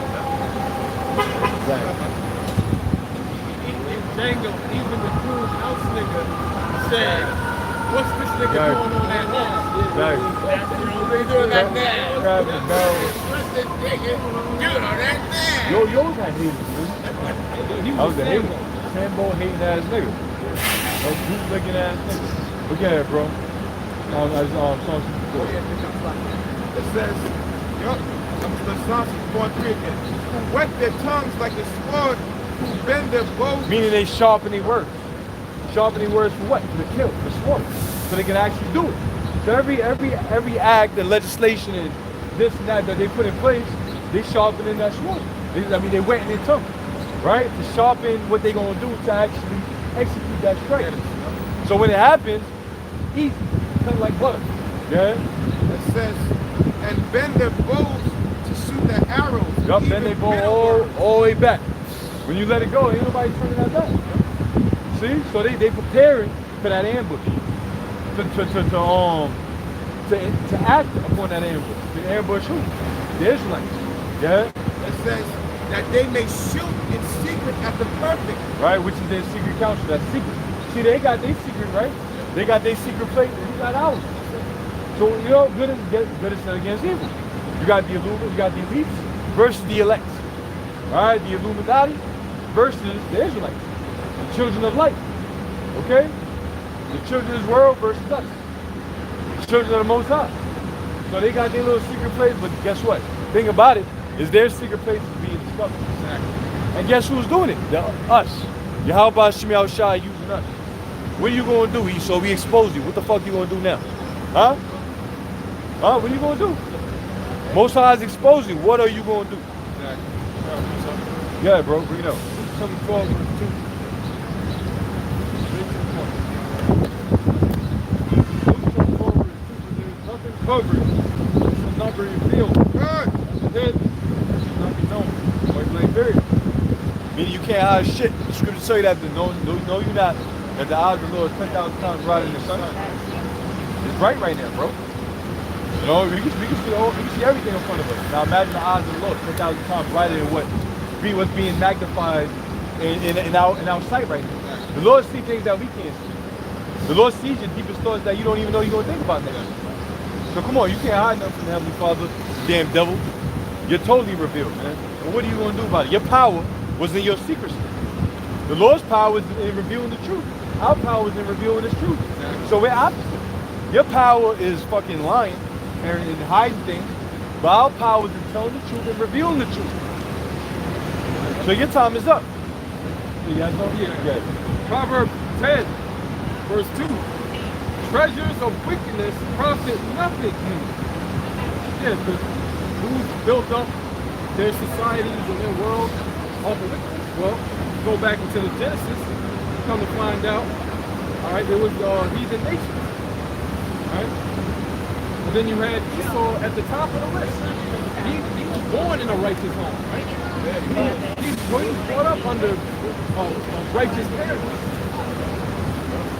Django, even the cool house nigga said, what's this nigga doing on that horse? What they doing like that? Grabbing barrels. What's this nigga doing on that man? Yo, had haters, man. I was a hater. Sambo hating ass nigga. No boot looking ass nigga. Look at it, bro. I saw some before. It says, yup, I'm Psalms 4:3 again. Who wet their tongues like a sword, who bend their bows. Meaning they sharpen their words. Sharpening words for what? For the kill, for slaughter. So they can actually do it. So every act and legislation and this and that they put in place, they sharpen in that sword. They wetting their tongue, right? To sharpen what they gonna do to actually execute that strike. So when it happens, easy, cut like butter. Yeah? It says, and bend their bows to shoot their arrows. Yup, bend their bow all the way back. When you let it go, ain't nobody turning that back. See? So they preparing for that ambush. To act upon that ambush. To ambush who? The Israelites. Yeah? It says that they may shoot in secret at the perfect. Right, which is their secret council. That's secret. See, they got their secret, right? They got their secret place, and we got ours. So, you know, good is set against evil. You got the Illuminati, you got the elites versus the elect. Alright, the Illuminati versus the Israelites. The children of light. Okay? The children of this world versus us. The children of the Most High. So they got their little secret place, but guess what? Thing about it is their secret place is being discovered. And guess who's doing it? Us. Yahweh Shemi Shai using us. What are you going to do, Esau? We expose you. What the fuck you going to do now? Huh? What are you going to do? Most High is exposing. What are you going to do? Yeah, bro. Bring it up. Something 12 verse 2. Nothing covered. It's not revealed. Then it's not be known. Point blank period. Meaning you can't hide shit. The scripture tell you that no, you're not. That the eyes of the Lord is 10,000 times brighter than the sun. It's bright right now, bro. You know, we can see everything in front of us. Now imagine the eyes of the Lord 10,000 times brighter than what's being magnified in our sight right now. The Lord sees things that we can't see. The Lord sees your deepest thoughts that you don't even know you're gonna think about next. So come on, you can't hide nothing from the Heavenly Father, damn devil. You're totally revealed, man. And what are you gonna do about it? Your power was in your secrecy. The Lord's power is in revealing the truth. Our power is in revealing the truth. So we're opposite. Your power is fucking lying and hiding things, but our power is in telling the truth and revealing the truth. So your time is up. You guys know? Yeah. Proverbs 10, verse 2. Treasures of wickedness profit nothing. Yeah, because who's built up their societies and their world off of wickedness? Well, go back into the Genesis, come to find out, all right, there was heathen nations, all right? And then you had Esau at the top of the list. He was born in a righteous home, right? He was brought up under righteous parents,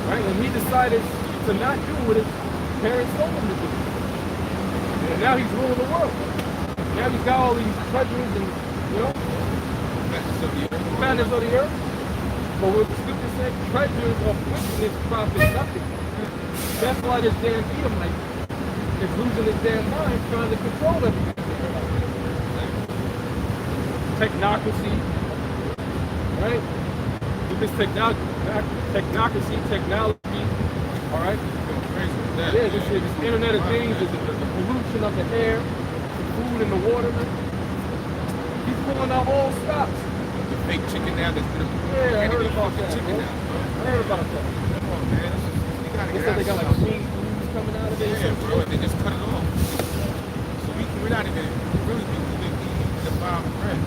right? And he decided to not do what his parents told him to do. And now he's ruling the world. Now he's got all these treasures and, you know, madness of the earth. But what the scripture said, treasures of wickedness profit nothing. That's why this damn Edomite is losing his damn mind trying to control everything. Technocracy, right? With this technocracy, technology, all right? Yeah, this Internet of Things, the pollution of the air, the food and the water. He's pulling out all stops. The fake chicken now that's been Yeah, I heard about that. chicken Man. now. I heard about that. Come on, man. We gotta They get said out they got of like green foods coming out of it. yeah, bro, and they just cut it off. So we're not even really eating the farm bread.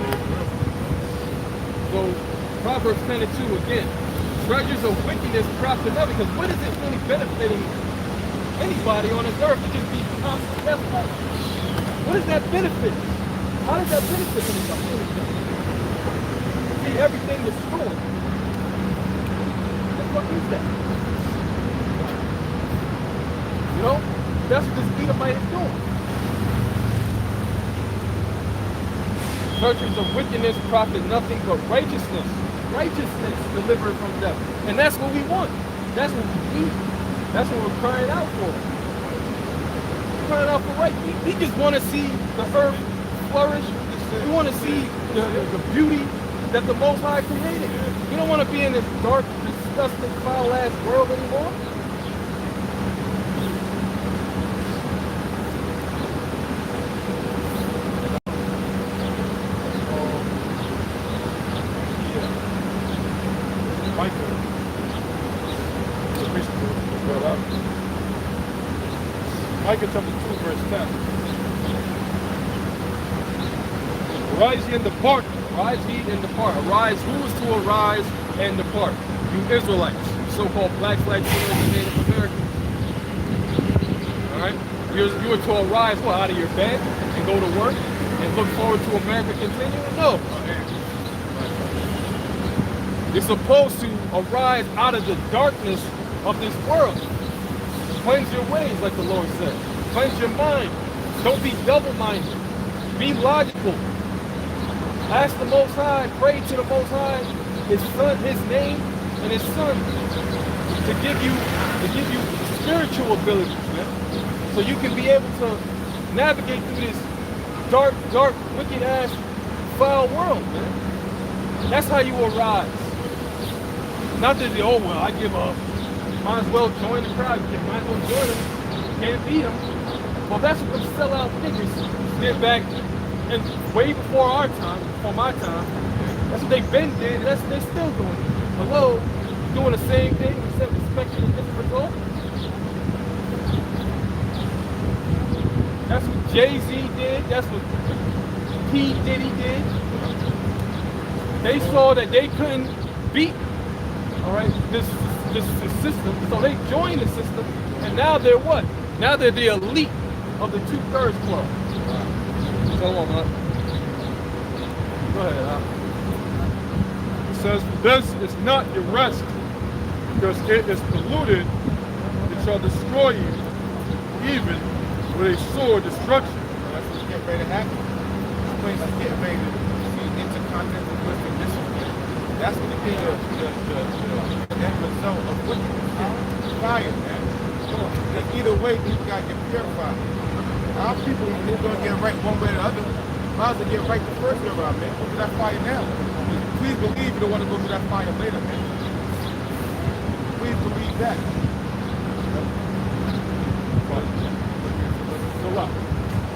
So Proverbs 10 and 2 again. Treasures of wickedness profit nothing, because what is it really benefiting anybody on this earth to just be constant desperate? What does that benefit? How does that benefit anybody? See everything destroyed. What the fuck is that? You know? That's what this Edomite is doing. Treasures of wickedness profit nothing but righteousness. Righteousness delivered from death. And that's what we want. That's what we need. That's what we're crying out for. We're crying out for right. We just want to see the earth flourish. We want to see the beauty that the Most High created. We don't want to be in this dark, disgusting, foul-ass world anymore. Micah chapter 2, verse 10. Arise ye and depart. Arise ye and depart. Arise, who is to arise and depart? You Israelites, so-called black flag and Native Americans. All right? You were to arise, what, out of your bed and go to work and look forward to America continuing? No. You're supposed to arise out of the darkness of this world. Cleanse your ways, like the Lord said. Cleanse your mind. Don't be double-minded. Be logical. Ask the Most High, pray to the Most High, His Son, His name, and His Son to give you spiritual abilities, man. So you can be able to navigate through this dark, wicked-ass, foul world, man. That's how you arise. Not that, oh, well, I give up. Might as well join the crowd. You might as well join them. Can't beat them. Well, that's what them sellout niggas did back and way before our time, before my time. That's what they've been did. That's what they're still doing. Hello, doing the same thing except expecting a different result. That's what Jay-Z did. That's what P. Diddy did. They saw that they couldn't beat, all right, this system, so they joined the system, and now they're what? Now they're the elite of the 2/3 club. Go on, man. Go ahead, It says, this is not your rest, because it is polluted. It shall destroy you, even with a sword destruction. That's what's getting ready to happen. This place is getting ready to see intercontinental wisdom. That's going to be the end result of wickedness. Fire, man. Because either way, people got to get purified. Our people, they're going to get right one way or the other. Might as well get right the first way around, man. Go through that fire now. Please believe you don't want to go through that fire later, man. Please believe that. So what?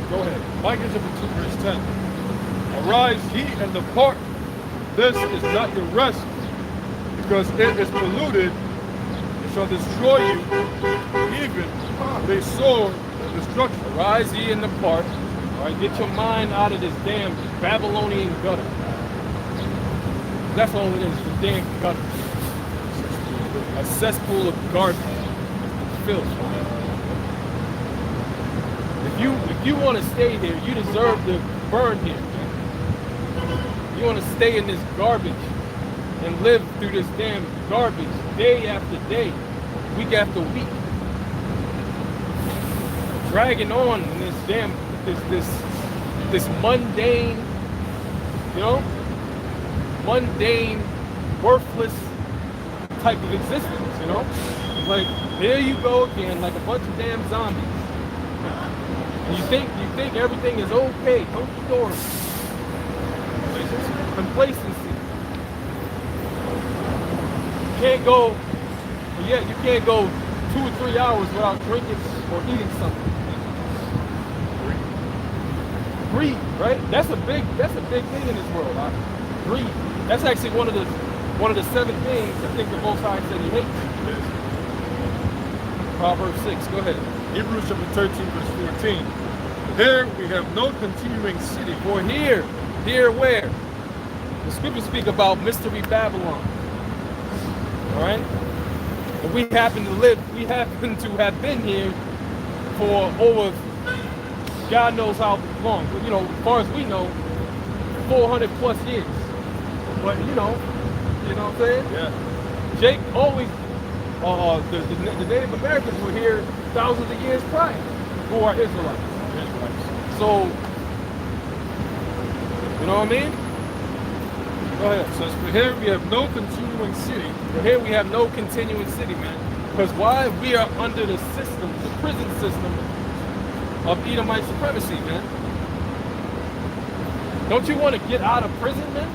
Go ahead. Micah chapter 2, verse 10. Arise ye and depart. This is not your rest, because it is polluted. It shall destroy you, even they sword destruction. Arise ye and depart. All right, get your mind out of this damn Babylonian gutter. That's all it is, the damn gutter. A cesspool of garbage, filth. If you want to stay there, you deserve to burn here. You want to stay in this garbage and live through this damn garbage day after day, week after week, dragging on in this damn this mundane, you know, mundane, worthless type of existence, you know? Like, there you go again, like a bunch of damn zombies. And you think everything is okay, hunky-dory. Complacency. You can't go, yeah, you can't go 2 or 3 hours without drinking or eating something. Greed, right? That's a big thing in this world. Right? Greed. That's actually one of the 7 things I think the Most High said he hates. Proverbs 6. Go ahead. Hebrews chapter 13, verse 14. There we have no continuing city. For here where? The scriptures speak about Mystery Babylon. All right? And we happen to have been here for over God knows how long. But, you know, as far as we know, 400 plus years. But you know what I'm saying? Yeah. Jake always, the Native Americans were here thousands of years prior, who are Israelites. So, you know what I mean? Go ahead. So for here we have no continuing city. For here we have no continuing city, man. Because why? We are under the system, the prison system of Edomite supremacy, man. Don't you want to get out of prison, man?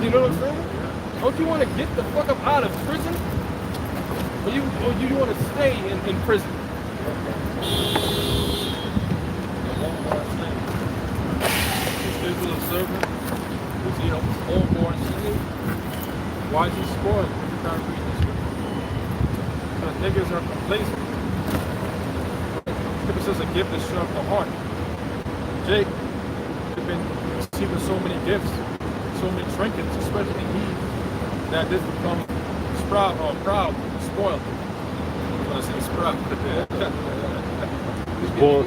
You know what I'm saying? Don't you want to get the fuck up out of prison? Or you want to stay in prison? Israel observant was all born slave. Why is he spoiled? You can't read this scripture. Because niggas are complacent. Scripture says a gift is sure of the heart. Jake, you've been receiving so many gifts, so many trinkets, especially Eve, that this becomes proud, spoiled. I'm gonna say sprout.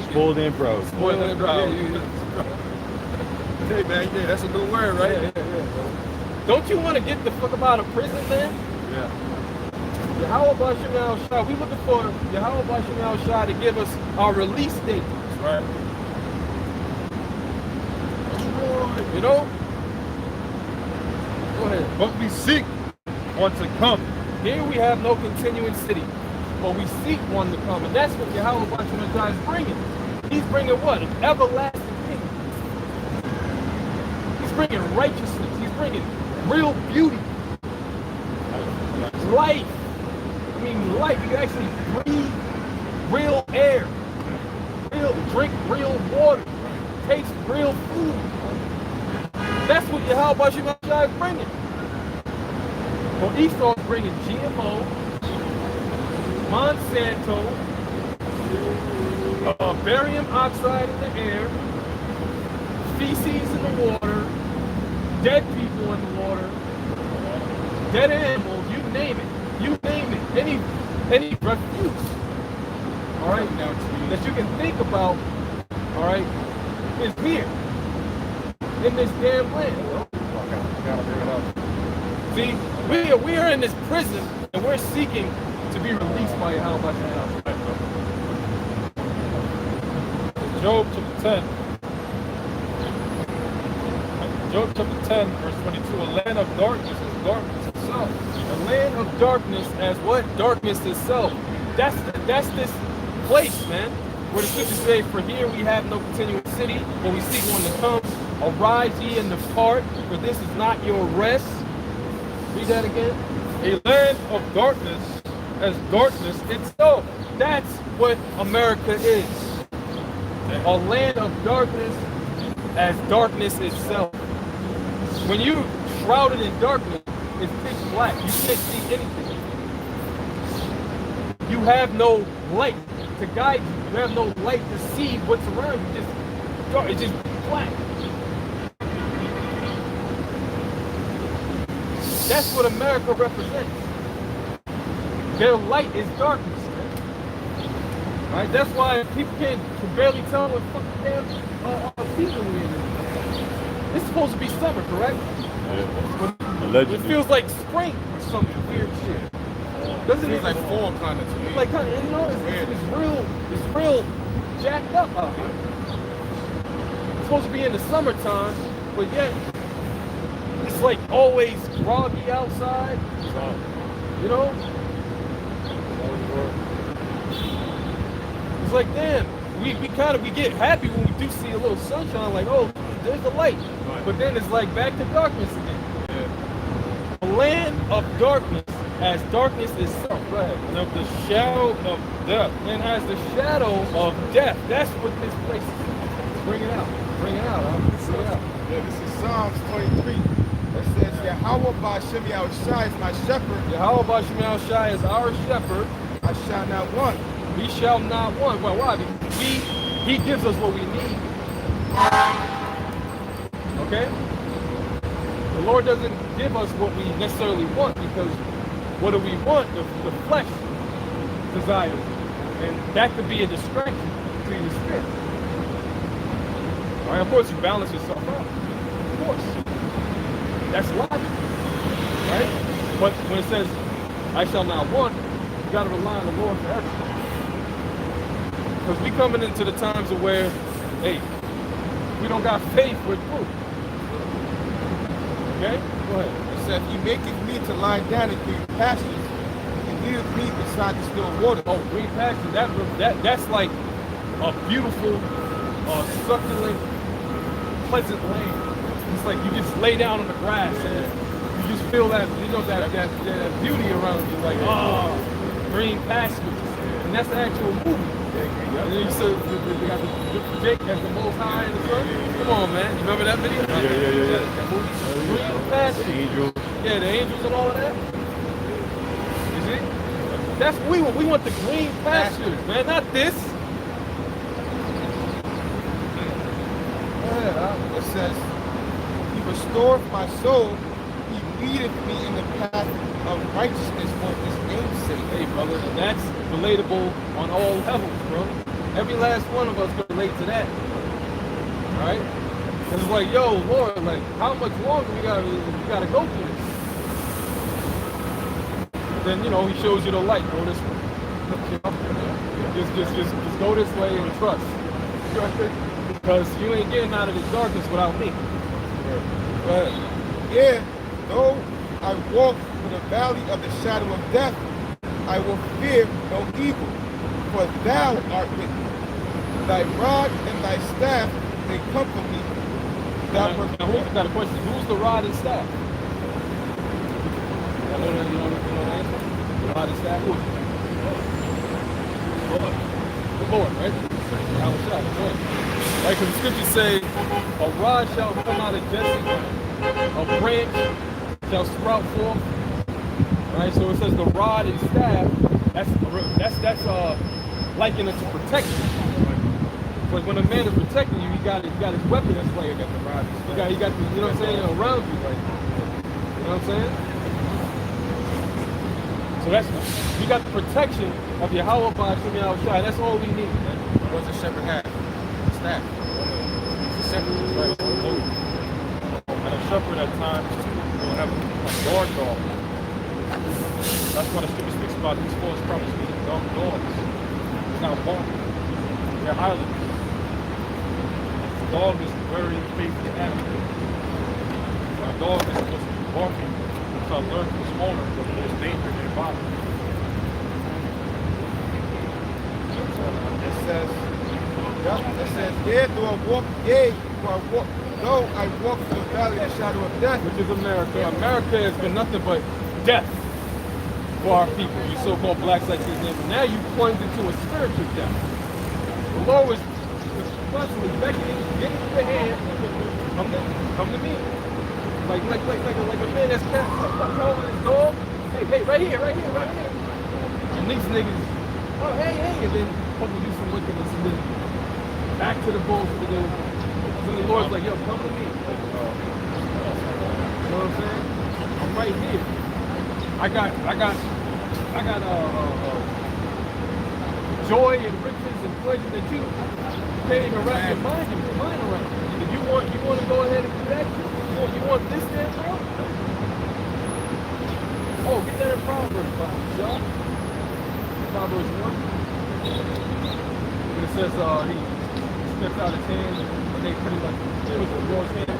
Spoiled and proud. Spoiled and proud. Hey man, yeah, that's a good word, right? Yeah. Don't you want to get the fuck up out of prison, man? Yeah. Yahweh Bashim Al Shah, we looking for Yahweh Bashim Al Shah to give us our release date. That's right. You know? Go ahead. But we seek one to come. Here we have no continuing city, but we seek one to come, and that's what Yahweh Bashim Al Shah is bringing. He's bringing what? An everlasting king. He's bringing righteousness. He's bringing real beauty. Life. I mean, life. You can actually breathe real air. Drink real water. Taste real food. That's what Yahweh Bashim Al Shah is bringing. Well, Esau's bringing GMO, Monsanto, barium oxide in the air, feces in the water, dead people in the water, dead animals, you name it. Any refuse, all right, that you can think about, all right, is here in this damn land. See, we are in this prison and we're seeking to be released by Yahweh. Job chapter 10. Job chapter 10, verse 22. A land of darkness is darkness itself. A land of darkness as what? Darkness itself. That's this place, man. Where the scriptures say, for here we have no continuing city, but we seek one to come. Arise ye and depart, for this is not your rest. Read that again. A land of darkness as darkness itself. That's what America is. A land of darkness as darkness itself. When you're shrouded in darkness, it's pitch black. You can't see anything. You have no light to guide you. You have no light to see what's around you. It's just black. That's what America represents. Their light is darkness. Right? That's why people can barely tell what fucking damn season we're in. It's supposed to be summer, correct? Yeah. Allegedly. It feels like spring or some weird shit. Doesn't it? Like fall kind of to me. Like, you know, it's real jacked up out here. It's supposed to be in the summertime, but yet it's it's like always groggy outside. You know? It's like, damn, we get happy when we do see a little sunshine, like, oh, there's the light. But then it's like back to darkness again. A land of darkness as darkness itself. Go ahead. And of the shadow of death. And has the shadow of death. That's what this place is. Bring it out. Bring it out. Huh? Bring it out. Yeah, this is Psalms 23. It says, Yahweh Ba'Shem Yahushua is my shepherd. Yahweh Ba'Shem Yahushua is our shepherd. I shall not want. We shall not want. Well, why? Because he gives us what we need. Okay? The Lord doesn't give us what we necessarily want, because what do we want? The flesh desires. And that could be a distraction to your spirit. All right, of course, you balance yourself out. Of course. That's logic. Right? But when it says, I shall not want, you got to rely on the Lord for everything. Because we coming into the times of where, hey, we don't got faith with food. Okay? Go ahead. It says, He maketh me to lie down in green pastures, and leadeth me beside the still water. Oh, green pasture, that's like a beautiful, succulent, pleasant land. It's like you just lay down on the grass and you just feel that, you know, that beauty around you, like, oh, green pastures. And that's the actual movie. And then you said they got the Jake as the most high in the sun. Come on, man. You remember that video? Yeah. That movie? Green pastures. Angel. Yeah, the angels and all of that. You see? That's what we want. We want the green pastures, man, not this. Yeah, it says, He restoreth my soul. He leadeth me in the path of righteousness for His name's sake. Hey, brother, that's relatable on all levels, bro. Every last one of us can relate to that. All right? And it's like, yo, Lord, like, how much longer we gotta go through this? Then, you know, He shows you the light. Go this way. Just go this way and trust. Because you ain't getting out of this darkness without me. But yeah, though I walk through the valley of the shadow of death, I will fear no evil, for Thou art with me. Thy rod and Thy staff, they comfort me. Thou Now, who's got a question? Who's the rod and staff? You know the answer? The rod and staff? Who? The Lord, right? Right, because the scriptures say, a rod shall come out of Jesse, a branch shall sprout forth. Right, so it says the rod and staff. That's likened to protection. But when a man is protecting you, he got his weapon in play. He got the rod. He got the, you know what I'm saying, around you, like, you know what I'm saying? So you got the protection of Yahweh Ba'Shem Yahushua. That's all we need, man. What does the shepherd have? Staff. It's a shepherd. Right. And a shepherd at times will have a guard dog. That's why the scripture speaks about these false prophets being dumb dogs. It's not barking. They're islands. The dog is very faithful animal. When a dog is supposed to be barking, to alert its owner of the most danger in their body. It says, though I walk through the valley of the shadow of death, Which is America. America has been nothing but death for our people, you so-called blacks like these names. Now you plunged into a spiritual death. The Lord was constantly beckoning, getting your hand, come to me. Like a man that's calling his dog. Hey, right here. And these niggas, oh, hey, and then fucking do some wickedness, and then back to the bullshit. And then the Lord's like, yo, come to me. You know what I'm saying? I'm right here. I got joy and riches and pleasure that you can't even wrap your mind around. If you want to go ahead and do that, you want this there, bro? Oh, get that in Proverbs, y'all. Proverbs 1. When it says he steps out his hand and they pretty much it was a Lord's hand.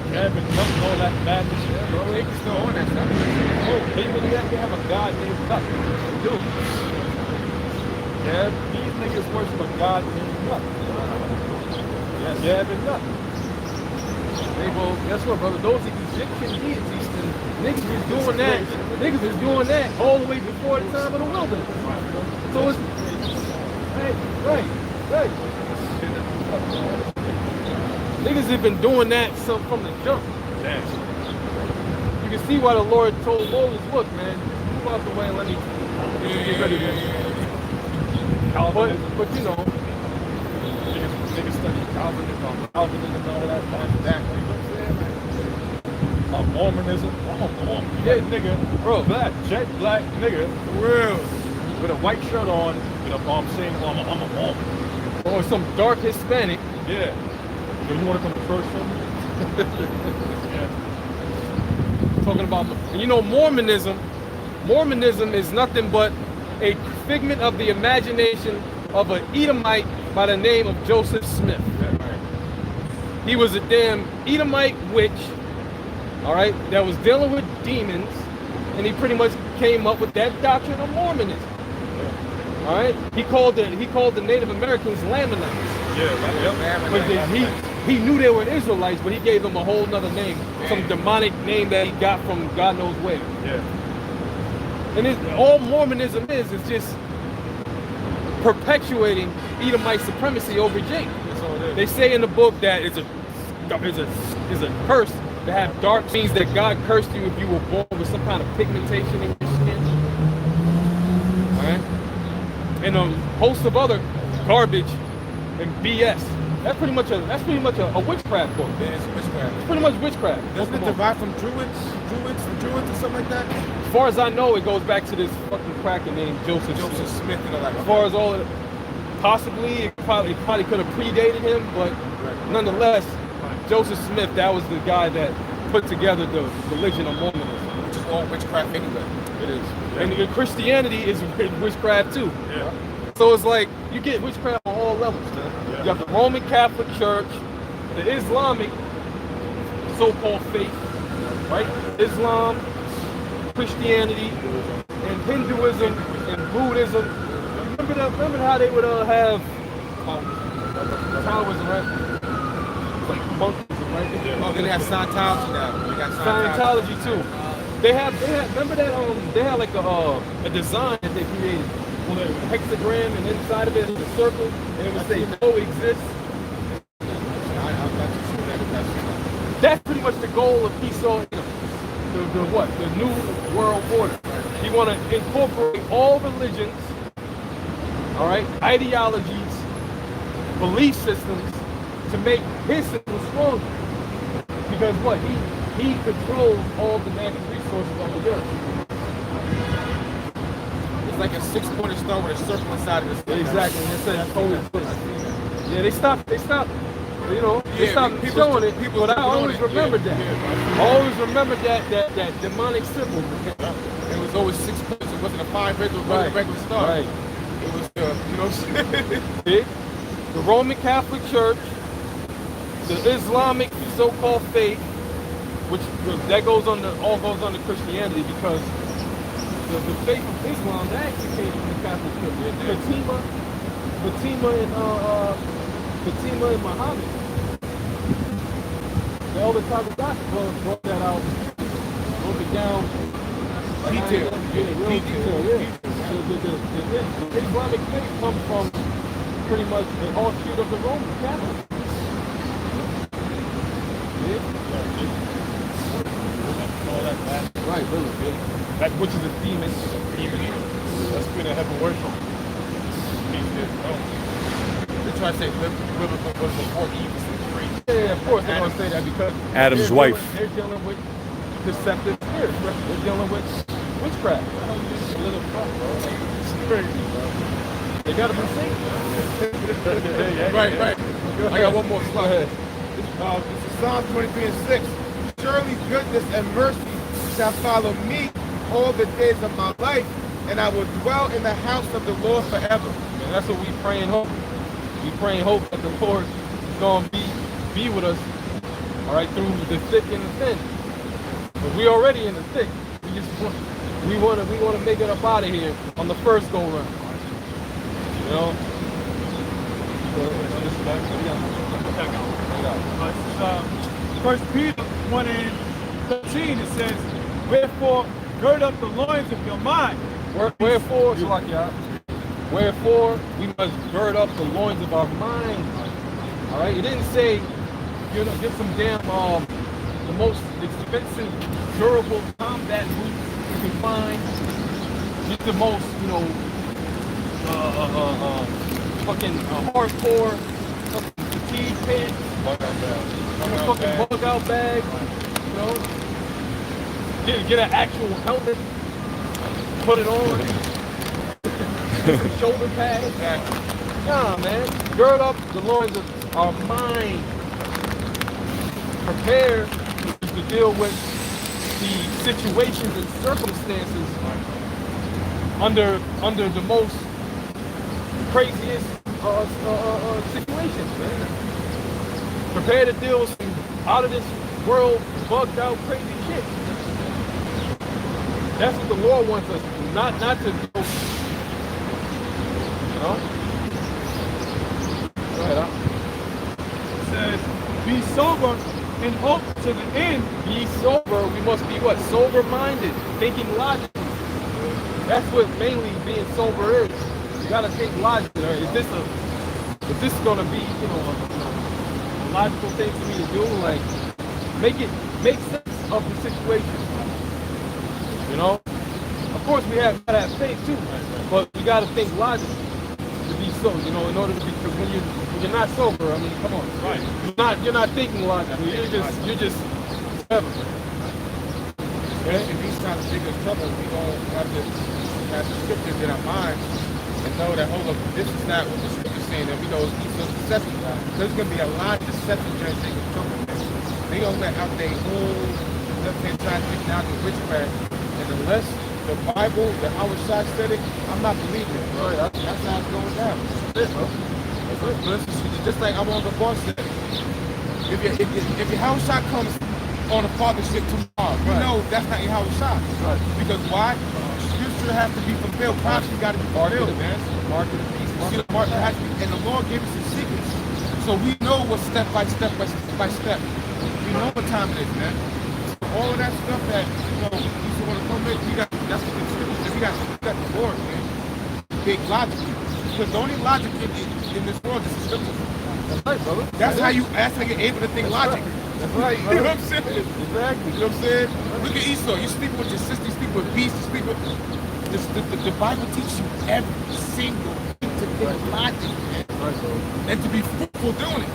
God means nothing. Yes. Yeah, but nothing. Hey, well, guess what, brother? Those Egyptian deities, and niggas was doing that. Niggas was doing that all the way before the time of the wilderness. So it's right. Niggas have been doing that from the jump. Damn. You can see why the Lord told Moses, look, man, move out the way and let me get ready to but you know, niggas study Calvinism and all that. Exactly. Mormonism. I'm a Mormon. Yeah, nigga. Bro, jet black nigga. real. With a white shirt on, with a saying, I'm a Mormon. Or some dark Hispanic. Yeah. So you want to come to church for me? Yeah. Talking about, you know, Mormonism is nothing but a figment of the imagination of an Edomite by the name of Joseph Smith. He was a damn Edomite witch, all right, that was dealing with demons, and he pretty much came up with that doctrine of Mormonism. All right, he called the Native Americans Lamanites. Yeah, But he knew they were Israelites, but he gave them a whole nother name, some demonic name that he got from God knows where. Yeah. And all Mormonism is just perpetuating Edomite supremacy over Jake. That's all it is. They say in the book that it's a curse to have dark, means that God cursed you if you were born with some kind of pigmentation in your skin. All right, and a host of other garbage and BS. That's pretty much a witchcraft book. Yeah, it's witchcraft. It's pretty much witchcraft. Doesn't it derive from Druids or something like that? As far as I know, it goes back to this fucking cracker named Joseph Smith and all that. As far as all of it, possibly, it probably could have predated him, but nonetheless, Joseph Smith, that was the guy that put together the religion of Mormonism. Which is all witchcraft anyway. It is. And Christianity is witchcraft too. Yeah. So it's like, you get witchcraft on all levels, man. You have the Roman Catholic Church, the Islamic so-called faith, right? Islam, Christianity, and Hinduism, and Buddhism. Remember how they would have Taoism, right? Like monkeys, right? Oh, then they have Scientology now. They got Scientology too. They have remember that they had like a design that they created, a hexagram, and inside of it is a circle, and it would say no exists. I'm not too sure that's That's pretty much the goal of Esau, the new world order. You want to incorporate all religions, all right, ideologies, belief systems, to make his system stronger. Because what? He controls all the natural resources of the earth. It's like a six-pointed star with a circle inside of it. Exactly. It says total twist. Yeah, they stopped, you know, they stopped showing it, but I always remembered that. I always remembered that demonic symbol. It was always 6 points. It wasn't a 5 heads or a regular star. Right. It was you know what I'm saying? See? The Roman Catholic Church, the Islamic so-called faith, which that all goes under Christianity, because the faith of Islam, that actually came from the Catholic Church. Fatima and Muhammad. The elder Thomas Gospel brought that out, broke it down. Detail. Real detail, yeah. The Islamic faith comes from pretty much the offshoot of the Roman Catholic. Right, really. That which is a demon. That's been a heaven worship. They try to say biblical was before Eve was free. Yeah, of course they're going to say that because Adam's they're wife. They're dealing with deceptive spirits. They're dealing with witchcraft. They got to be safe. Right. I got one more slide. Go ahead. This is Psalm 23:6. Surely goodness and mercy shall follow me all the days of my life, and I will dwell in the house of the Lord forever. And that's what we pray and hope. We pray and hope that the Lord is going to be with us, all right, through the thick and the thin. But we already in the thick. We want to make it up out of here on the first go round. You know, First Peter 1 and 13, it says, wherefore gird up the loins of your mind. Wherefore, we must gird up the loins of our mind. All right, it didn't say, get some damn the most expensive, durable combat boots you can find. Get the most, fucking hardcore fatigue pants. Fucking bug out bag. Get an actual helmet. Put it on. Shoulder pads. Nah, man. Gird up the loins of our mind. Prepare to deal with the situations and circumstances under the most craziest situations, man. Prepare to deal with some out of this world, bugged out, crazy shit. That's what the Lord wants us to do, not to go, Go ahead, It says, be sober and hope to the end. Be sober. We must be what? Sober-minded, thinking logically. That's what mainly being sober is. You gotta think logically. Is this gonna be, a logical thing for me to do? Like, make sense of the situation. Of course, we gotta have faith too, but we gotta think logically to be so. In order to be, because when you're not sober, I mean, come on, right? You're not thinking logically. You're just whatever. In these times of bigger trouble, we don't have the scriptures in our minds and know that, hold up, this is not what the scripture's saying, and we know it's so deceptive. There's going to be a lot of deception during bigger trouble. They don't let out their whole left-hand side thing down to witchcraft. And unless the Bible, the Howard Shot said it, I'm not believing it. Bro. That's how it's going down. That's it, bro. It's just like I'm on the boss said. If your Howard Shot comes on a fathership tomorrow, you know that's not your Howard Shot. Right. Because why? Scripture has to be fulfilled. Prophecy got to be fulfilled, man. Mark has to be, and the Lord gave us some secrets, so we know what step by step. We know what time it is, man. So all of that stuff that you want to come with, that's what the scripture. We got the Lord, man. Big logic, because the only logic in this world is the scripture. That's right, brother. That's how you're able to think logic. That's right. You know what I'm saying? Exactly. You know what I'm saying? Look at Esau. You sleep with your sister, you sleep with beasts, you sleep with... The Bible teaches you every single thing to think logic, man. Right, bro. And to be fruitful doing it.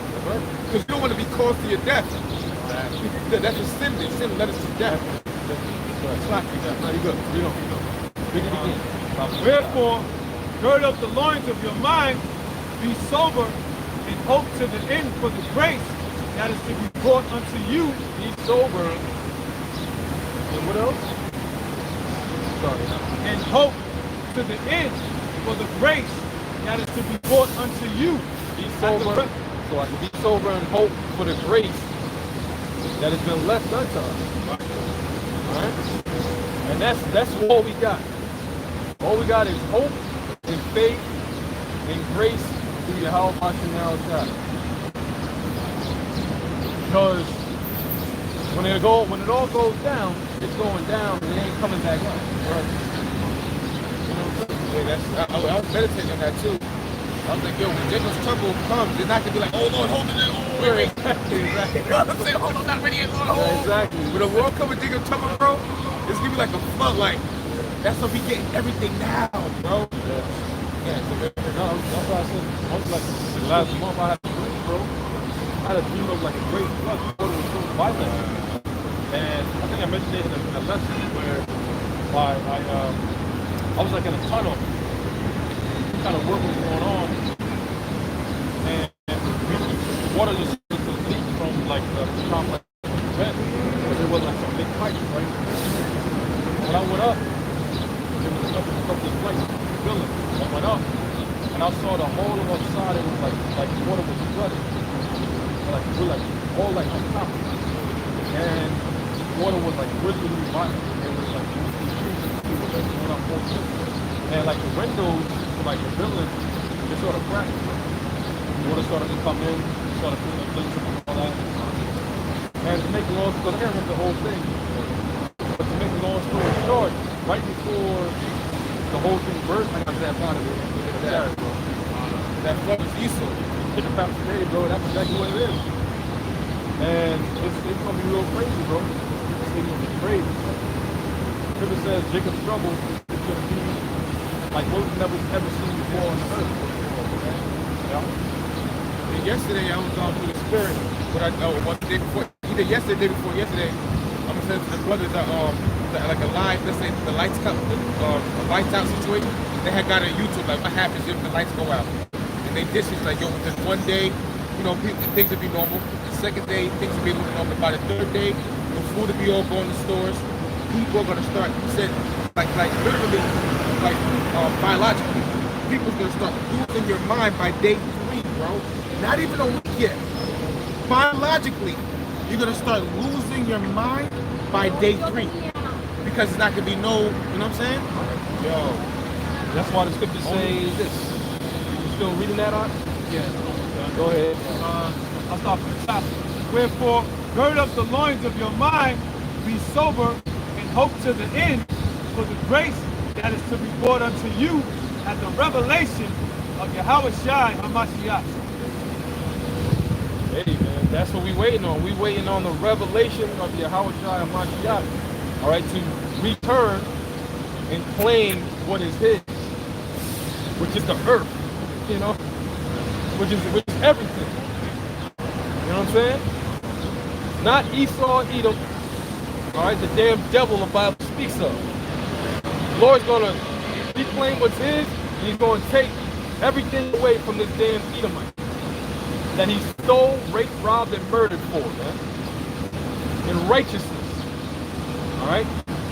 Because you don't want to be caused to your death. That's a sin. Sin led us to death. That's not very good. You know. Wherefore, gird up the loins of your mind, be sober, and hope to the end for the grace that is to be brought unto you. Be sober. And what else? Sorry. And hope to the end for the grace that is to be brought unto you. Be sober. So I can be sober and hope for the grace that has been left unto us. Alright? And that's all we got. All we got is hope and faith and grace through Yahweh Hashem Shai. Because when it all goes down, it's going down and it ain't coming back up. Right? I was meditating on that too. I was like, yo, when Jacob's trouble comes, it's not gonna be like, oh Lord, hold it, oh wait. Exactly. You know what I'm saying? Hold on, not ready yet, Lord, hold. Yeah, exactly. When the world comes with Jacob's trouble, bro, it's gonna be like a flood, like, that's what we get everything now, bro. Yeah, no, that's why I said, I was like, last month I had a dream, bro. I had a dream of like a great flood. The water was so violent. And I think I mentioned it in a lesson where I was like in a tunnel. Kind of work was going on. And water just started to leak from like the complex vent. Because there was like some big pipes, right? When I went up, there was a couple of flights building. I went up and I saw the whole of outside. It was like water was flooded. We're like all like on top. And water was like really, really violent. It was like it was like going up all and like the windows, like the building, just sort of cracked. When order started to come in, started putting in place and all that. And to make long story, I can't remember the whole thing, but to make a long story short, right before the whole thing burst, I got that part of it. That flood was Esau. Hit the past today, bro. That's exactly what it is. And it's gonna be real crazy, bro. It's gonna be crazy. Scripture says Jacob's trouble is gonna be like what we've never ever seen before on earth. Yeah. And yesterday I was through the spirit, but I know one day before, either yesterday, day before yesterday, I'm gonna say to the brothers that like a live, let's say the lights come, a lights out situation. They had got on YouTube like what happens if the lights go out, and they dishes like yo, within one day, you know, things would be normal. The second day, things would be a little normal. By the third day, the food would be all going to stores. People are gonna start said like literally like biologically, people's gonna start losing your mind by day 3, bro. Not even a week yet. Biologically, you're gonna start losing your mind by day 3 because it's not gonna be no, you know what I'm saying? Yo, that's why the scriptures say this. You still reading that on? Yeah. Go ahead. I'll start from the top. Wherefore, gird up the loins of your mind, be sober, and hope to the end for the grace that is to be brought unto you at the revelation of Yahweh Shai HaMashiach. Hey man, that's what we waiting on. We waiting on the revelation of Yahweh Shai HaMashiach. All right, to return and claim what is his, which is the earth, you know, which is everything. You know what I'm saying? Not Esau, Edom. All right, the damn devil the Bible speaks of. The Lord's gonna reclaim what's his, and he's gonna take everything away from this damn Edomite that he stole, raped, robbed, and murdered for, man. In righteousness. All right?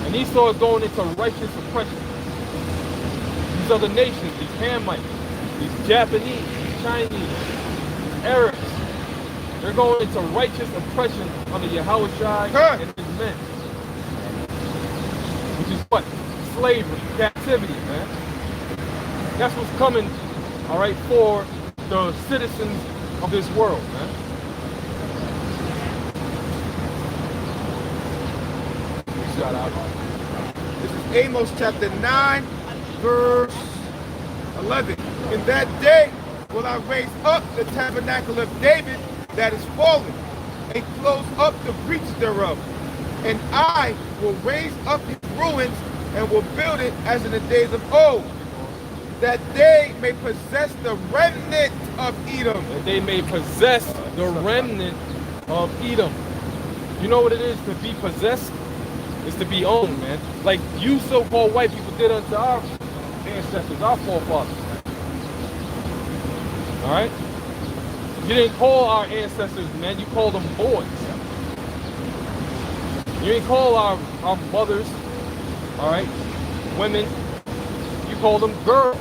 And Esau is going into righteous oppression. These other nations, these Hamites, these Japanese, these Chinese, these Arabs, they're going into righteous oppression under Yahweh Shai and his men. Which is what? Slavery, captivity, man. That's what's coming, all right, for the citizens of this world, man. Shout out. This is Amos chapter 9, verse 11. In that day will I raise up the tabernacle of David that is fallen, and close up the breach thereof. And I will raise up his ruins, and will build it as in the days of old, that they may possess the remnant of Edom. That they may possess the remnant of Edom. You know what it is to be possessed? It's to be owned, man. Like you so-called white people did unto our ancestors, our forefathers. All right? You didn't call our ancestors, man. You called them boys. You didn't call our mothers, all right, women. You called them girls.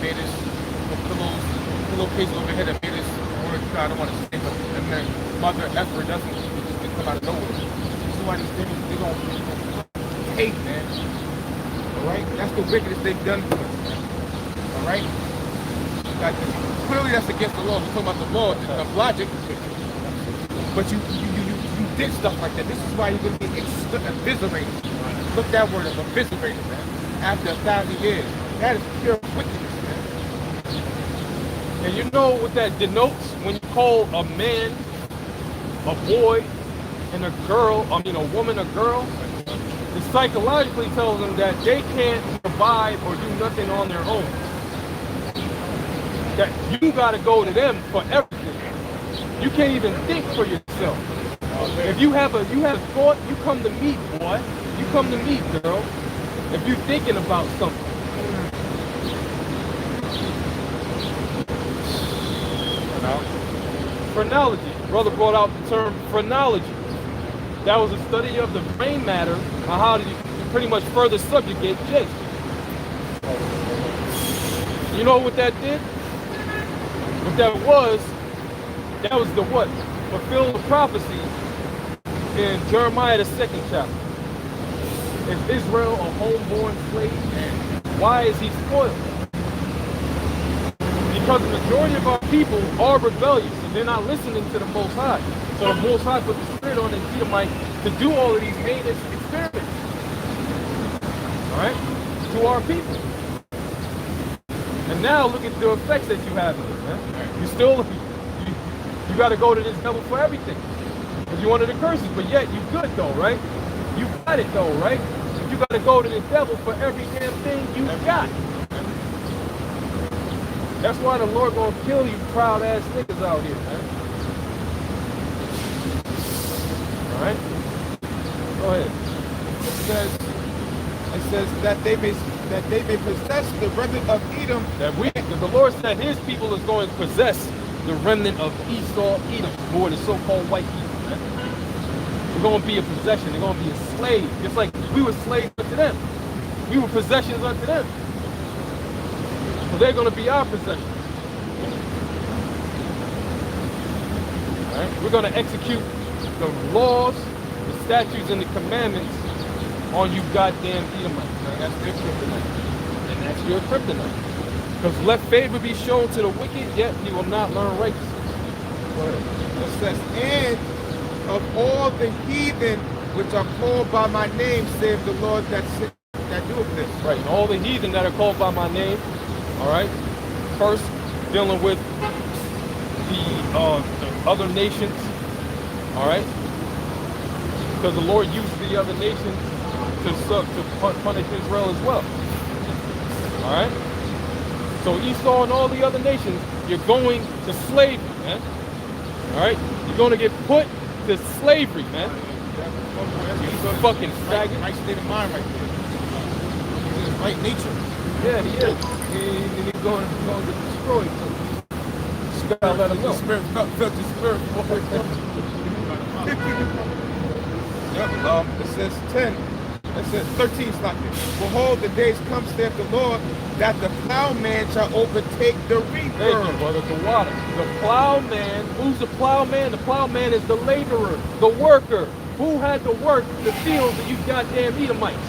Made us pillowcase overhead that made us word. I don't want to say, but and then mother effort doesn't just come out of nowhere. This is why these things they don't hate, man. All right, that's the wickedest they've done to us. All right, clearly that's against the law. We're talking about the law of logic, but you did stuff like that. This is why you're going to be eviscerated. Look that word up, eviscerated, man. After 1,000 years, that is pure wickedness, man. And you know what that denotes when you call a man a boy and a girl, I mean a woman a girl? It psychologically tells them that they can't survive or do nothing on their own. That you gotta go to them for everything. You can't even think for yourself. If you have a thought, you come to me, boy. You come to me, girl. If you're thinking about something. Phrenology. Brother brought out the term phrenology. That was a study of the brain matter and how to pretty much further subjugate Jake. You know what that did? What that was the what? Fulfill the prophecy in Jeremiah the 2nd chapter. Is Israel a homeborn slave? Why is he spoiled? Because the majority of our people are rebellious and they're not listening to the Most High. So the Most High put the spirit on the Edomite to do all of these heinous experiments. Alright? To our people. And now look at the effects that you have of it, man. You still, you got to go to this devil for everything. Because you're one of the curses, but yet you good though, right? You got it though, right? You got to go to the devil for every damn thing you got. That's why the Lord gonna kill you proud ass niggas out here, man. Alright? Go ahead. It says that they may possess the remnant of Edom. That the Lord said his people is going to possess the remnant of Esau, Edom, who are the so-called white people, man. They're gonna be a possession, they're gonna be a slave. Just like we were slaves unto them. We were possessions unto them. So they're going to be our possession. Right? We're going to execute the laws, the statutes, and the commandments on you goddamn Edomites. Man. That's your kryptonite. And that's your kryptonite. Because let favor be shown to the wicked, yet he will not learn righteousness. Go ahead. It says, and of all the heathen which are called by my name, saith the Lord that doeth this. Right, and all the heathen that are called by my name. All right. First, dealing with the other nations. All right. Because the Lord used the other nations to punish Israel as well. All right. So Esau and all the other nations, you're going to slavery, man. All right. You're going to get put to slavery, man. You fucking faggot. Right state of mind right there. He's in his right nature. Yeah, he is. He's going to get destroyed. Just gotta let him know. Spirit, felt the spirit. Yep. It says 10. It says 13. Stop it. Behold, the days come, saith the Lord, that the plowman shall overtake the reaper. Thank you, brother. The water. The plowman. Who's the plowman? The plowman is the laborer, the worker. Who had to work the fields of you goddamn Edomites?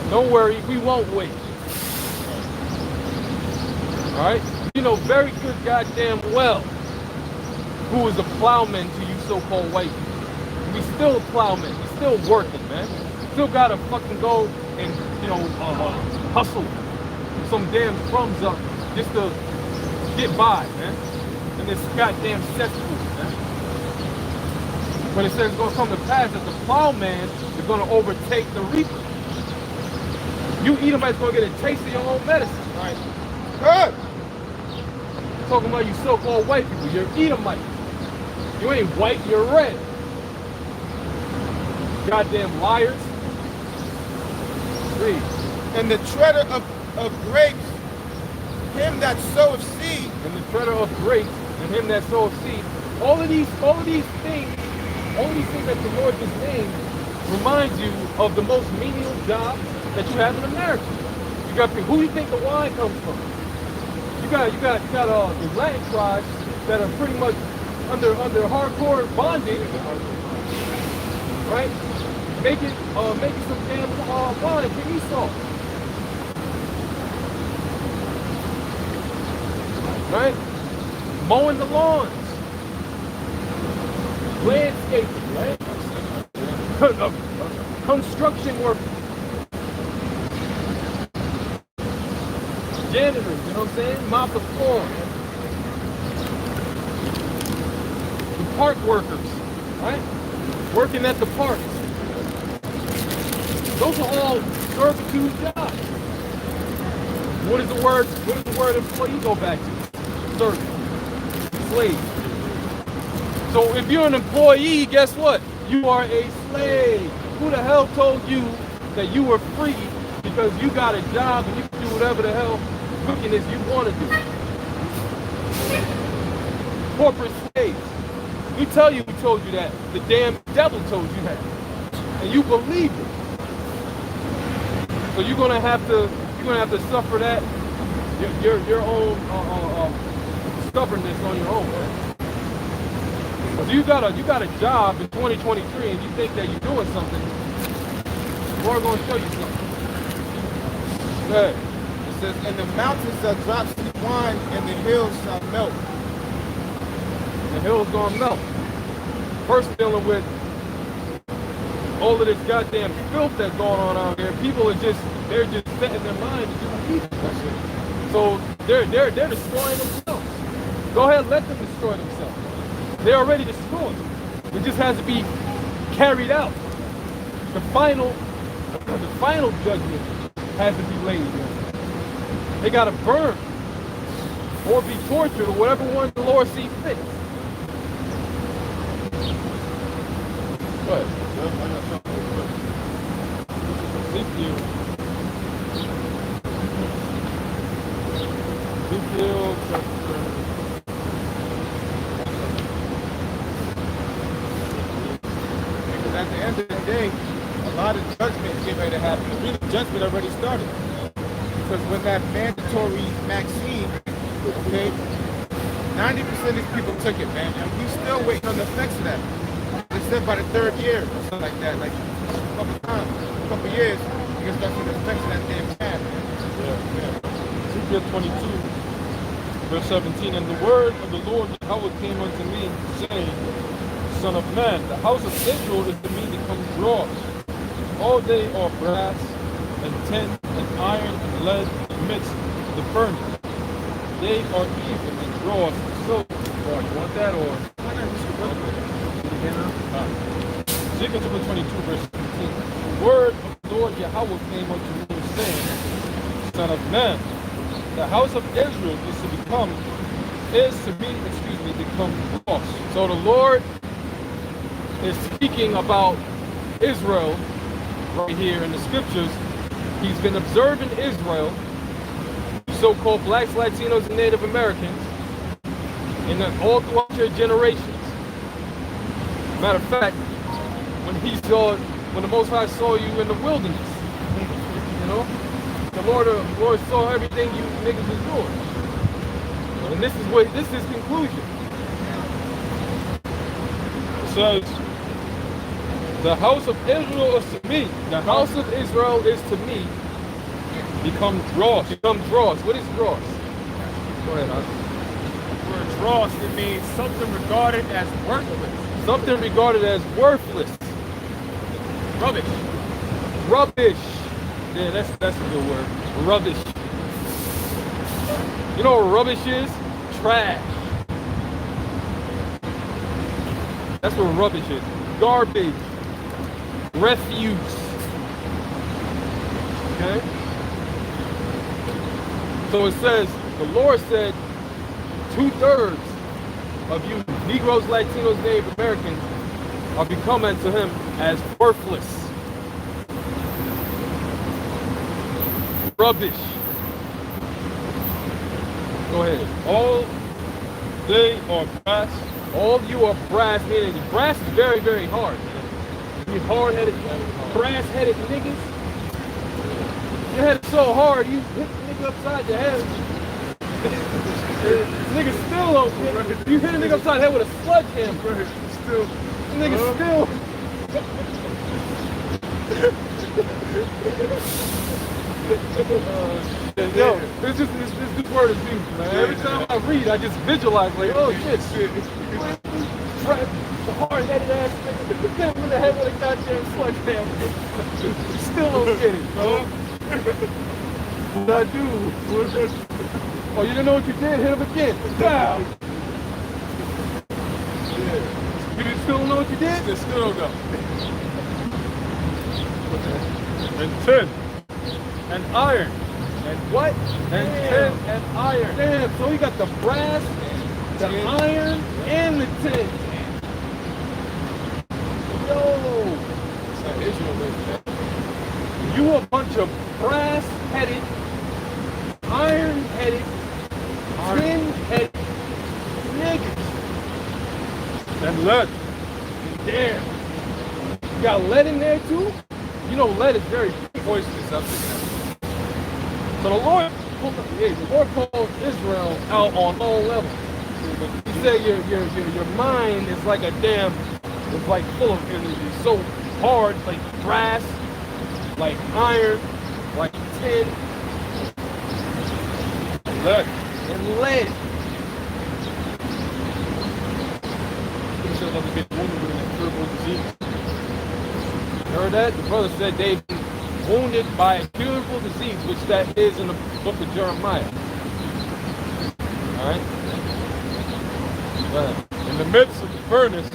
Don't worry, we won't wait. Alright? You know very good goddamn well who is a plowman to you so-called white people. We still plowmen. We still working, man. Still gotta fucking go and, hustle some damn crumbs up just to get by, man. In this goddamn cesspool, man. But it says it's gonna come to pass that the plowman is gonna overtake the reaper. You Edomites gonna get a taste of your own medicine. Right. Good. Talking about you so-called white people, you're Edomites. You ain't white, you're red. Goddamn liars. Read. And the treader of grapes, him that soweth seed. And the treader of grapes, and him that soweth seed. All of these things that the Lord just named reminds you of the most menial job that you have in America. You got people, who do you think the wine comes from? You got the Latin tribes that are pretty much under hardcore bondage, right? Making some damn wine for Esau, right? Mowing the lawns, landscaping, right? Construction work. Janitors, you know what I'm saying? Mop the floor. The park workers, right? Working at the parks. Those are all servitude jobs. What does the word employee go back to? Servant. Slave. So if you're an employee, guess what? You are a slave. Who the hell told you that you were free because you got a job and you can do whatever the hell wickedness you want to do? Corporate slaves. We tell you we told you that. The damn devil told you that. And you believe it. So you're gonna have to suffer that your own stubbornness on your own, man. So you got a job in 2023 and you think that you're doing something, Lord gonna show you something. Good. It says, and the mountains shall drop sweet wine, and the hills shall melt. The hill's gonna melt. First dealing with all of this goddamn filth that's going on out there. People are just setting their mind to do evil. So they're destroying themselves. Go ahead, let them destroy themselves. They're already destroyed. It just has to be carried out. The final judgment has to be laid. They gotta burn or be tortured or whatever one the Lord sees fit. What? Ezekiel chapter. Because at the end of the day, a lot of judgment is getting ready to happen. Really, judgment already started. Because when that mandatory vaccine, okay, 90% of these people took it, man, and we still waiting on the effects of that. They said by the third year or something like that, like a couple years, you can start seeing the effects of that damn jab, man. Yeah. Ezekiel 22, verse 17, and the word of the Lord Yahweh came unto me, saying, Son of man, the house of Israel is to me become dross. All they are brass and tin and iron and lead in the midst of the furnace. They are even and dross and silver. Oh, you want that or? Ezekiel 22, verse 17. The word of the Lord Yahweh came unto me, saying, Son of man, the house of Israel is to become dross. So the Lord is speaking about Israel right here in the scriptures. He's been observing Israel, so-called blacks, Latinos, and Native Americans, and all throughout their generations. Matter of fact, when the Most High saw you in the wilderness, you know, the Lord saw everything you niggas was doing, and this is his conclusion. It says, the house of Israel is to me. The house of Israel is to me Become dross. become dross. What is dross? Go ahead, Oscar. Word dross, it means something regarded as worthless. Something regarded as worthless. Rubbish. Rubbish. Yeah, that's a good word. Rubbish. You know what rubbish is? Trash. That's what rubbish is. Garbage. Refuse. Okay? So it says, the Lord said, 2/3 of you Negroes, Latinos, Native Americans are becoming to him as worthless. Rubbish. Go ahead. All they are brass. All of you are brass, meaning brass is very, very hard. You hard-headed, brass-headed niggas. Your head is so hard, you hit the nigga upside the head. Nigga still don't hit. You hit a nigga upside the head with a sledgehammer. Still. Nigga still. Yo, this word is beautiful, man. Every time I read, I just visualize like, oh shit. The hard-headed ass nigga hit him in the head with a goddamn sledgehammer. Still don't get it, bro. What I do? Oh, you didn't know what you did? Hit him again. Wow. You still don't know what you did? Still don't know. And tin. And iron. And what? And tin and iron. Damn, so you got the brass, the iron, and the tin. Yo. It's like Israel is, man. You a bunch of brass-headed, iron-headed, tin-headed niggas. And lead. Damn. You got lead in there too? You know lead is very Poisonous up there. So the Lord called Israel out on all levels. He said your mind is like a damn, it's like full of energy. So hard, like brass, like iron, like tin. Lead. and lead. He said that they've been wounded with an incurable disease. You heard that? The brother said they've been wounded by a curable disease, which that is in the book of Jeremiah. All right? Go ahead. In the midst of the furnace,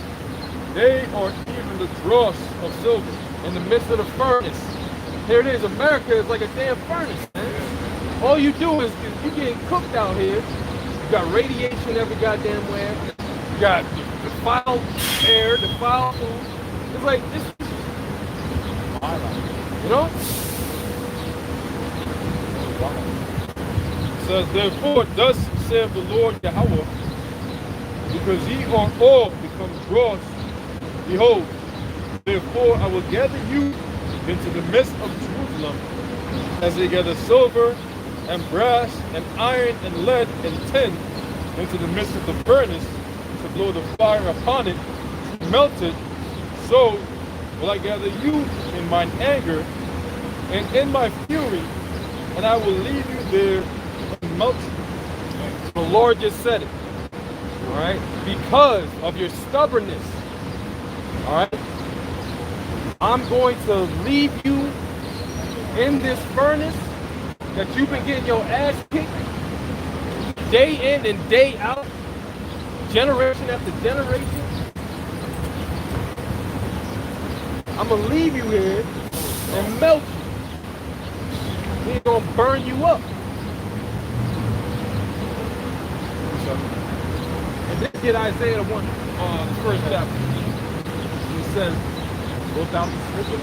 they are even the dross of silver. In the midst of the furnace. Here it is. America is like a damn furnace, man. All you do is you getting cooked out here. You got radiation every goddamn where. You got defiled air, defiled food. It's like this. You know? It says, therefore, thus saith the Lord Yahweh, because ye are all become dross, behold, therefore I will gather you into the midst of Jerusalem, as they gather silver and brass and iron and lead and tin into the midst of the furnace to blow the fire upon it, to melt it, so will I gather you in mine anger and in my fury, and I will leave you there and melt you. The Lord just said it. All right? Because of your stubbornness. All right? I'm going to leave you in this furnace that you've been getting your ass kicked day in and day out, generation after generation. I'm going to leave you here and melt you. He's going to burn you up. And then get Isaiah the first chapter. He says, go down the scripture.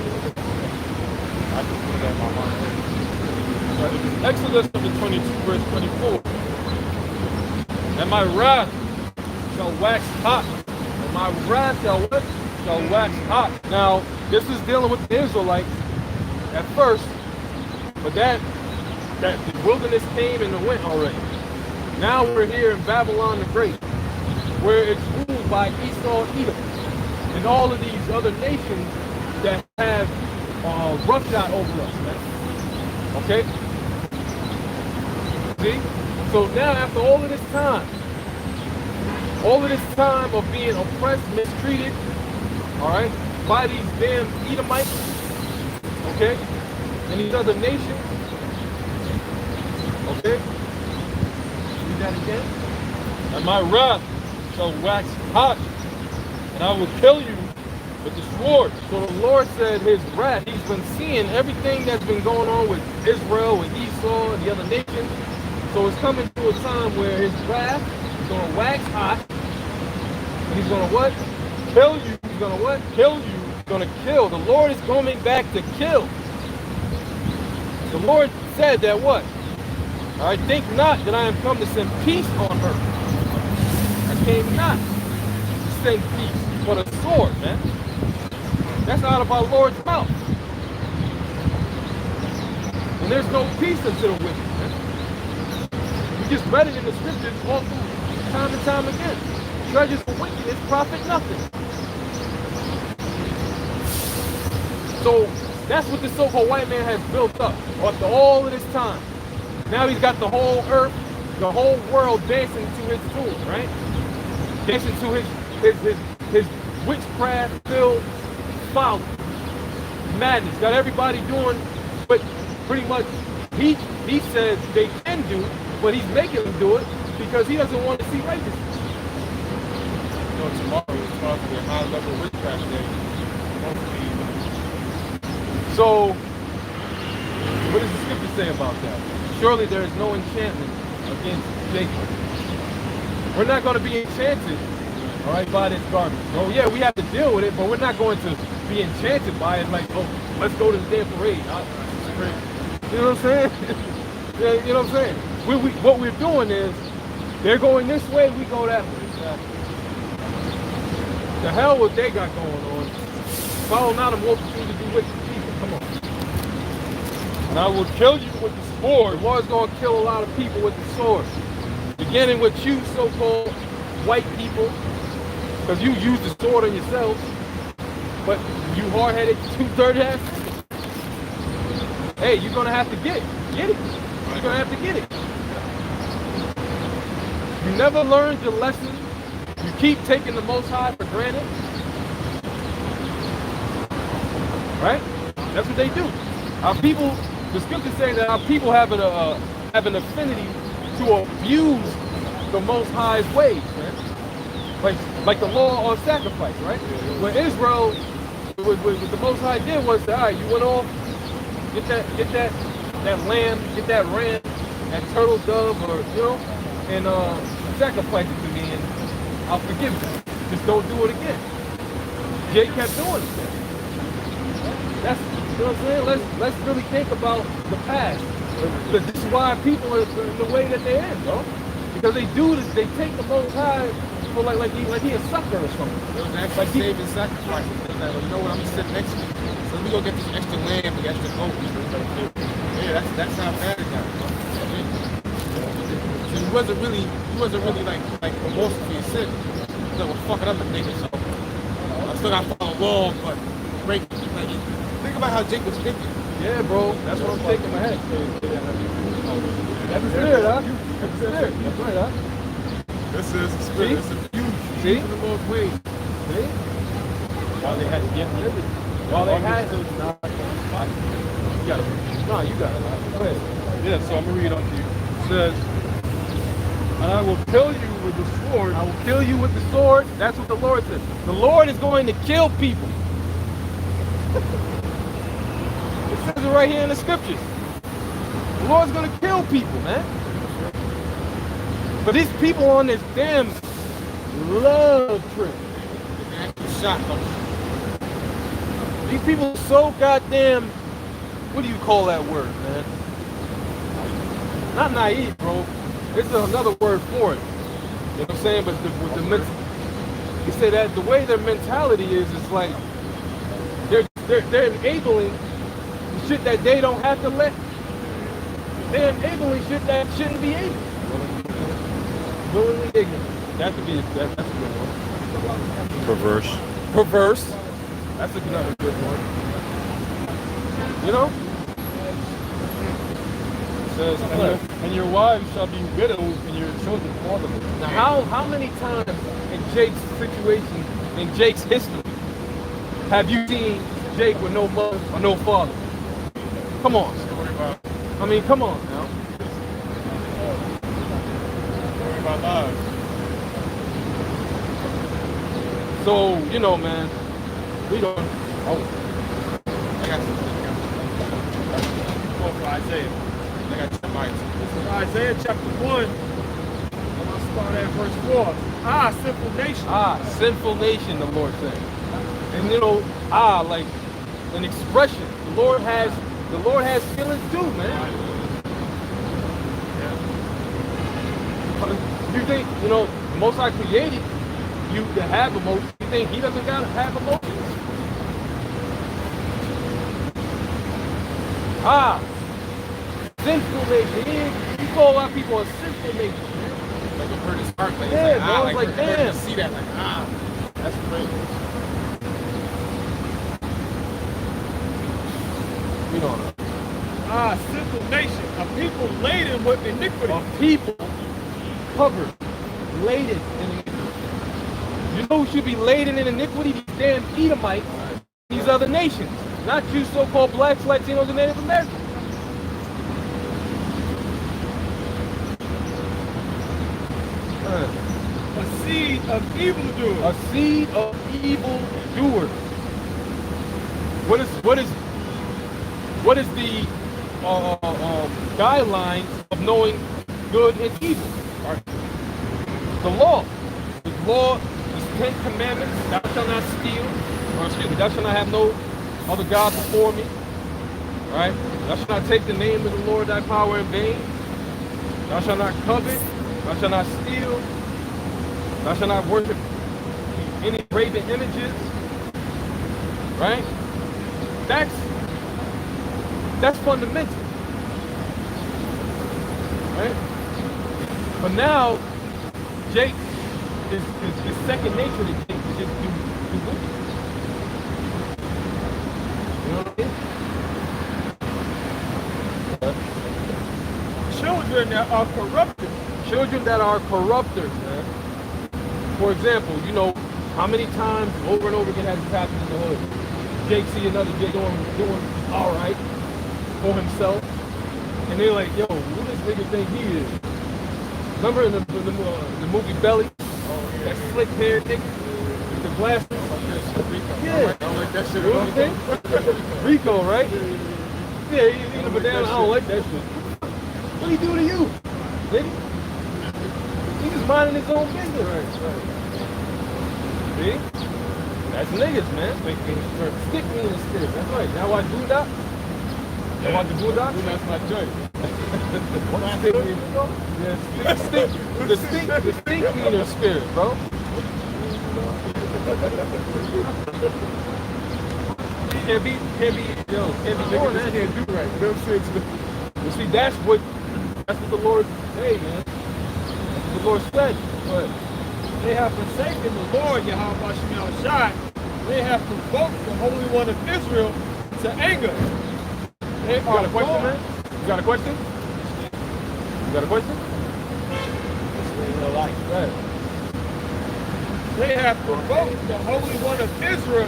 I can put that in my mind. Exodus chapter 22, verse 24. And my wrath shall wax hot. And my wrath shall wax hot. Now, this is dealing with the Israelites at first, but that the wilderness came and it went already. Now we're here in Babylon the Great, where it's ruled by Esau and Edom, and all of these other nations that have roughshod over us, man. Okay? See? So now after all of this time of being oppressed, mistreated, all right, by these damn Edomites, okay, and these other nations, okay, read that again. And my wrath shall wax hot, and I will kill you with the sword. So the Lord said his wrath, he's been seeing everything that's been going on with Israel, with Esau, and the other nations. So it's coming to a time where his wrath is going to wax hot, and he's going to what? Kill you. He's going to what? Kill you. He's going to kill. The Lord is coming back to kill. The Lord said that what? I think not that I am come to send peace on earth. I came not to send peace, but a sword, man. That's out of our Lord's mouth. And there's no peace unto the wicked, man. We just read it in the scriptures all through time and time again. Treasures for wickedness profit nothing. So that's what the so-called white man has built up after all of this time. Now he's got the whole earth, the whole world dancing to his tune, right? Dancing to his witchcraft-filled folly, madness. Got everybody doing what pretty much he says they can do, but he's making them do it because he doesn't want to see righteousness. You know, tomorrow is supposed to be a high-level witchcraft day. So, what does the scripture say about that? Surely there is no enchantment against Jacob. We're not going to be enchanted, all right, by this garbage. Oh yeah, we have to deal with it, but we're not going to be enchanted by it like, oh, let's go to the damn parade. You know what I'm saying? Yeah, you know what I'm saying? What we're doing is, they're going this way, we go that way. The hell what they got going on. Follow not a multitude to do wicked people. Come on. And I will kill you with the The sword. Lord's going to kill a lot of people with the sword. Beginning with you so-called white people, because you use the sword on yourselves, but you hard-headed two-third asses, hey, you're going to have to get it. You're going to have to get it. You never learned your lesson. You keep taking the Most High for granted. Right? That's what they do. Our people, the scriptures say that our people have an affinity to abuse the Most High's ways, right? Like the law of sacrifice, right? When Israel, what the Most High did was, all right, you went off, get that lamb, get that ram, that turtle dove, or and sacrifice it to me, and I'll forgive you. Just don't do it again. Jay kept doing it. That's, you know what I'm saying? Let's really think about the past. This is why people are the way that they're in, bro. Because they do this, they take the Most High for like he a sucker or something. It was actually like saving sacrifices. They was like, well, you know what? I'm gonna sit next to you. So let me go get this extra lamb, the extra goat. Yeah, that's how bad it got. So he wasn't really like remorselful for your sin. He said, well, fuck it, I'm a nigga, so I still gotta follow law, but break. Like, think about how Jake was thinking. Yeah, bro. That's what I'm taking in my head. That's the spirit, huh? That's the spirit. That's right, huh? This is the spirit. It's a huge. See? In the Lord's ways. See? While they had to get liberty. While they had to. You got it. No, you got it. Go ahead. Yeah, so I'm going to read on to you. It says, and I will kill you with the sword. I will kill you with the sword. That's what the Lord says. The Lord is going to kill people. It says it right here in the scriptures. The Lord's going to kill people, man. But these people on this damn love trip. Shot. These people are so goddamn, what do you call that word, man? Not naive, bro. It's another word for it. You know what I'm saying? But with the mental, you say that the way their mentality is, it's like they're enabling shit that they don't have to let. They're enabling shit that shouldn't be able. Willingly ignorant. That's a good one. Perverse. Perverse. That's another good one. You know? It says, and your wives shall be widows and your children fatherless. Now, how many times in Jake's situation, in Jake's history, have you seen Jake with no mother or no father? Come on. I mean, come on now. About lives. So, you know, man, we don't. I got you. For Isaiah. I got you. Mike. This is Isaiah chapter 1. And I'll start at verse 4. Ah, sinful nation. Ah, sinful nation, the Lord said. And you know, like an expression. The Lord has feelings too, man. You think, you know, the Most High created you to have emotions. You think He doesn't gotta have emotions? Ah, sinful nation. You call a lot of people a sinful nation, man. Like it hurt his heart. Like, Yeah, it's bro, like, it's like, it hurt damn. to see that. Like, that's crazy. You know, Ah, sinful nation. A people laden with iniquity. of people covered, laden in iniquity. You know who should be laden in iniquity? These damn Edomites, these other nations, not you so-called blacks, Latinos, and Native Americans. A seed of evildoers. A seed of evildoers. What is the guidelines of knowing good and evil? Right. The law. The law, the 10 commandments, thou shalt not steal, or excuse me, thou shalt not have no other God before me. Right? Thou shalt not take the name of the Lord thy power in vain. Thou shalt not covet, thou shalt not steal, thou shalt not worship any graven images. Right? That's fundamental. Right? But now, Jake is second nature to Jake to just do wicked. You know what I mean? Children that are corrupted. children that are corrupters, man. For example, you know, how many times over and over again has this happened in the hood? Jake see another Jake doing all right for himself, and they're like, yo, who this nigga think he is? Remember in the movie Belly? That slick hair nigga with the glasses? Yeah. I don't like that shit. What do you think? Rico, right? Yeah, he's eating a banana. I don't like that shit. What do he do to you, nigga? He's just minding his own business. Right. See? That's niggas, man. Stick me in the spirit. That's right. Now I do that. Now I do that. That's my joint. Stick me in the stink me in the spirit, bro. Can't be doing that. Can't do right. Them shits. You see, that's what the Lord said, man. That's what the Lord said. But They have forsaken the Lord, Yahweh Shem Shai. They have provoked the Holy One of Israel to anger. They you got a question, man? You got a question? You got a question? Go ahead. They have provoked the Holy One of Israel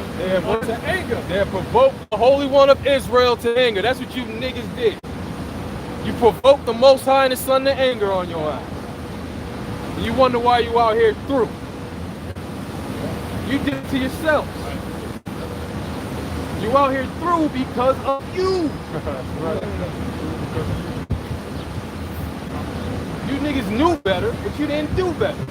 to anger. They have provoked the Holy One of Israel to anger. That's what you niggas did. You provoked the Most High and His Son to anger on your ass. And you wonder why you out here through. You did it to yourself. You out here through because of you. You niggas knew better, but you didn't do better.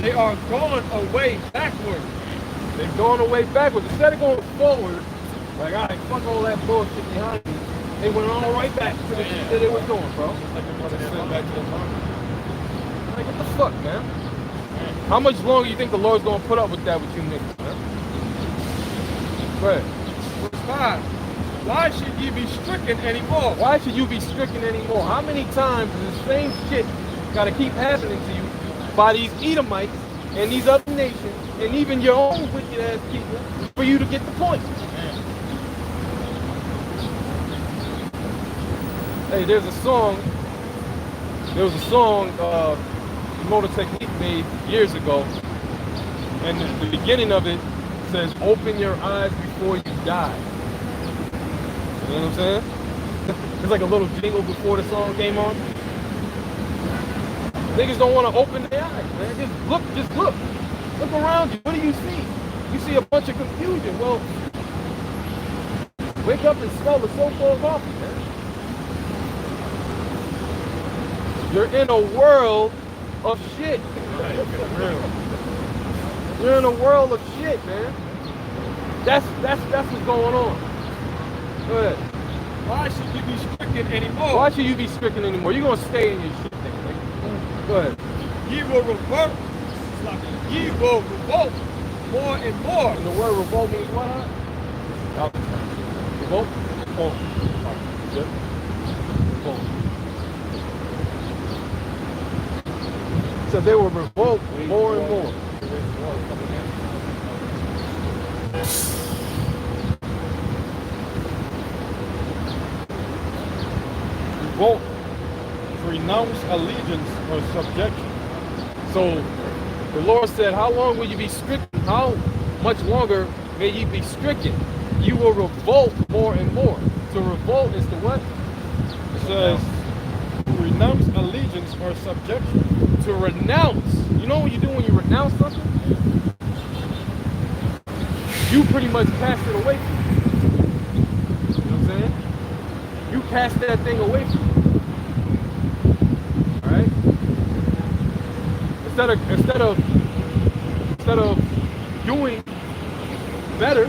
They are gone away backward. They've gone away backwards. Instead of going forward, like, all right, fuck all that bullshit behind me. They went all right back to the shit that they were doing, bro. Like, what the fuck, man? How much longer you think the Lord's gonna put up with that with you niggas, man? Go ahead. Verse 5. Why should ye be stricken anymore? Why should you be stricken anymore? How many times is the same shit gotta keep happening to you by these Edomites and these other nations and even your own wicked ass people for you to get the point? Hey, there was a song Motor Technique made years ago, and the beginning of it says, open your eyes before you die. You know what I'm saying? It's like a little jingle before the song came on. Niggas don't want to open their eyes, man. Just look. Look around you. What do you see? You see a bunch of confusion. Well, wake up and smell the so-called coffee, man. You're in a world of shit. You're in a world of shit, man. That's what's going on. Go ahead. Why should you be stricken anymore? Why should you be stricken anymore? You're gonna stay in your shit, nigga. Go ahead. Ye will revolt. Ye will revolt more and more. And the word revolt means what? Revolt? Oh. Yep. Revolt. So they will revolt more and more. Revolt, to renounce allegiance or subjection. So the Lord said, how long will you be stricken? How much longer may you be stricken? You will revolt more and more. To revolt is to what? It says, to renounce allegiance or subjection. To renounce. You know what you do when you renounce something? You pretty much cast it away from you. You know what I'm saying? You cast that thing away from you. Alright? Instead of doing better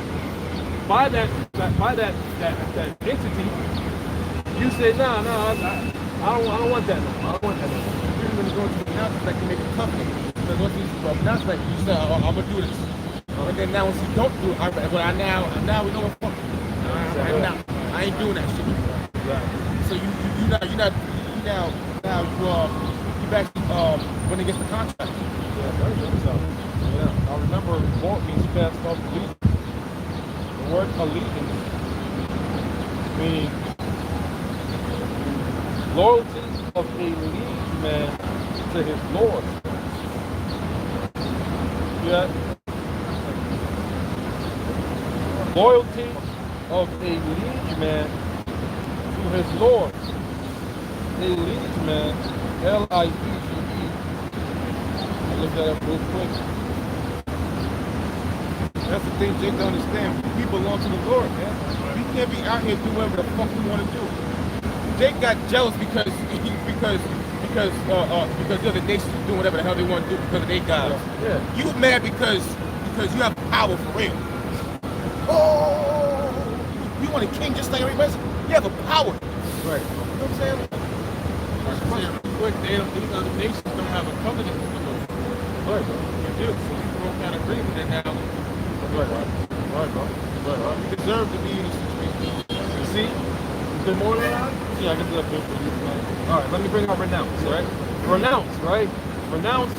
by that entity, you say, no, I don't want that no more. I don't want that no more. Even when you go to the announcement, like you make a company. Because once you announcement, you say, oh, I'm gonna do this. And then now once you don't do it, now we know what fuck. I ain't doing that shit. Right. So you back when it gets the contract. Yeah, I remember revolt means cast off allegiance. The word allegiance means Loyalty of a liege man to his lord. Yeah. Loyalty of a liege man to his lord. A liege man, L-I-E-G-E. I'll look that up real quick. That's the thing Jake don't understand. We belong to the Lord, man. We can't be out here doing whatever the fuck we want to do. Jake got jealous because the other nations are doing whatever the hell they want to do because of their gods. Yeah. You mad because you have power for real. Oh, you want a king just like everybody else? You have a power. Right. You know what I'm saying? Quick, these other nations don't have a covenant with the Lord. Right, bro. You do, so you broke that agreement, and now Right, bro. You deserve to be in this situation. You see? Is there more than that? Yeah, I can do that for you. All right, let me bring out renounce, right? Renounce, right? Renounce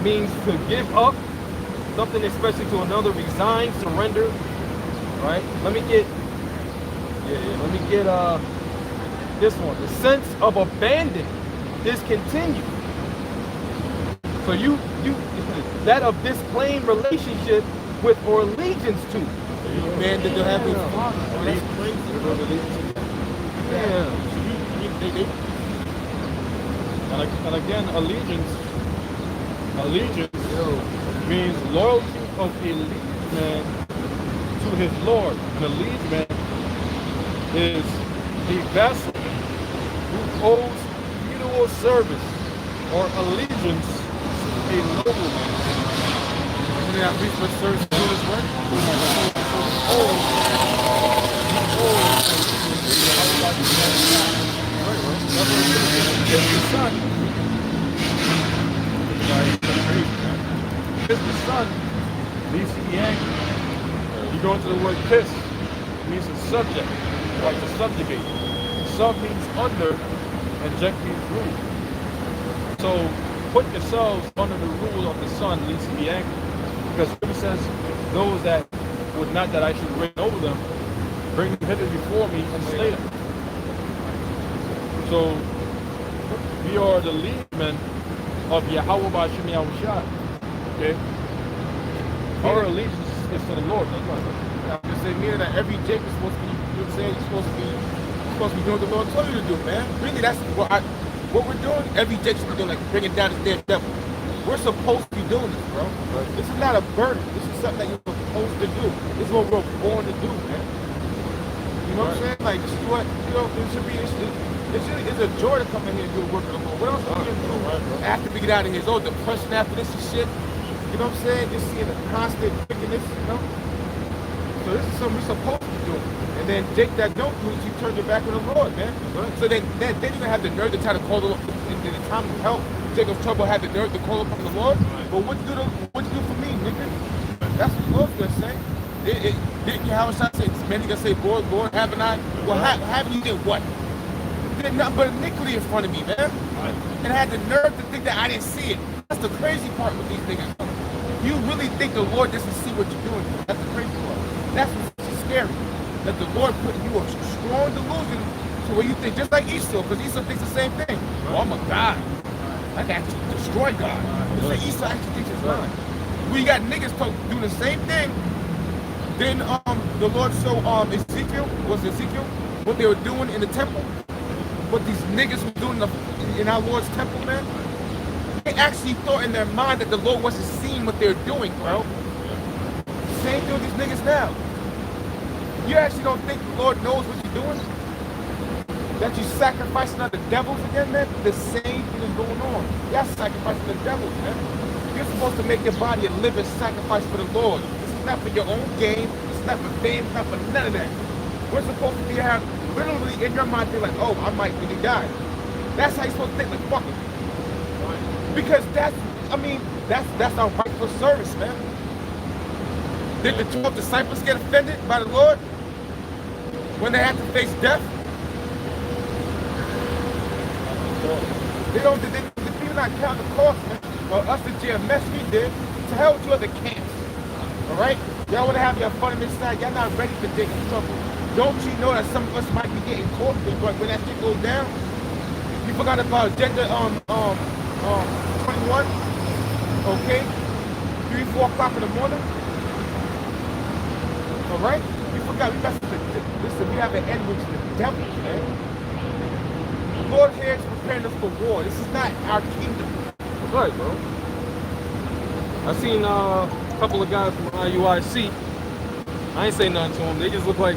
means to give up something, especially to another, resign, surrender, right? Let me get this one. The sense of abandon, discontinue. So you that of displaying relationship with or allegiance to. Man, did they have his father? Oh, that's crazy. Yeah. And again, allegiance means loyalty of a liege man to his lord. The liege man is the vessel who owes feudal service or allegiance to a nobleman. Isn't that least what serves to do this work? Kiss the son means to be angry. You go into the word kiss, it means to subject, like to subjugate. Sub means under, and ject means rule. So put yourselves under the rule of the son means to be angry. Because it says, those that would not that I should reign over them, bring them hither before me and slay them. So we are the leadmen of Yahweh B'Shem Yahushua. Okay? Our allegiance is to the Lord. I'm just saying, meaning that every Jake is supposed to be, you know what I'm saying, you're supposed to be doing what the Lord told you to do, man. Really, that's what we're doing. Every Jake should be doing, like bringing down this damn devil. We're supposed to be doing this, bro. This is not a burden. This is something that you're supposed to do. This is what we're born to do, man. You know what I'm saying? Like, this is what, you know, it should be, it's a joy to come in here and do the work of the Lord. What else are we going to do after we get out of here? It's all depression after this and shit. You know what I'm saying? Just seeing the constant wickedness, you know? So this is something we're supposed to do. And then Jake that don't do it, you turn your back on the Lord, man. So then you're going to have the nerve to try to call the Lord in the time of help. Jacob's trouble had the nerve to call upon the Lord. But what you do for me, nigga? That's what the Lord's going to say. Didn't you have a shot to say, man, you going to say, Lord, haven't I? Well, haven't you did what? You did nothing but iniquity in front of me, man. And I had the nerve to think that I didn't see it. That's the crazy part with these niggas. You really think the Lord doesn't see what you're doing. That's the crazy part. That's what's scary. That the Lord put you a strong delusion to where you think, just like Esau, because Esau thinks the same thing. Oh, I'm a God. I got to destroy God. So Esau actually thinks it's mine. We got niggas doing the same thing. Then the Lord showed Ezekiel, what they were doing in the temple. What these niggas were doing in our Lord's temple, man. They actually thought in their mind that the Lord wasn't seeing what they're doing, bro. Same thing with these niggas now. You actually don't think the Lord knows what you're doing? That you're sacrificing other devils again, man? The same thing is going on. Y'all sacrificing the devils, man. You're supposed to make your body a living sacrifice for the Lord. This is not for your own gain. This is not for fame. It's not for none of that. We're supposed to be literally in your mind, you're like, oh, I might really die. That's how you're supposed to think, like, fuck it. Because that's our rightful service, man. Did the 12 disciples get offended by the Lord when they had to face death? They do not count the cost, man. Well, us at GMS, we did. To hell with you other camps. All right? Y'all want to have your fun on this side. Y'all not ready for digging trouble. Don't you know that some of us might be getting caught when that shit goes down? You forgot about agenda 21? Okay? 3, 4 o'clock in the morning? All right? We forgot. We messed with listen, we have an enemy to the devil, man. The Lord here is preparing us for war. This is not our kingdom. That's right, bro. I seen a couple of guys from IUIC. I ain't say nothing to them. They just look like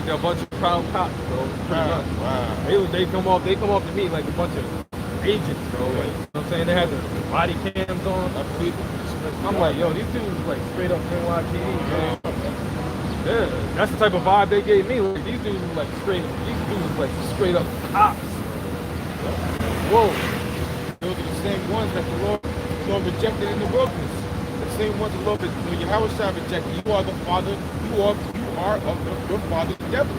a bunch of proud cops, bro. Wow. They come off to me like a bunch of agents, bro. Like, you know what I'm saying? They had the body cams on. I'm like, yo, these dudes like straight up NYPD, man. Yeah, that's the type of vibe they gave me. Like, these dudes like straight up cops. Whoa. Those are the same ones that the Lord rejected in the wilderness. The same ones the Lord, when Yahweh shall rejected. You are the father. You are of your father, the devil.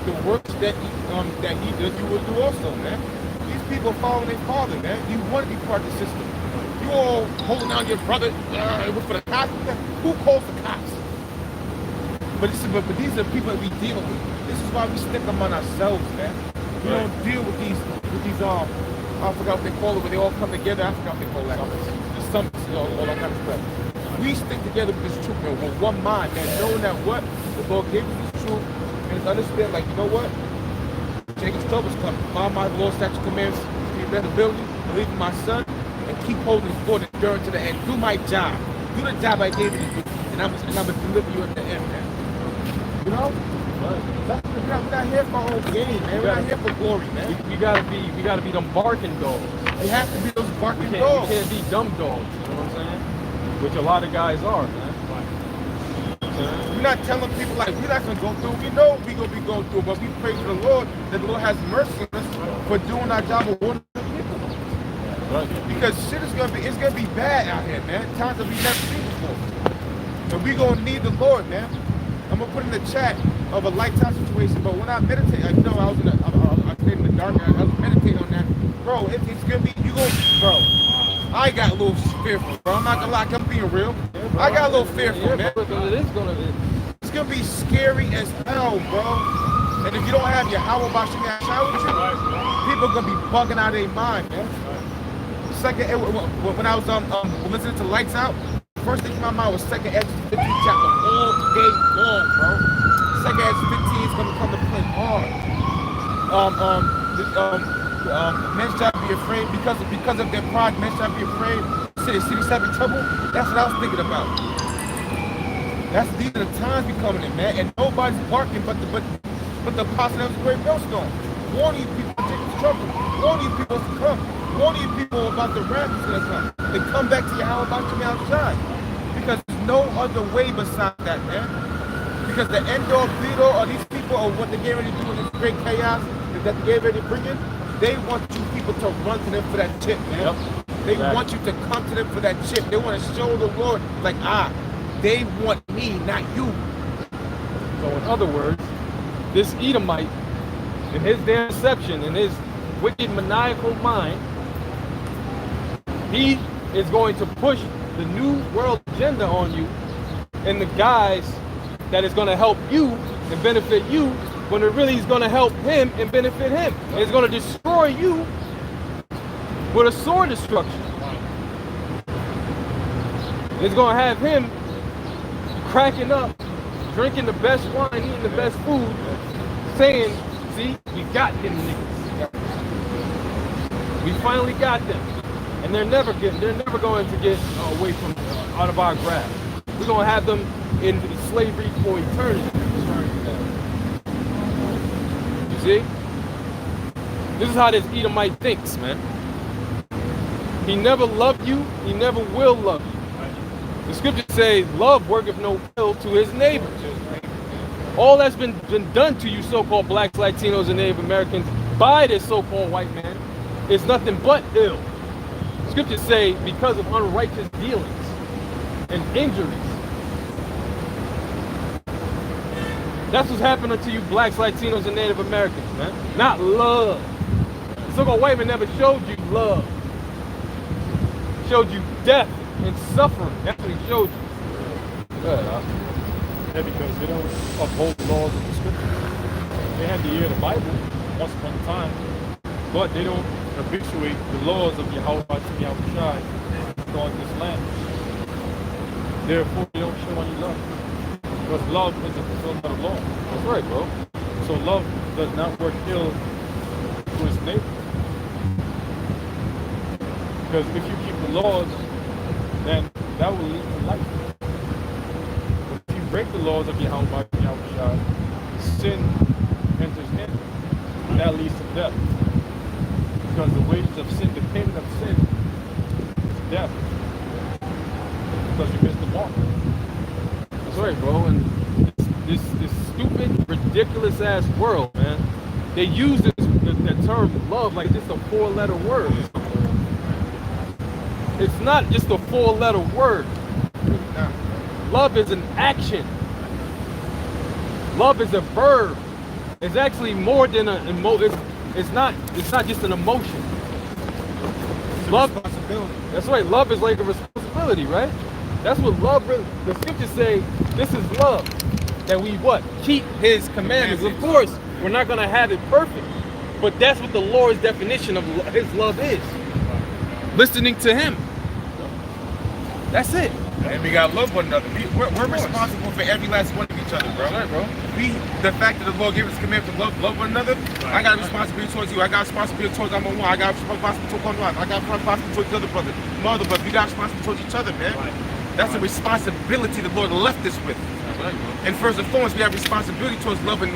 The works that he does, you will do also, man. These people following their father, man. You want to be part of the system. You all holding down your brother for the cops. Who calls the cops? But these are people that we deal with. This is why we stick them on ourselves, man. We don't deal with these I forgot what they call it, but they all come together. I forgot what they call that. The summits, all that kind of stuff. We stick together with this truth, man, with one mind, man, knowing that what the Lord gave us this truth, and understand, like, you know what? Jacob's troubles come. Follow my Lord's statute commands, be ability, believe in my son, and keep holding forth and enduring to the end. Do my job. Do the job I gave you to do, and I'm gonna deliver you at the end, man. You know? We're not here for our own gain, man. We're not here for glory, man. We gotta be them barking dogs. We have to be those barking We dogs. can't be dumb dogs. You know what I'm saying? Which a lot of guys are, man. We're not telling people like we're not gonna go through. We know we're gonna be going through, but we pray to the Lord that the Lord has mercy on us for doing our job of warning the people. Right. Because shit is gonna be bad out here, man. Times that we never seen before. And we gonna need the Lord, man. I'm gonna put in the chat of a lifetime situation, but when I meditate, I was in the dark. I was meditating on that, bro. It's gonna be bro. I got a little fearful, bro. I'm not gonna lie, I'm being real. I got a little fearful, man. It's gonna be scary as hell, bro. And if you don't have your Howard Bashim shower with you, people are gonna be bugging out of their mind, man. Second, when I was listening to Lights Out, first thing in my mind was Second Exodus 15 chapter all day long, bro. Second Exodus 15 is gonna come to play hard. Men shall be afraid because of their pride. Men shall be afraid. City shall be trouble. That's what I was thinking about. These are the times we coming in, man, and nobody's barking but the apostle of the great millstone. Warning you people to take this trouble. Warning you people to come. Warning you people about the wrath that's gonna come. They come back to Yahweh about to outside. Because there's no other way besides that, man. Because the end all be all of these people or what they're getting ready to do in this great chaos that they're getting ready to bring in, they want you people to run to them for that chip, man. Yep. They want you to come to them for that chip. They want to show the Lord, like, they want me, not you. So in other words, this Edomite, in his damn deception, in his wicked maniacal mind, he is going to push the new world agenda on you in the guise that is going to help you and benefit you, when it really is going to help him and benefit him. It's going to destroy you with a sword destruction. It's going to have him cracking up, drinking the best wine, eating the best food, saying, see, we got them niggas. We finally got them. And they're never going to get away from out of our grasp. We're going to have them in slavery for eternity. You see? This is how this Edomite thinks, man. He never loved you. He never will love you. The scriptures say, love worketh no ill to his neighbor. All that's been done to you so-called blacks, Latinos, and Native Americans by this so-called white man is nothing but ill. Scriptures say because of unrighteous dealings and injuries. That's what's happening to you blacks, Latinos, and Native Americans, man. Not love. The so-called white man never showed you love. He showed you death and suffering. That's what he showed you. Yeah, because they don't uphold the laws of the scriptures. They had to hear the Bible once upon a time, but they don't habituate the laws of Yahweh Shai throughout this land. Therefore, they don't show any love. Because love is a fulfillment of law. That's right, bro. So love does not work ill to its neighbor. Because if you keep the laws, then that will lead to life. But if you break the laws of Yahweh Shai, sin enters in. And that leads to death. Because the wages of sin, the payment of sin, is death. Because you missed the mark. That's right, bro. And this stupid, ridiculous ass world, man. They use the term love like just a 4-letter word. It's not just a 4-letter word. Love is an action. Love is a verb. It's actually more than an emotion. It's not just an emotion. Love, responsibility. That's right. Love is like a responsibility, right? That's what love really. The scriptures say this is love. That we what? Keep His commandments. Of course, we're not gonna have it perfect, but that's what the Lord's definition of His love is. Listening to Him. That's it. And we gotta love one another. We're responsible for every last one of each other, bro. That's right, bro. The fact that the Lord gave us a command to love one another, I got a responsibility towards you. I got a responsibility towards I'm one. I got a responsibility towards one. I got a responsibility towards the other brother, mother, but we got a responsibility towards each other, man. That's a responsibility the Lord left us with. And first and foremost, we have responsibility towards loving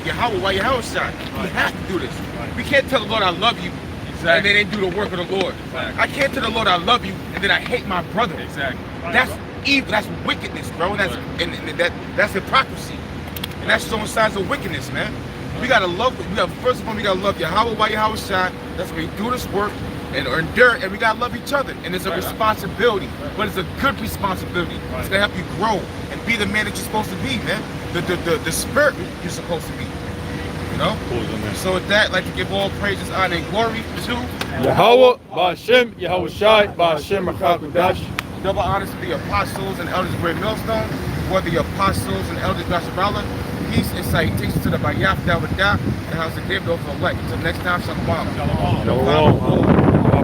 Yahweh while Yahweh shine. We have to do this. We can't tell the Lord I love you and then ain't do the work of the Lord. I can't tell the Lord I love you and then I hate my brother. That's evil. That's wickedness, bro. That's hypocrisy. And that's showing signs of wickedness, man. We gotta love. First of all, we gotta love Yahweh while Yahweh shine. That's when we do this work and endure, and we gotta love each other. And it's a responsibility, but it's a good responsibility. It's gonna help you grow and be the man that you're supposed to be, man. The spirit you're supposed to be. You know? So with that, I'd like to give all praises, honor, and glory to Yahweh, Ba'ashem, Yahweh Shai, Ba'ashem, Rachakadosh. double honors to the apostles and elders of Great Millstone, for the apostles and elders of Yasharala. Peace and salutations to the Bayaf Dawadah and House of David over elect. Until next time, Shalom. Shalom.